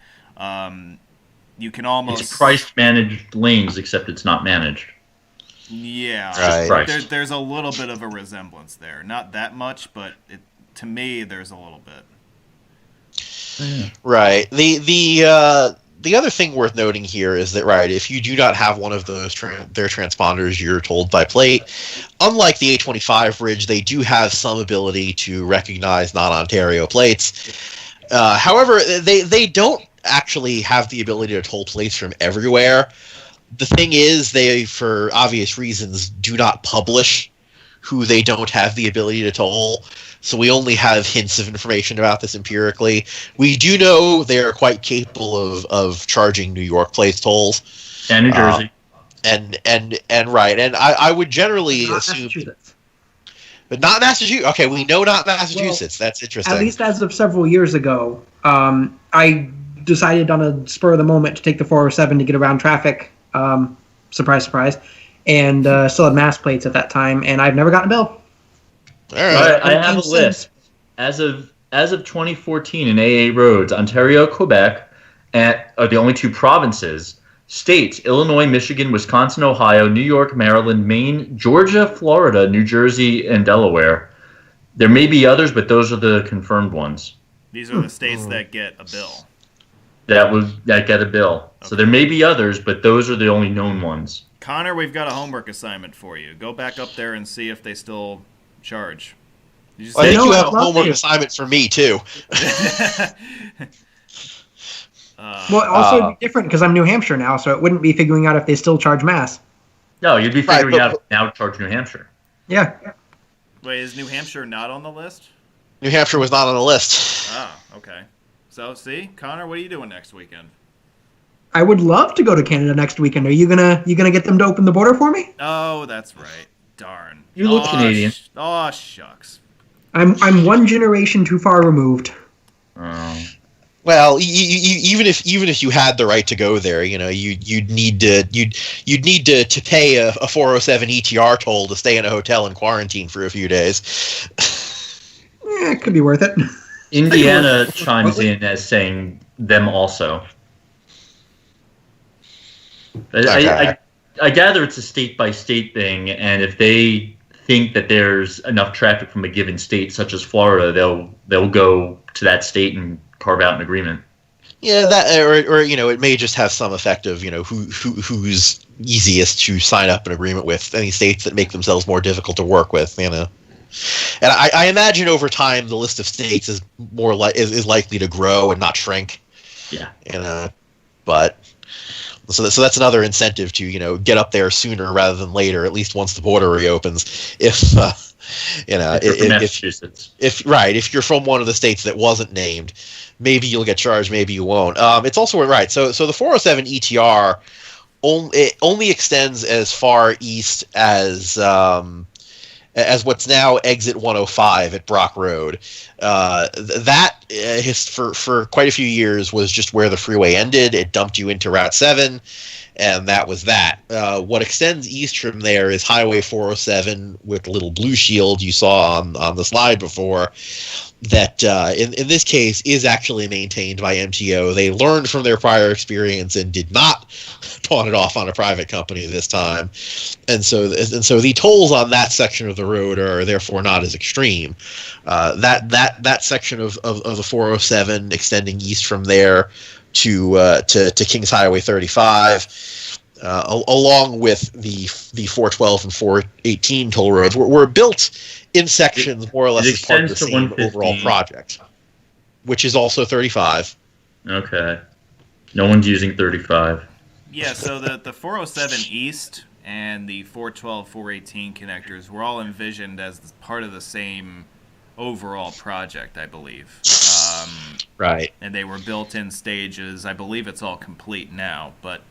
you can almost. It's priced managed lanes, except it's not managed. Yeah, right. There's a little bit of a resemblance there. Not that much, but to me, there's a little bit. Right. The other thing worth noting here is that, if you do not have one of those their transponders, you're told by plate. Unlike the 825 bridge, they do have some ability to recognize non-Ontario plates. However, they don't actually have the ability to toll plates from everywhere. The thing is, they, for obvious reasons, do not publish who they don't have the ability to toll. So we only have hints of information about this empirically. We do know they are quite capable of charging New York place tolls. And New Jersey. And I would generally assume... But not Massachusetts. Okay, we know not Massachusetts. Well, that's interesting. At least as of several years ago, I decided on a spur of the moment to take the 407 to get around traffic. Surprise, surprise. And still had mass plates at that time, and I've never gotten a bill. All right. I have a list. As of 2014 in AA roads, Ontario, Quebec are the only two provinces. States: Illinois, Michigan, Wisconsin, Ohio, New York, Maryland, Maine, Georgia, Florida, New Jersey, and Delaware. There may be others, but those are the confirmed ones. These are the states that get a bill. That get a bill. Okay. So there may be others, but those are the only known ones. Connor, we've got a homework assignment for you. Go back up there and see if they still charge. I think you have a homework assignment for me, too. Well, also it'd be different because I'm New Hampshire now, so it wouldn't be figuring out if they still charge mass. No, you'd be figuring out if now charge New Hampshire. Yeah. Wait, is New Hampshire not on the list? New Hampshire was not on the list. Oh, okay. So, see, Connor, what are you doing next weekend? I would love to go to Canada next weekend. Are you gonna get them to open the border for me? Oh, that's right. Darn. You look Canadian. Oh, shucks. I'm one generation too far removed. Well, even if you had the right to go there, you'd need to pay a 407 ETR toll to stay in a hotel and quarantine for a few days. It could be worth it. Indiana chimes in as saying them also. Okay. I gather it's a state-by-state thing, and if they think that there's enough traffic from a given state, such as Florida, they'll go to that state and carve out an agreement. Yeah, that or it may just have some effect of who's easiest to sign up an agreement with. Any states that make themselves more difficult to work with, And I imagine over time the list of states is is likely to grow and not shrink. Yeah. But so that's another incentive to get up there sooner rather than later. At least once the border reopens. If Massachusetts. If you're from one of the states that wasn't named, maybe you'll get charged, maybe you won't. It's also right. So the 407 ETR only extends as far east as what's now exit 105 at Brock Road. For quite a few years was just where the freeway ended. It dumped you into Route 7, and that was that. What extends east from there is Highway 407 with the little blue shield you saw on the slide before. That in this case is actually maintained by MTO. They learned from their prior experience and did not pawn it off on a private company this time, and so the tolls on that section of the road are therefore not as extreme. That section of the 407 extending east from there to Kings Highway 35. Along with the 412 and 418 toll roads, were built in sections more or less as part of the same overall project, which is also 35. Okay. No one's using 35. Yeah, so the 407 East and the 412, 418 connectors were all envisioned as part of the same overall project, I believe. Right. And they were built in stages. I believe it's all complete now, but...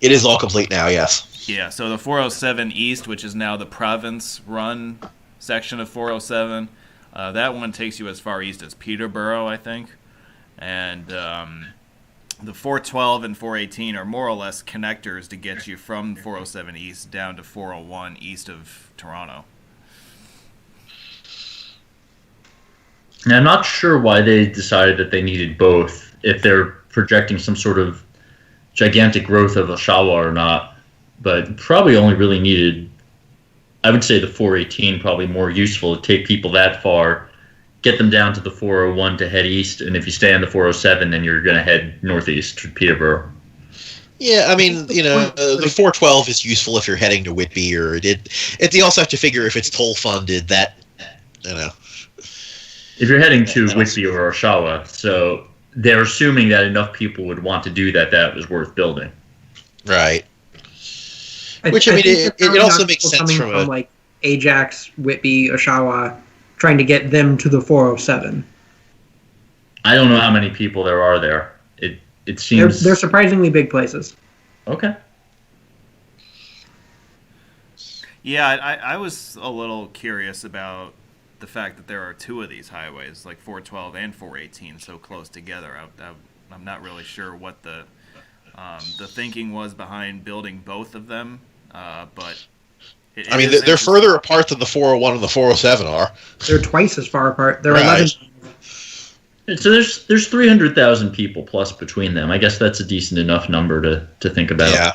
it is all complete now, yes. Yeah, so the 407 East, which is now the province-run section of 407, that one takes you as far east as Peterborough, I think. And the 412 and 418 are more or less connectors to get you from 407 East down to 401 east of Toronto. Now, I'm not sure why they decided that they needed both, if they're projecting some sort of gigantic growth of Oshawa or not, but probably only really needed, I would say the 418 probably more useful to take people that far, get them down to the 401 to head east, and if you stay on the 407, then you're going to head northeast to Peterborough. Yeah, I mean, the 412 is useful if you're heading to Whitby, or you also have to figure if it's toll funded, that, If you're heading to Whitby or Oshawa, so they're assuming that enough people would want to do that was worth building. Right. Which, I mean, it also makes sense from like Ajax, Whitby, Oshawa, trying to get them to the 407. I don't know how many people there are there. It seems... They're surprisingly big places. Okay. Yeah, I was a little curious about the fact that there are two of these highways, like 412 and 418, so close together. I'm not really sure what the thinking was behind building both of them, but they're further apart than the 401 and the 407 are. They're twice as far apart. They're right. 11. So there's 300,000 people plus between them. I guess that's a decent enough number to think about. Yeah.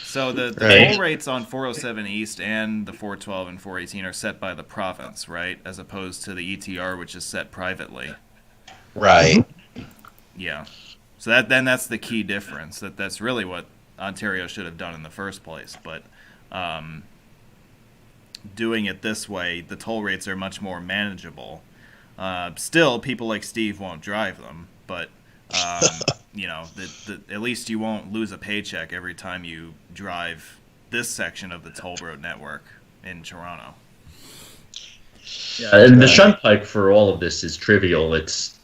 So the toll rates on 407 East and the 412 and 418 are set by the province, right? As opposed to the ETR, which is set privately. Right. Yeah. So that's the key difference. That's really what Ontario should have done in the first place. But doing it this way, the toll rates are much more manageable. Still, people like Steve won't drive them, but at least you won't lose a paycheck every time you drive this section of the toll road network in Toronto. Yeah, and the Shunpike for all of this is trivial. It's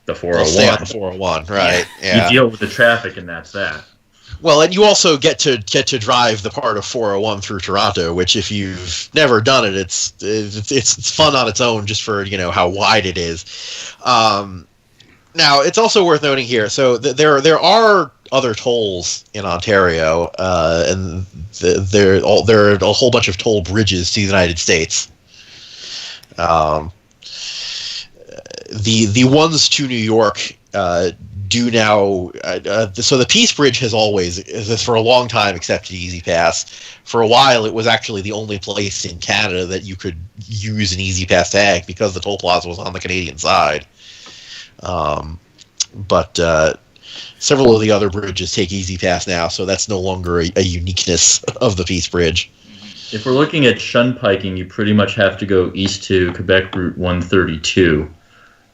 the 401. Stay on the 401, right? Yeah. You deal with the traffic, and that's that. Well, and you also get to drive the part of 401 through Toronto, which if you've never done it, it's fun on its own just for how wide it is. Now, it's also worth noting here. So there are other tolls in Ontario, and there are a whole bunch of toll bridges to the United States. The ones to New York do now. So the Peace Bridge has for a long time accepted Easy Pass. For a while, it was actually the only place in Canada that you could use an Easy Pass tag because the toll plaza was on the Canadian side. But Several of the other bridges take Easy Pass now, so that's no longer a uniqueness of the Peace Bridge. If we're looking at shunpiking, you pretty much have to go east to Quebec Route 132.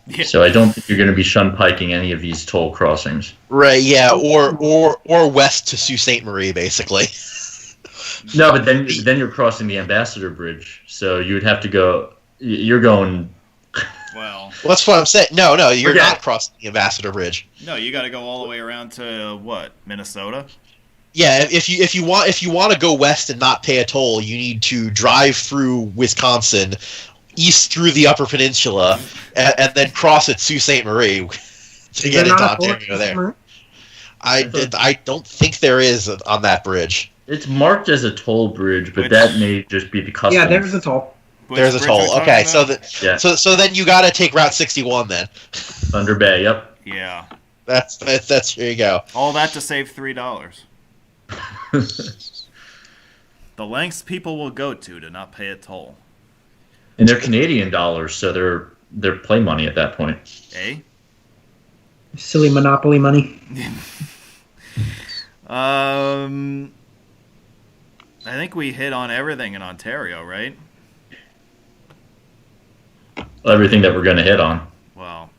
Yeah. So I don't think you're going to be shunpiking any of these toll crossings. Right, yeah, or west to Sault Ste. Marie, basically. No, but then you're crossing the Ambassador Bridge, so you would have to go. You're going. Well, that's what I'm saying. No, you're Okay. not crossing the Ambassador Bridge. no, you got to go all the way around to what, Minnesota? Yeah, if you want to go west and not pay a toll, you need to drive through Wisconsin, east through the Upper Peninsula, and then cross at Sault Ste. Marie to get into Ontario. There, I don't think there is on that bridge. It's marked as a toll bridge, but Which- that may just be the customs. Yeah, there's a toll. Which There's a bridge are we toll. talking Okay, about? Yeah. so then you got to take Route 61 then. Thunder Bay. Yep. Yeah. That's here you go. All that to save $3. The lengths people will go to not pay a toll. And they're Canadian dollars, so they're play money at that point. Eh? Silly monopoly money. I think we hit on everything in Ontario, right? Everything that we're going to hit on. Well,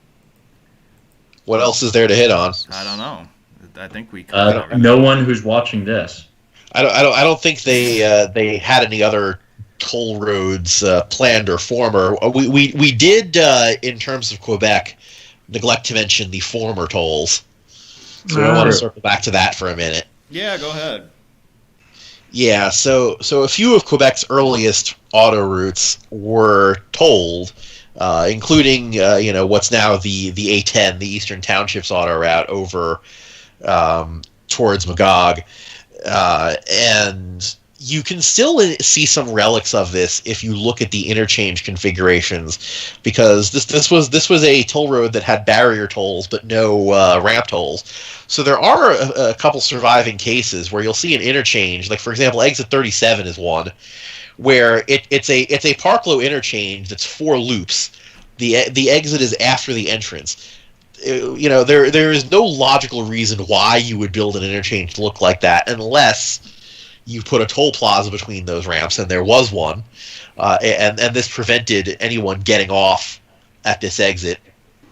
What else is there to hit on? I don't know. I think we covered everything. No one who's watching this. I don't think they had any other toll roads planned or former. We did in terms of Quebec neglect to mention the former tolls. So I want to circle back to that for a minute. Yeah, go ahead. Yeah, so a few of Quebec's earliest auto routes were tolled, including what's now the A10, the Eastern Townships auto route over towards Magog, and you can still see some relics of this if you look at the interchange configurations, because this was a toll road that had barrier tolls but no ramp tolls. So there are a couple surviving cases where you'll see an interchange, like for example, exit 37 is one, where it's a Parklow interchange that's 4 loops. The exit is after the entrance. There is no logical reason why you would build an interchange to look like that unless you put a toll plaza between those ramps, and there was one, and this prevented anyone getting off at this exit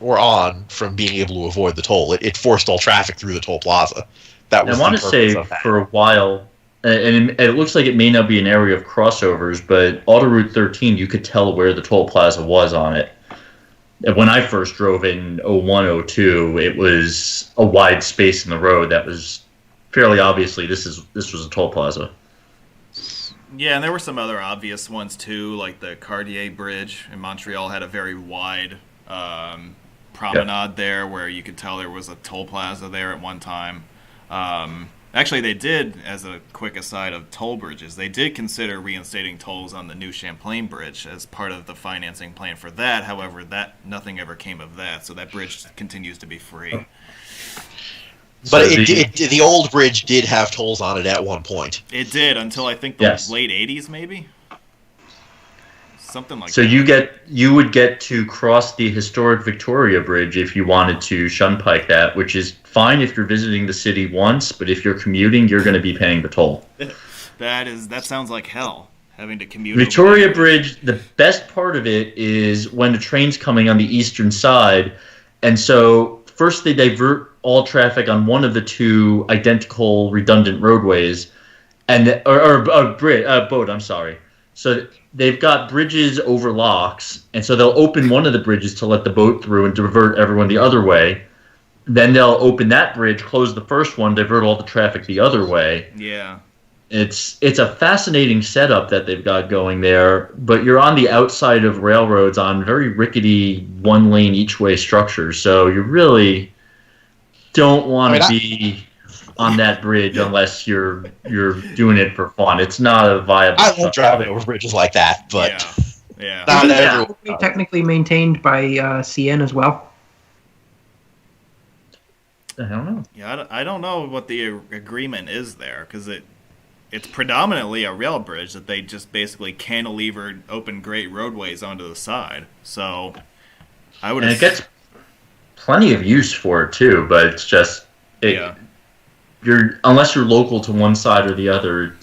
or on from being able to avoid the toll. It forced all traffic through the toll plaza. That was I want the to purpose say of that. for a while, and it looks like it may not be an area of crossovers, but Auto Route 13, you could tell where the toll plaza was on it. And when I first drove in 01, 02, it was a wide space in the road that was fairly obviously this was a toll plaza. Yeah, and there were some other obvious ones too, like the Cartier Bridge in Montreal had a very wide promenade there where you could tell there was a toll plaza there at one time. Actually, they did, as a quick aside of toll bridges, they did consider reinstating tolls on the new Champlain Bridge as part of the financing plan for that. However, nothing ever came of that, so that bridge continues to be free. But So the old bridge did have tolls on it at one point. It did until I think the Yes. late 80s, maybe? Something like So that. you would get to cross the historic Victoria Bridge if you wanted to shunpike that, which is fine if you're visiting the city once, but if you're commuting, you're going to be paying the toll. That sounds like hell, having to commute. Victoria over Bridge, the best part of it is when the train's coming on the eastern side, and so first they divert all traffic on one of the 2 identical redundant roadways, and boat. I'm sorry. So they've got bridges over locks, and so they'll open one of the bridges to let the boat through and divert everyone the other way. Then they'll open that bridge, close the first one, divert all the traffic the other way. Yeah. It's a fascinating setup that they've got going there, but you're on the outside of railroads on very rickety 1-lane each-way structures, so you really don't want to be on that bridge unless you're doing it for fun. It's not a viable. I love driving over bridges like that, but Yeah. not Isn't everyone. that technically maintained by CN as well? I don't know. Yeah, I don't know what the agreement is there, because it's predominantly a rail bridge that they just basically cantilevered open great roadways onto the side. So I would. And it gets plenty of use for it too, but it's just Yeah. Unless you're local to one side or the other,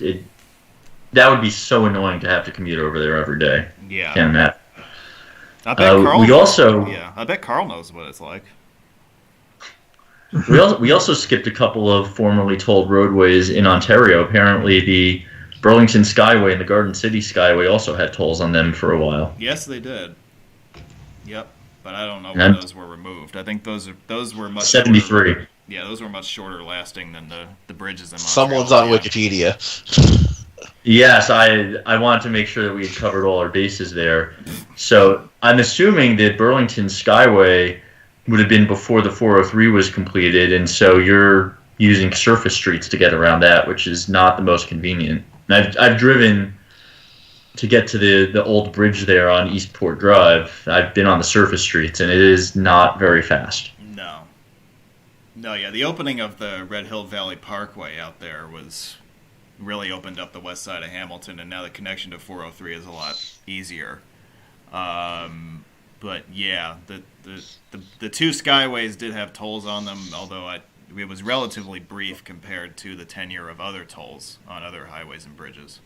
that would be so annoying to have to commute over there every day. Yeah. Can't imagine. I bet Carl. I bet Carl knows what it's like. We also skipped a couple of formerly tolled roadways in Ontario. Apparently, the Burlington Skyway and the Garden City Skyway also had tolls on them for a while. Yes, they did. Yep, but I don't know when those were removed. I think those were much 73. Shorter, yeah, those were much shorter lasting than the bridges in Montreal. Someone's on Wikipedia. Yes, I wanted to make sure that we had covered all our bases there. So I'm assuming that Burlington Skyway would have been before the 403 was completed, and so you're using surface streets to get around that, which is not the most convenient. And I've driven to get to the old bridge there on Eastport Drive. I've been on the surface streets, and it is not very fast. No, yeah, the opening of the Red Hill Valley Parkway out there really opened up the west side of Hamilton, and now the connection to 403 is a lot easier. But yeah, the two skyways did have tolls on them, although it was relatively brief compared to the tenure of other tolls on other highways and bridges.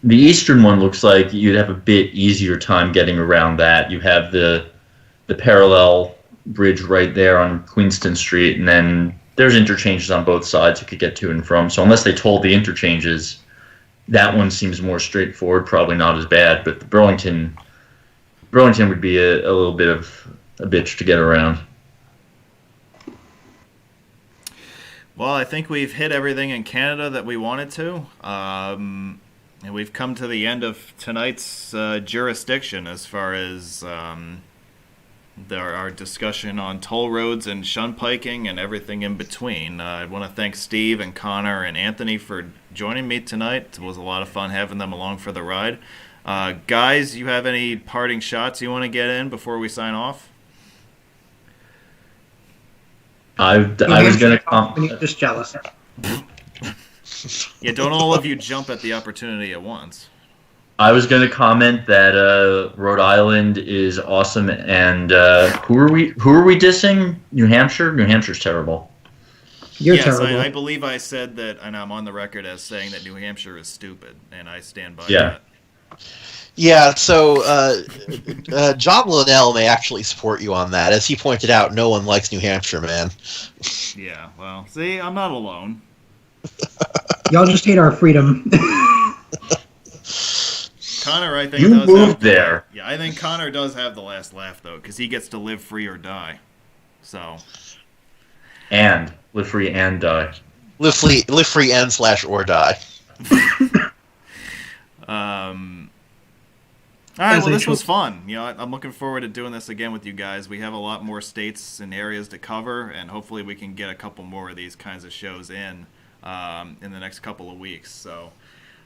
The eastern one looks like you'd have a bit easier time getting around that. You have the parallel bridge right there on Queenston Street, and then there's interchanges on both sides you could get to and from. So unless they told the interchanges, that one seems more straightforward, probably not as bad. But the Burlington would be a little bit of a bitch to get around. Well, I think we've hit everything in Canada that we wanted to. And we've come to the end of tonight's jurisdiction as far as our discussion on toll roads and shunpiking and everything in between. I want to thank Steve and Connor and Anthony for joining me tonight. It was a lot of fun having them along for the ride. Guys, you have any parting shots you want to get in before we sign off? I was going to just jealous. Yeah, don't all of you jump at the opportunity at once. I was going to comment that Rhode Island is awesome, and who are we dissing? New Hampshire? New Hampshire's terrible. You're terrible. I believe I said that, and I'm on the record as saying that New Hampshire is stupid, and I stand by that. Yeah, so John Linnell may actually support you on that. As he pointed out, no one likes New Hampshire, man. Yeah, well, see, I'm not alone. Y'all just hate our freedom. Connor, I think you does moved have there. Yeah, I think Connor does have the last laugh though, because he gets to live free or die. So. And live free and die. Live free and /or die. All right, well, this was fun. You know, I'm looking forward to doing this again with you guys. We have a lot more states and areas to cover, and hopefully we can get a couple more of these kinds of shows in the next couple of weeks. So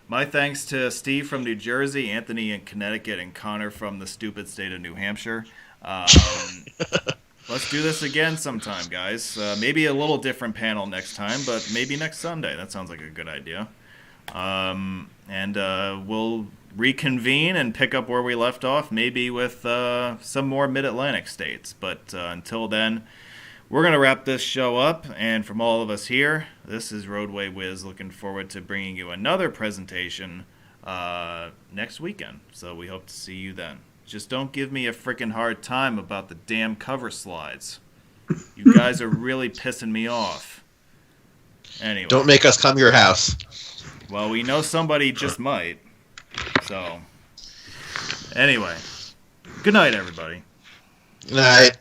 my thanks to Steve from New Jersey, Anthony in Connecticut, and Connor from the stupid state of New Hampshire. Let's do this again sometime, guys. Maybe a little different panel next time, but maybe next Sunday. That sounds like a good idea. And we'll reconvene and pick up where we left off, maybe with some more Mid-Atlantic states. But until then, we're going to wrap this show up. And from all of us here, this is Roadway Wiz looking forward to bringing you another presentation next weekend. So we hope to see you then. Just don't give me a freaking hard time about the damn cover slides. You guys are really pissing me off. Anyway. Don't make us come to your house. Well, we know somebody just might. So, anyway. Good night, everybody. Good night.